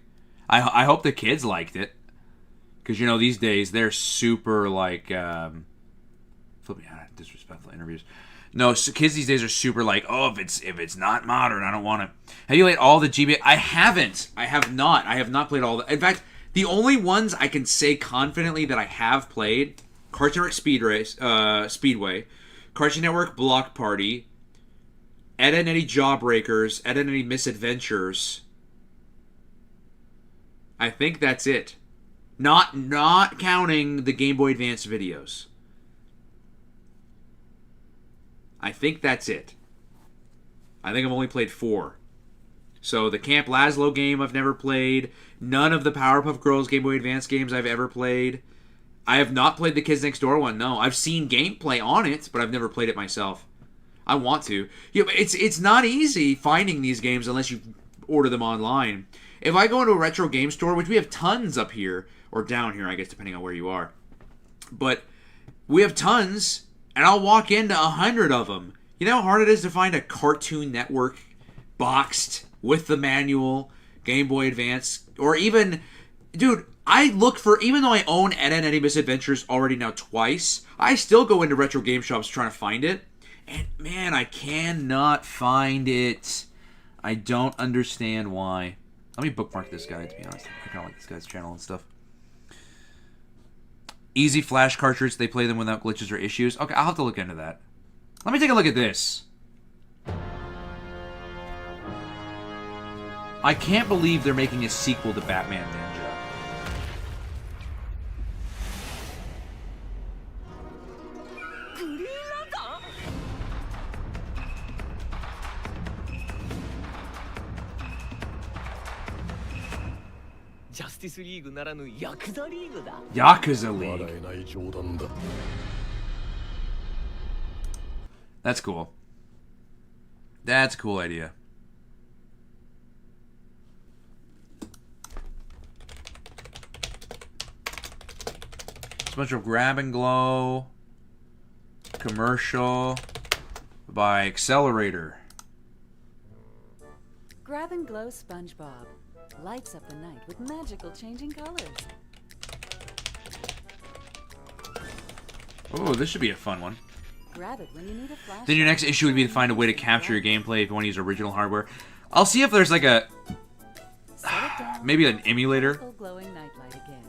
I hope the kids liked it. Because, you know, these days, they're super, like, flipping out disrespectful interviews. No, so kids these days are super like, oh, if it's not modern, I don't want it. Have you played all the GBA? I haven't. I have not. I have not played all the. In fact, the only ones I can say confidently that I have played: Cartoon Network Speedway, Cartoon Network Block Party, Ed and Eddie Jawbreakers, Ed and Eddie Misadventures. I think that's it. Not counting the Game Boy Advance videos. I think that's it. I think I've only played 4. So the Camp Lazlo game I've never played. None of the Powerpuff Girls Game Boy Advance games I've ever played. I have not played the Kids Next Door one, no. I've seen gameplay on it, but I've never played it myself. I want to. Yeah, but it's not easy finding these games unless you order them online. If I go into a retro game store, which we have tons up here, or down here, I guess, depending on where you are. But we have tons, and I'll walk into 100 of them. You know how hard it is to find a Cartoon Network boxed with the manual Game Boy Advance, or even, dude, I look for, even though I own Ed and Eddie Misadventures already now twice, I still go into retro game shops trying to find it, and man, I cannot find it. I don't understand why. Let me bookmark this guy, to be honest. I kind of like this guy's channel and stuff. Easy flash cartridge, they play them without glitches or issues. Okay, I'll have to look into that. Let me take a look at this. I can't believe they're making a sequel to Batman Ninja. Justice League ならぬヤクザリーグだ。 Yakuza League. That's cool. That's a cool idea. It's a bunch of grab and glow commercial by Accelerator. Grab and glow SpongeBob lights up the night with magical changing colors. Oh, this should be a fun one. Grab it when you need a flash. Then your next issue would be to find a way to capture your gameplay if you want to use original hardware. I'll see if there's like a maybe an emulator. Glowing nightlight again.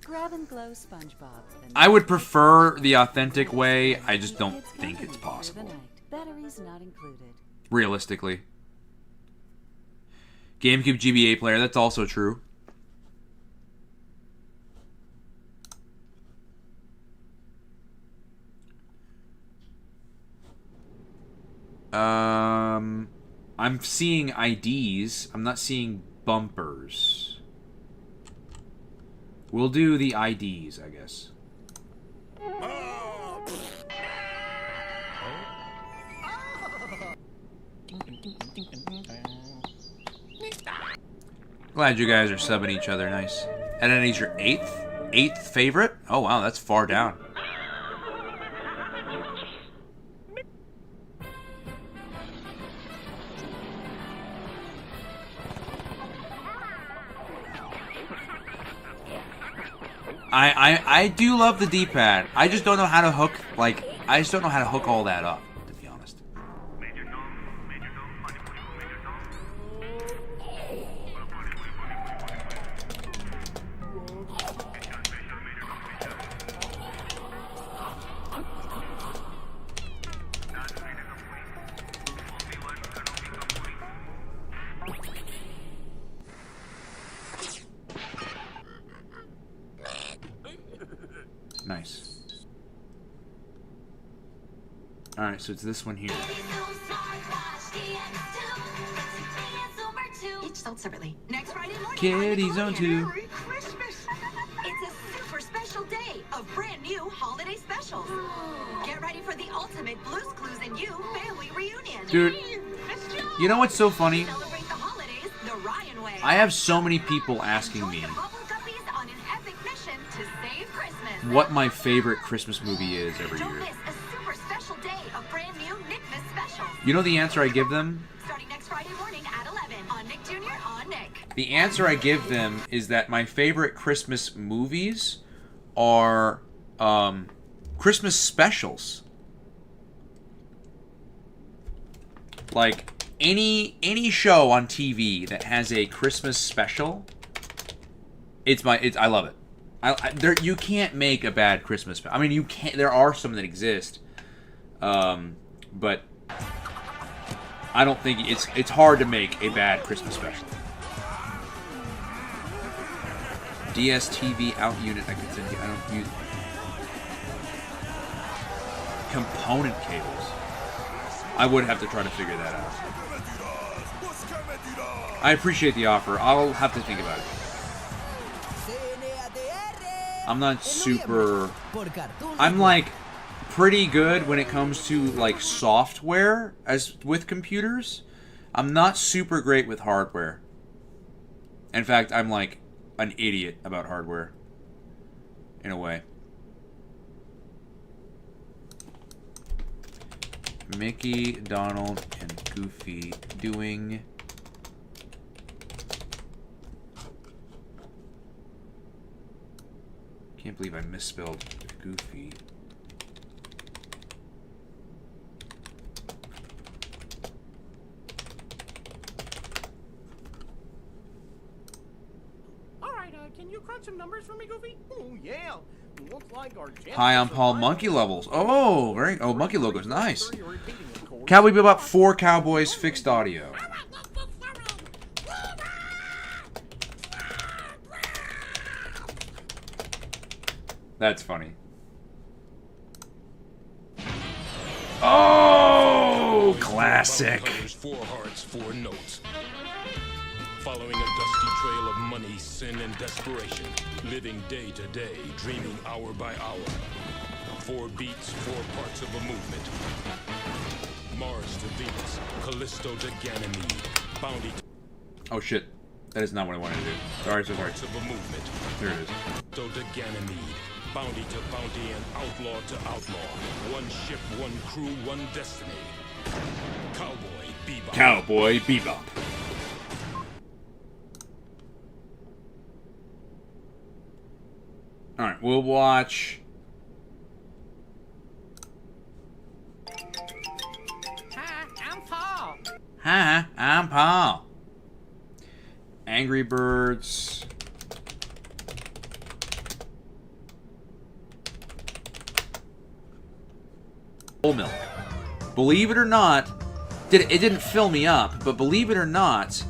Grab and glow SpongeBob. I would prefer the authentic way. I just don't think it's possible. Batteries not included. Realistically. GameCube GBA player, that's also true. I'm seeing IDs. I'm not seeing bumpers. We'll do the IDs, I guess. Glad you guys are subbing each other. Nice. And then he's your eighth favorite? Oh wow, that's far down. I do love the D-pad. I just don't know how to hook, like, I just don't know how to hook all that up, to be honest. Nice. Alright, so it's this one here. Each sold separately. Next Friday morning. Kitty Zone 2. Merry Christmas. It's a super special day of brand new holiday specials. Get ready for the ultimate Blue's Clues and You family reunion. Dude, you know what's so funny? Celebrate the holidays the Ryan way. I have so many people asking me Join the Bubble Guppies on an epic mission to save Christmas. what my favorite Christmas movie is every Don't year. miss a super special day of brand new Nickmas specials. You know the answer I give them? Starting next Friday morning at 11 on Nick Jr. on Nick. The answer I give them is that my favorite Christmas movies are Christmas specials. Like, any show on TV that has a Christmas special, I love it. You can't make a bad Christmas special. I mean, you can't. There are some that exist, but I don't think it's hard to make a bad Christmas special. DSTV out unit. I can send you. I don't use component cables. I would have to try to figure that out. I appreciate the offer. I'll have to think about it. I'm not super... I'm, like, pretty good when it comes to, like, software as with computers. I'm not super great with hardware. In fact, I'm, like, an idiot about hardware. In a way. Mickey, Donald, and Goofy doing... Can't believe I misspelled Goofy. Alright, can you crunch some numbers for me, Goofy? Oh, yeah. Looks like our Hi, I'm Paul. Monkey levels. Oh, very. Oh, monkey logo's nice. Cowboy Bebop 4 Cowboys fixed audio. That's funny. Oh, classic. Four hearts, four notes. Following a dusty trail of money, sin, and desperation. Living day to day, dreaming hour by hour. 4 beats, 4 parts of a movement. Mars to Venus, Callisto to Ganymede, Bounty Oh shit, that is not what I wanted to do. Sorry, so sorry. parts of a movement. There it is. Callisto to Ganymede, bounty to bounty, and outlaw to outlaw. One ship, one crew, one destiny. Cowboy Bebop. Cowboy Bebop. All right, we'll watch. Hi, I'm Paul. Hi, I'm Paul. Angry Birds. Whole milk. Believe it or not, it didn't fill me up, but believe it or not,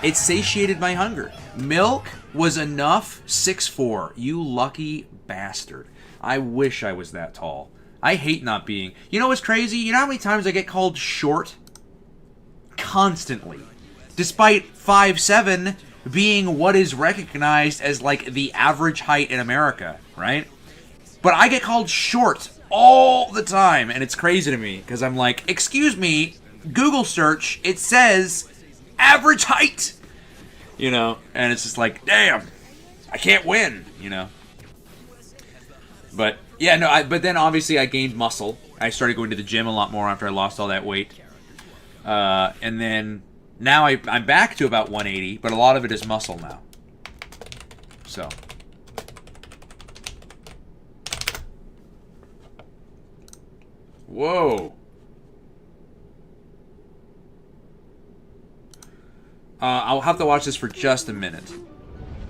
it satiated my hunger. Milk was enough. 6'4". You lucky bastard. I wish I was that tall. I hate not being. You know what's crazy? You know how many times I get called short? Constantly. Despite 5'7" being what is recognized as like the average height in America, right? But I get called short all the time, and it's crazy to me because I'm like, excuse me, Google search, it says average height, you know, and it's just like, damn, I can't win, you know. But yeah, no, but then obviously I gained muscle. I started going to the gym a lot more after I lost all that weight, and then now I'm back to about 180, but a lot of it is muscle now. So. Whoa. I'll have to watch this for just a minute.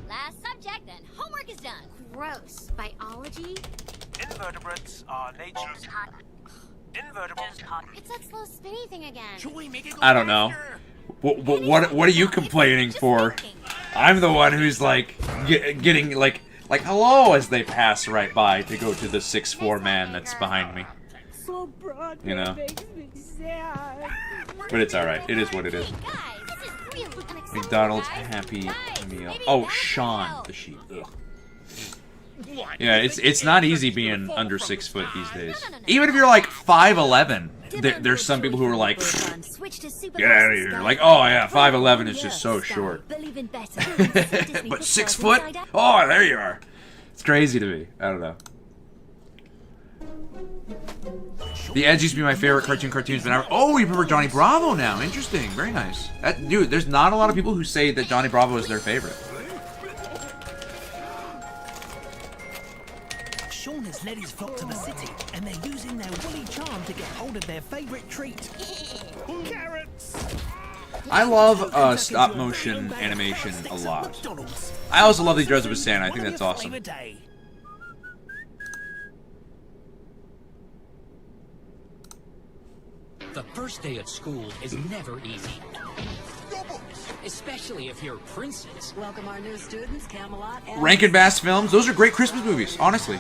Last subject, then homework is done. Gross. Biology? Invertebrates are nature's invertebrates. It's that slow spinny thing again. Joey, make it go I don't know. faster. What are you complaining for? I'm the one who's like getting like hello as they pass right by to go to the 6'4" man that's behind me. You know. But it's all right. It is what it is. McDonald's Happy Meal. Oh, Sean the sheep. Ugh. Yeah, it's not easy being under 6 foot these days. Even if you're like 5'11", there's some people who are like, get out of here. Like, oh yeah, 5'11" is just so short. But 6 foot? Oh, there you are. It's crazy to me. I don't know. The Edge used to be my favorite cartoons, but now, oh, you remember Johnny Bravo now? Interesting, very nice. Dude, there's not a lot of people who say that Johnny Bravo is their favorite. Sean has led his flock to the city, and they're using their woolly charm to get hold of their favorite treat. Carrots! I love stop motion animation a lot. I also love the Dress Up as Santa. I think that's awesome. The first day at school is never easy. Especially if you're a princess. Welcome our new students, Camelot. Rankin Bass films. Those are great Christmas movies, honestly.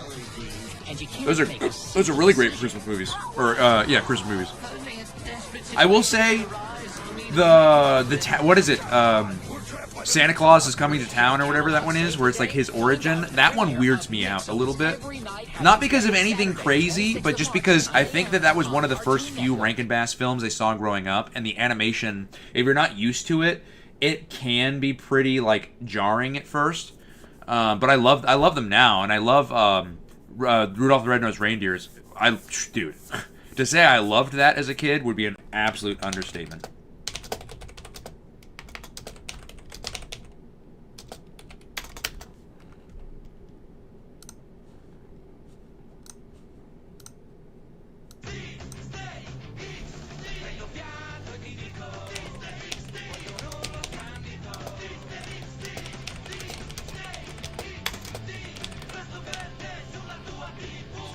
And you can't Those are really great Christmas movies. Or yeah, Christmas movies. I will say what is it? Santa Claus is Coming to Town or whatever that one is, where it's like his origin. That one weirds me out a little bit. Not because of anything crazy, but just because I think that was one of the first few Rankin Bass films I saw growing up, and the animation, if you're not used to it, it can be pretty like jarring at first. But I love them now, and I love Rudolph the Red-Nosed Reindeers. Dude, to say I loved that as a kid would be an absolute understatement.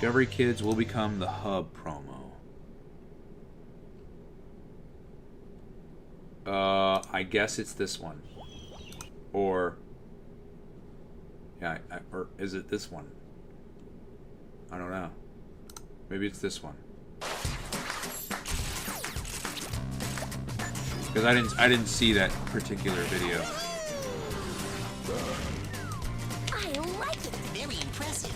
Discovery Kids will become the hub promo. I guess it's this one. Or... yeah, or is it this one? I don't know. Maybe it's this one. Because I didn't see that particular video. I like it. Very impressive.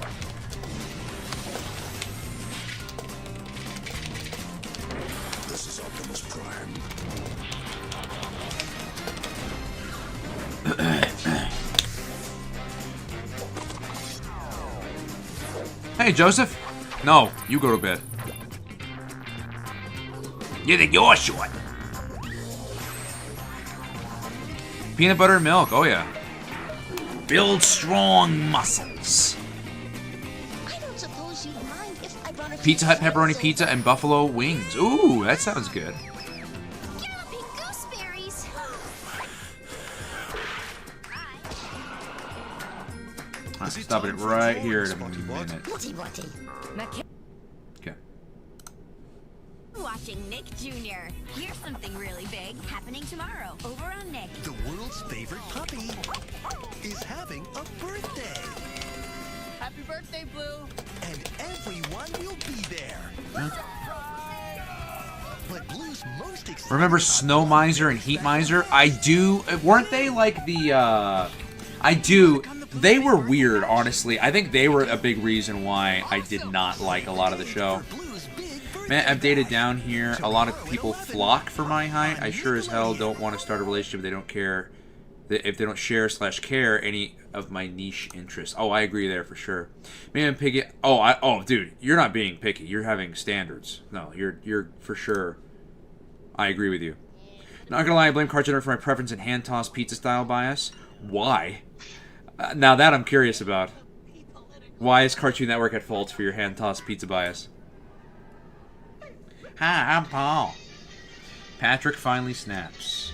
This is Optimus Prime. Hey, Joseph. No, you go to bed. You think you're short? Peanut butter and milk. Oh yeah. Build strong muscles. I don't suppose you'd mind if I brought a Pizza Hut pepperoni pizza and buffalo wings. Ooh, that sounds good. galloping gooseberries. I'm stopping it right here in a minute. Okay. Watching Nick Jr. Here's something really big happening tomorrow over on Nick. The world's favorite puppy is having a birthday. Happy birthday, Blue! And everyone will be there. But Blue's most excited. Remember Snow Miser and Heat Miser? I do. Weren't they like the, I do. They were weird, honestly. I think they were a big reason why I did not like a lot of the show. Man, I've dated down here. A lot of people flock for my height. I sure as hell don't want to start a relationship if they don't care, if they don't share/care any of my niche interests. Oh, I agree there for sure. Maybe I'm picky. Oh, dude, you're not being picky. You're having standards. No, you're for sure. I agree with you. Not gonna lie, I blame Cartoon Network for my preference in hand-tossed pizza-style bias. Why? Now that I'm curious about. Why is Cartoon Network at fault for your hand-tossed pizza bias? Hi, I'm Paul. Patrick finally snaps.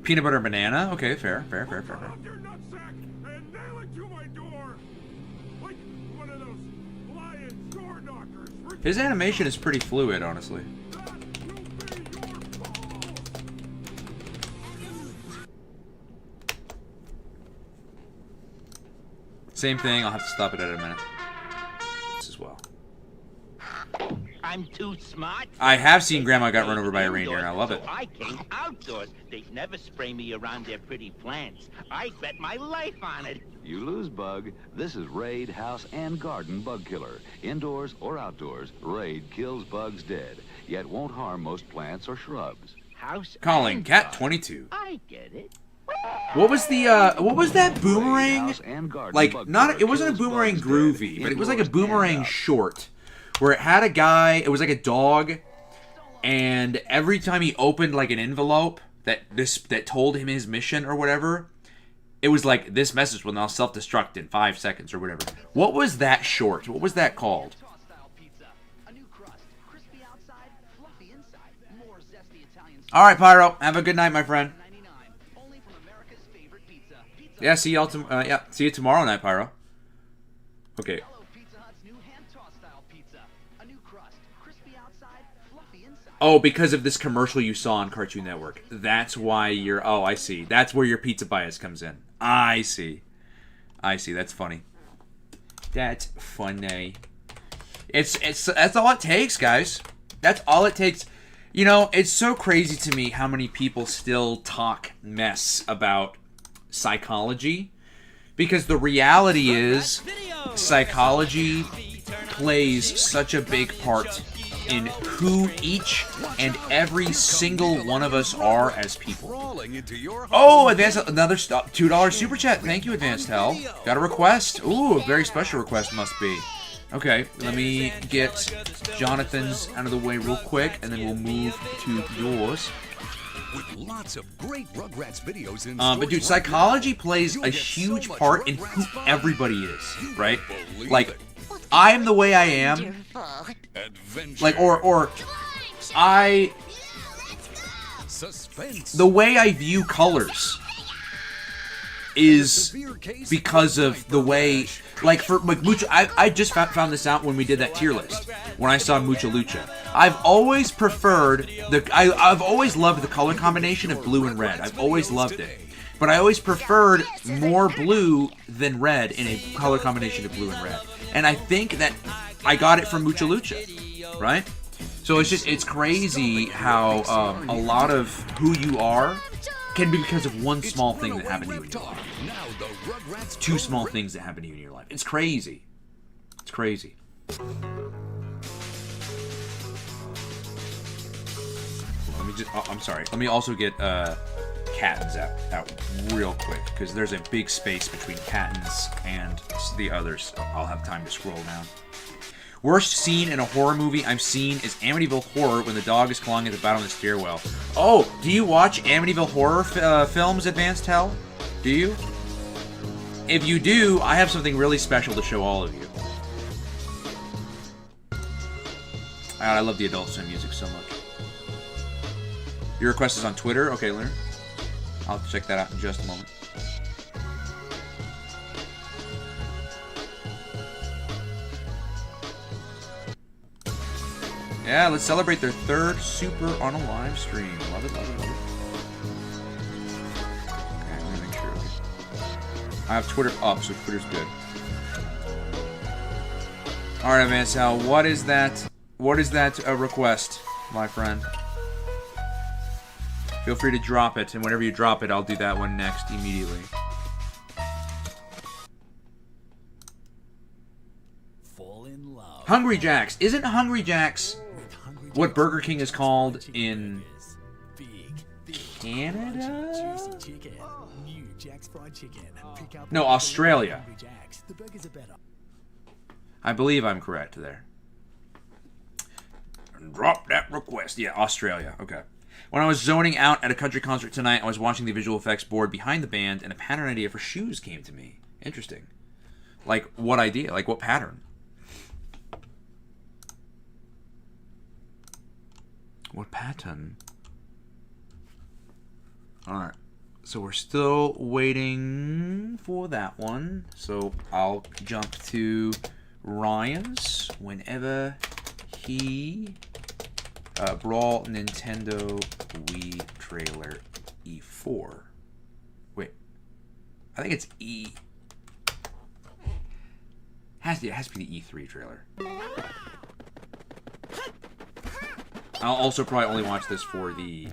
Peanut butter and banana? Okay, fair. His animation is pretty fluid, honestly. Same thing, I'll have to stop it at a minute. This as well. I'm too smart. I have seen Grandma Got Run Over by a Reindeer, and I love it. So I came outdoors. They'd never spray me around their pretty plants. I bet my life on it. You lose, Bug. This is Raid House and Garden Bug Killer. Indoors or outdoors, Raid kills bugs dead, yet won't harm most plants or shrubs. House Calling Cat 22. I get it. What was that boomerang? Like, it wasn't a boomerang groovy, but it was like a boomerang short. Where it had a guy, it was like a dog, And every time he opened like an envelope that told him his mission or whatever, it was like, this message will now self-destruct in 5 seconds or whatever. What was that short? What was that called? All right, Pyro. Have a good night, my friend. Yeah, see y'all. See you tomorrow night, Pyro. Okay. Oh, because of this commercial you saw on Cartoon Network. That's why you're... Oh, I see. That's where your pizza bias comes in. I see. That's funny. That's funny. That's all it takes, guys. That's all it takes. You know, it's so crazy to me how many people still talk mess about psychology. Because the reality is, psychology plays such a big part in who each and every single one of us are as people. Oh, Advanced, another $2 super chat. Thank you, Advanced Hell. Got a request. Ooh, a very special request must be. Okay, let me get Jonathan's out of the way real quick, and then we'll move to yours. With lots of great Rugrats videos in but dude, psychology plays a huge part in who everybody is, right? Like, I'm the way I am. Like, the way I view colors is because of the way, like, for like Mucha, I just found this out when we did that tier list, when I saw Mucha Lucha. I've always preferred, I've always loved the color combination of blue and red. I've always loved it. But I always preferred more blue than red in a color combination of blue and red. And I think that I got it from Mucha Lucha, right? So it's crazy how a lot of who you are can be because of one small thing that happened to you in your life. Two small things that happen to you in your life. It's crazy. It's crazy. Let me just, I'm sorry. Let me also get Cattens out real quick, because there's a big space between Cattens and the others. I'll have time to scroll down. Worst scene in a horror movie I've seen is Amityville Horror when the dog is clawing at the bottom of the stairwell. Oh, do you watch Amityville Horror films, Advanced Hell? Do you? If you do, I have something really special to show all of you. I love the Adult Swim music so much. Your request is on Twitter? Okay, Leonard. I'll check that out in just a moment. Yeah, let's celebrate their third super on a live stream. Love it, love it, love it. Okay, let me make sure. I have Twitter up, so Twitter's good. Alright, Advanced Hal, what is that? What is that request, my friend? Feel free to drop it, and whenever you drop it, I'll do that one next immediately. Fall in love. Hungry Jacks. Isn't Hungry Jacks what Burger King is called in Canada? No, Australia. I believe I'm correct there. Drop that request. Yeah, Australia. Okay. When I was zoning out at a country concert tonight, I was watching the visual effects board behind the band, and a pattern idea for shoes came to me. Interesting. Like, what idea? Like, what pattern? What pattern? Alright. So we're still waiting for that one. So I'll jump to Ryan's whenever he... Brawl Nintendo Wii trailer E4. Wait. I think it's E... it has to be the E3 trailer. I'll also probably only watch this for the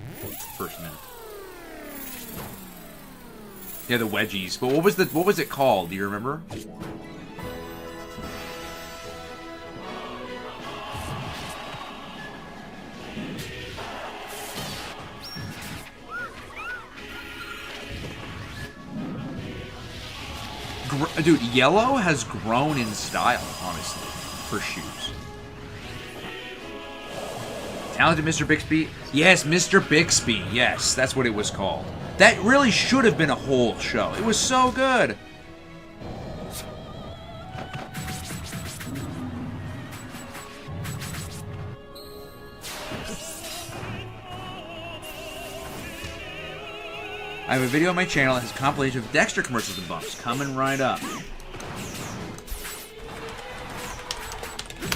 first minute. Yeah, the wedgies. But what was it called? Do you remember? Dude, yellow has grown in style, honestly, for shoes. Talented Mr. Bixby? Yes, Mr. Bixby. Yes, that's what it was called. That really should have been a whole show. It was so good. I have a video on my channel that has a compilation of Dexter commercials and buffs. Coming right up.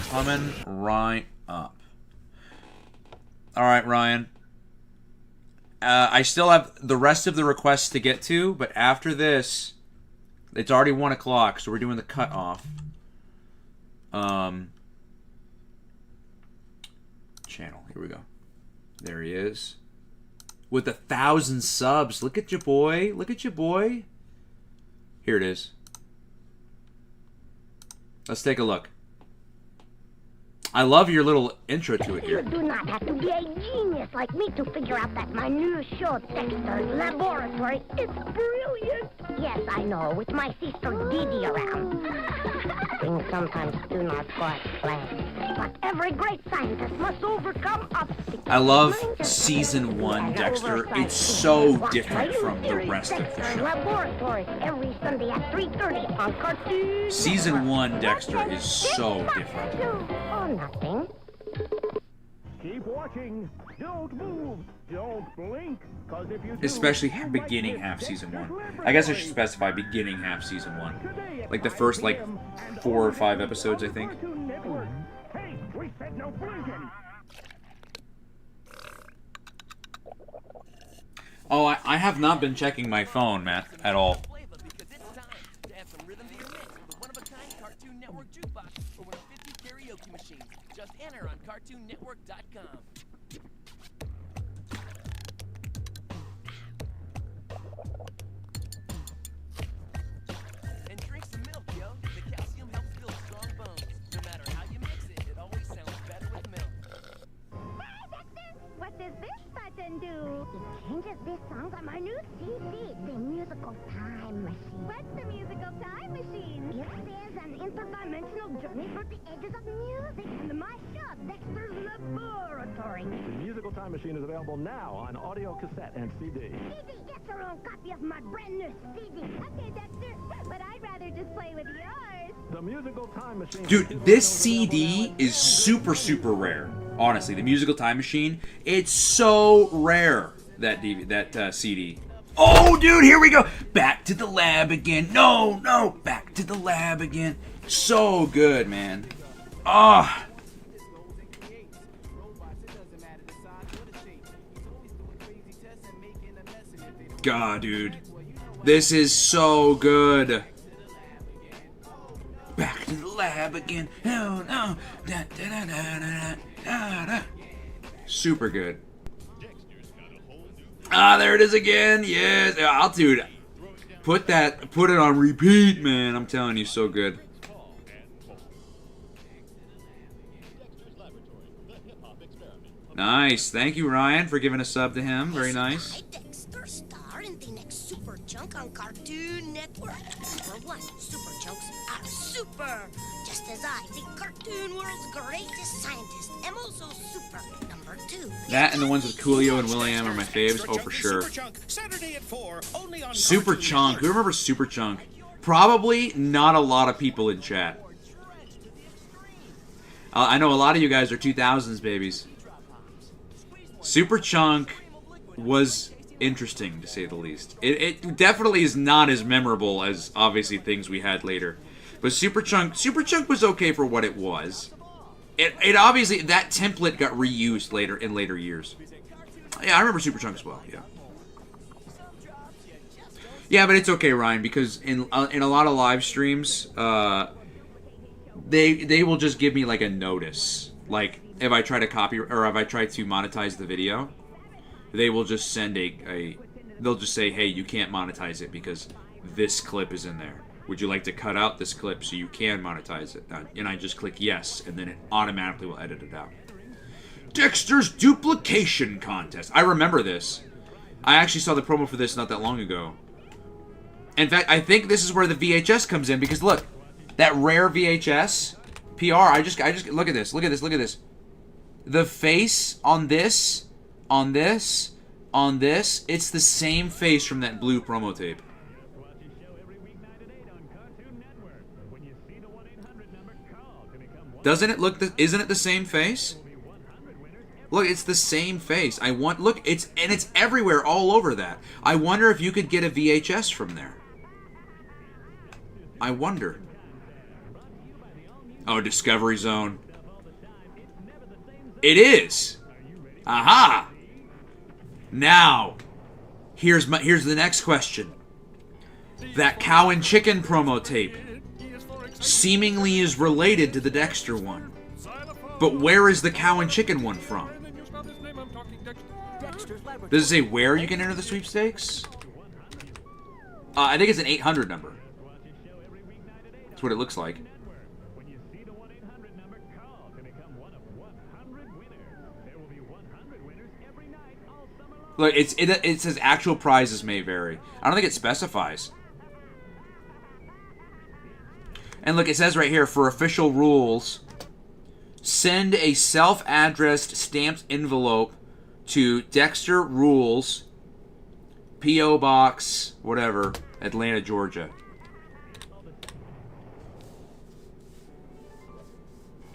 Coming right up. Alright, Ryan. I still have the rest of the requests to get to, but after this, it's already 1 o'clock, so we're doing the cutoff. Channel, here we go. There he is. With 1,000 subs. Look at you, boy. Look at you, boy. Here it is. Let's take a look. I love your little intro to it here. You do not have to be a genius like me to figure out that my new show, Dexter's Laboratory, is brilliant. Yes, I know, with my sister Didi around. Things sometimes do not go as planned. But every great scientist must overcome obstacles. I love Season 1, Dexter. It's so different from the rest of the show. Laboratory every Sunday at 3:30 on Cartoon. Season 1, Dexter, is so different. Oh, nothing. Keep watching. Don't move. Don't blink. Cause if you do, Especially beginning half Season 1. I guess I should specify beginning half Season 1. Like the first, 4 or 5 episodes, I think. Hey, we said no blinking. Oh, I have not been checking my phone, Matt, at all. Just enter on CartoonNetwork.com. And drink some milk, yo. The calcium helps build strong bones. No matter how you mix it, it always sounds better with milk. What does this button do? It changes this song on my new CD, the Musical Time Machine. What's the Musical Time Machine? It says an interdimensional journey through the edges of music and my show, Dexter's Laboratory. The Musical Time Machine is available now on audio cassette and CD. CD, get your own copy of my brand new CD. Okay, Dexter, but I'd rather just play with yours. The Musical Time Machine. Dude, this CD is super, super rare. Honestly, the Musical Time Machine, it's so rare, that CD. Oh, dude, here we go. Back to the lab again. No, no, back to the lab again. So good, man. Ah. God, dude. This is so good. Back to the lab again. Oh, no. Da, da, da, da, da, da, da. Super good. Ah, there it is again. Yes. I'll, dude. Put it on repeat, man. I'm telling you, so good. Nice. Thank you, Ryan, for giving a sub to him. Very nice. Dexter star in the next Super Chunk on Cartoon Network. Number 1, Super Chunks are super. Just as I, the cartoon world's greatest scientist, am also super. Number 2. That and the ones with Coolio and Will.i.am are my faves. Oh, for sure. Saturday at 4, only on Super Chunk. Who remembers Super Chunk? Probably not a lot of people in chat. I know a lot of you guys are 2000s babies. Super Chunk was interesting, to say the least. It definitely is not as memorable as, obviously, things we had later. But Super Chunk was okay for what it was. It obviously, that template got reused in later years. Yeah, I remember Super Chunk as well, yeah. Yeah, but it's okay, Ryan, because in a lot of live streams, they will just give me, like, a notice. Like, if I try to copy, or if I try to monetize the video, they will just send they'll just say, hey, you can't monetize it because this clip is in there. Would you like to cut out this clip so you can monetize it? And I just click yes, and then it automatically will edit it out. Dexter's Duplication Contest. I remember this. I actually saw the promo for this not that long ago. In fact, I think this is where the VHS comes in, because look, that rare VHS PR, I just look at this. Look at this. Look at this. The face on this, it's the same face from that blue promo tape. Doesn't it look? Isn't it the same face? Look, it's the same face. Look, it's everywhere, all over that. I wonder if you could get a VHS from there. I wonder. Oh, Discovery Zone. It is. Aha. Now, here's the next question. That cow and chicken promo tape seemingly is related to the Dexter one. But where is the cow and chicken one from? Does it say where you can enter the sweepstakes? I think it's an 800 number. That's what it looks like. Look, it says actual prizes may vary. I don't think it specifies. And look, it says right here, for official rules, send a self-addressed stamped envelope to Dexter Rules, P.O. Box, whatever, Atlanta, Georgia.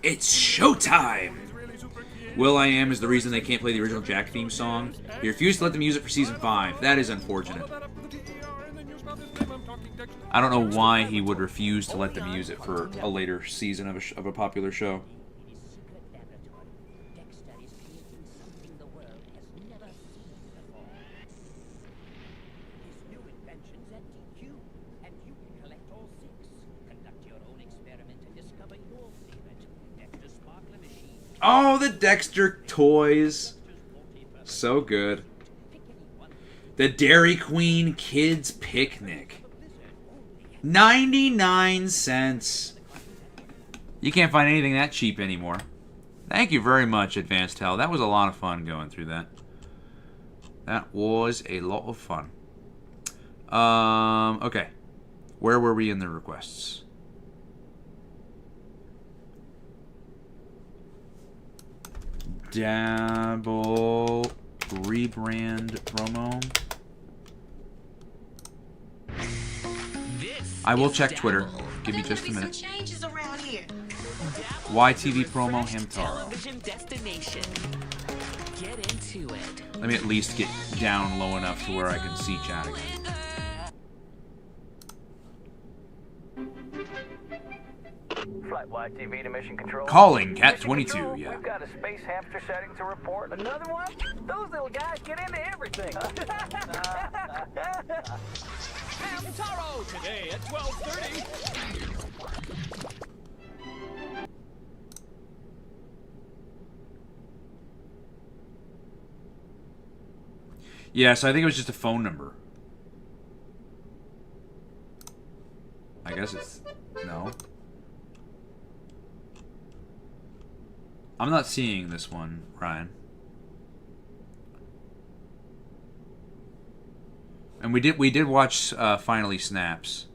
It's showtime! Will.i.am is the reason they can't play the original Jack theme song. He refused to let them use it for Season 5. That is unfortunate. I don't know why he would refuse to let them use it for a later season of a popular show. Oh, the Dexter toys. So good. The Dairy Queen Kids Picnic. 99 cents. You can't find anything that cheap anymore. Thank you very much, Advanced Hell. That was a lot of fun going through that. That was a lot of fun. Okay. Where were we in the requests? Dabble rebrand promo. I will check Twitter. Give me just a minute. YTV promo Hamtaro. Get into it. Let me at least get down low enough to where I can see chat again. Flight YTV to mission control. Calling Cat 22, yeah. We've got a space hamster setting to report. Another one? Those little guys get into everything. Hamtaro today at 12:30. Yeah, so I think it was just a phone number. I guess it's... No. I'm not seeing this one, Ryan. And we did watch Finally Snaps.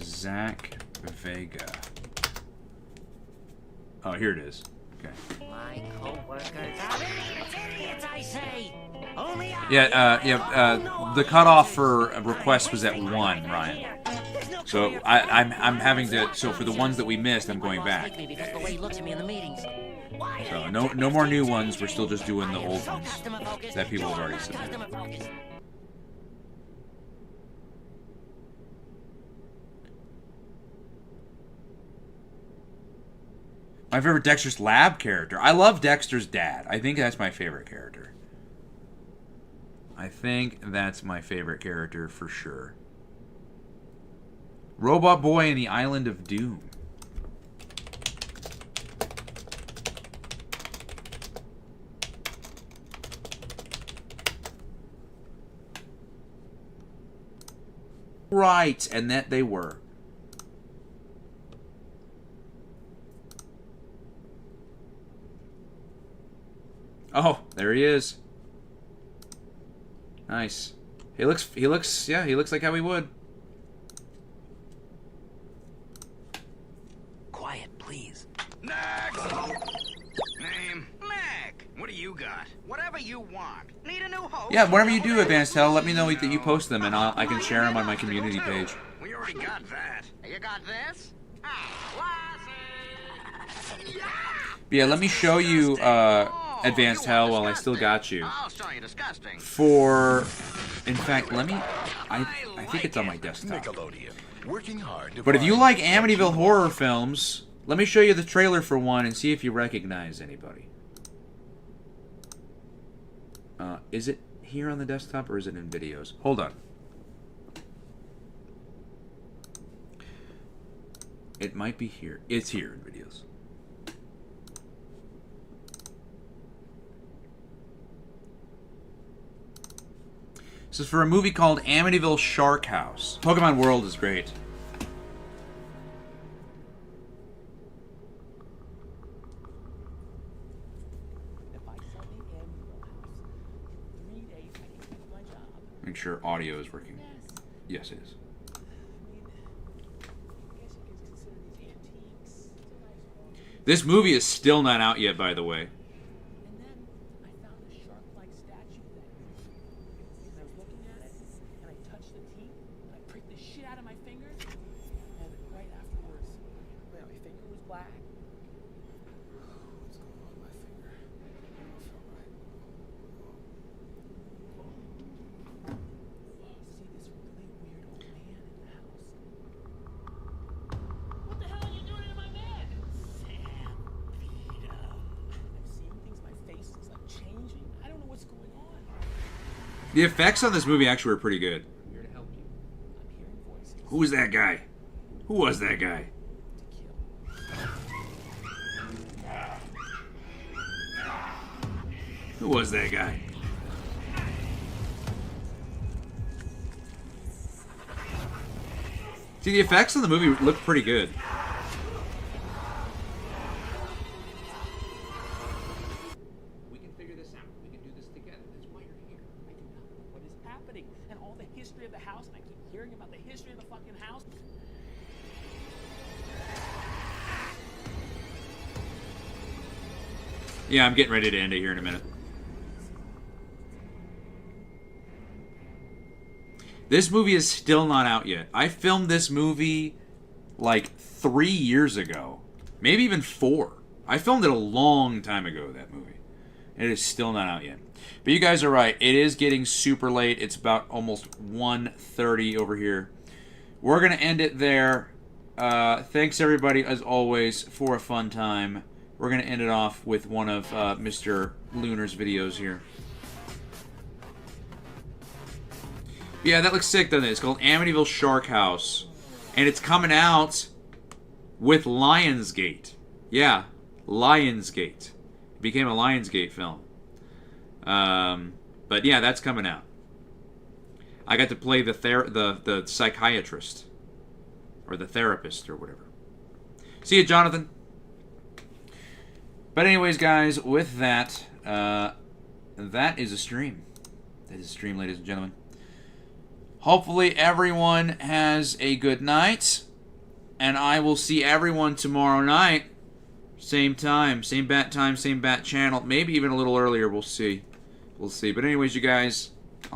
Zach Vega. Oh, here it is. Okay. My co-workers are idiots, I say. Only The cutoff for requests was at 1, Ryan. So I'm having to. So for the ones that we missed, I'm going back. So no more new ones. We're still just doing the old ones that people have already submitted. My favorite Dexter's Lab character. I love Dexter's dad. I think that's my favorite character. I think that's my favorite character for sure. Robot Boy and the Island of Doom. Right, and that they were. There he is. Nice. He looks like how he would. Quiet, please. Next! Name? Mac. What do you got? Whatever you want. Need a new host? Yeah, whatever you do, Advanced Hell, let me know that you post them, and I can share them on my community page. We already got that. You got this? But yeah, let me show you Advanced Hell while I still got you. In fact, let me... I think it's on my desktop. But if you like Amityville horror films, let me show you the trailer for one and see if you recognize anybody. Is it here on the desktop or is it in videos? Hold on. It might be here. It's here in videos. This is for a movie called Amityville Shark House. Pokemon World is great. Make sure audio is working. Yes, it is. This movie is still not out yet, by the way. The effects on this movie actually were pretty good. Who was that guy? Who was that guy? Who was that guy? See, the effects on the movie look pretty good. We can figure this out. We can do this together. That's why you're here. I can know what is happening and all the history of the house, and I keep hearing about the history of the fucking house. Yeah, I'm getting ready to end it here in a minute. This movie is still not out yet. I filmed this movie like 3 years ago. Maybe even 4. I filmed it a long time ago, that movie. It is still not out yet. But you guys are right. It is getting super late. It's about almost 1:30 over here. We're going to end it there. Thanks, everybody, as always, for a fun time. We're going to end it off with one of Mr. Lunar's videos here. Yeah, that looks sick, doesn't it? It's called Amityville Shark House. And it's coming out with Lionsgate. Yeah, Lionsgate. It became a Lionsgate film. But yeah, that's coming out. I got to play the psychiatrist. Or the therapist, or whatever. See you, Jonathan. But anyways, guys, with that, that is a stream. That is a stream, ladies and gentlemen. Hopefully everyone has a good night. And I will see everyone tomorrow night. Same time, same bat channel. Maybe even a little earlier, we'll see. We'll see. But anyways, you guys,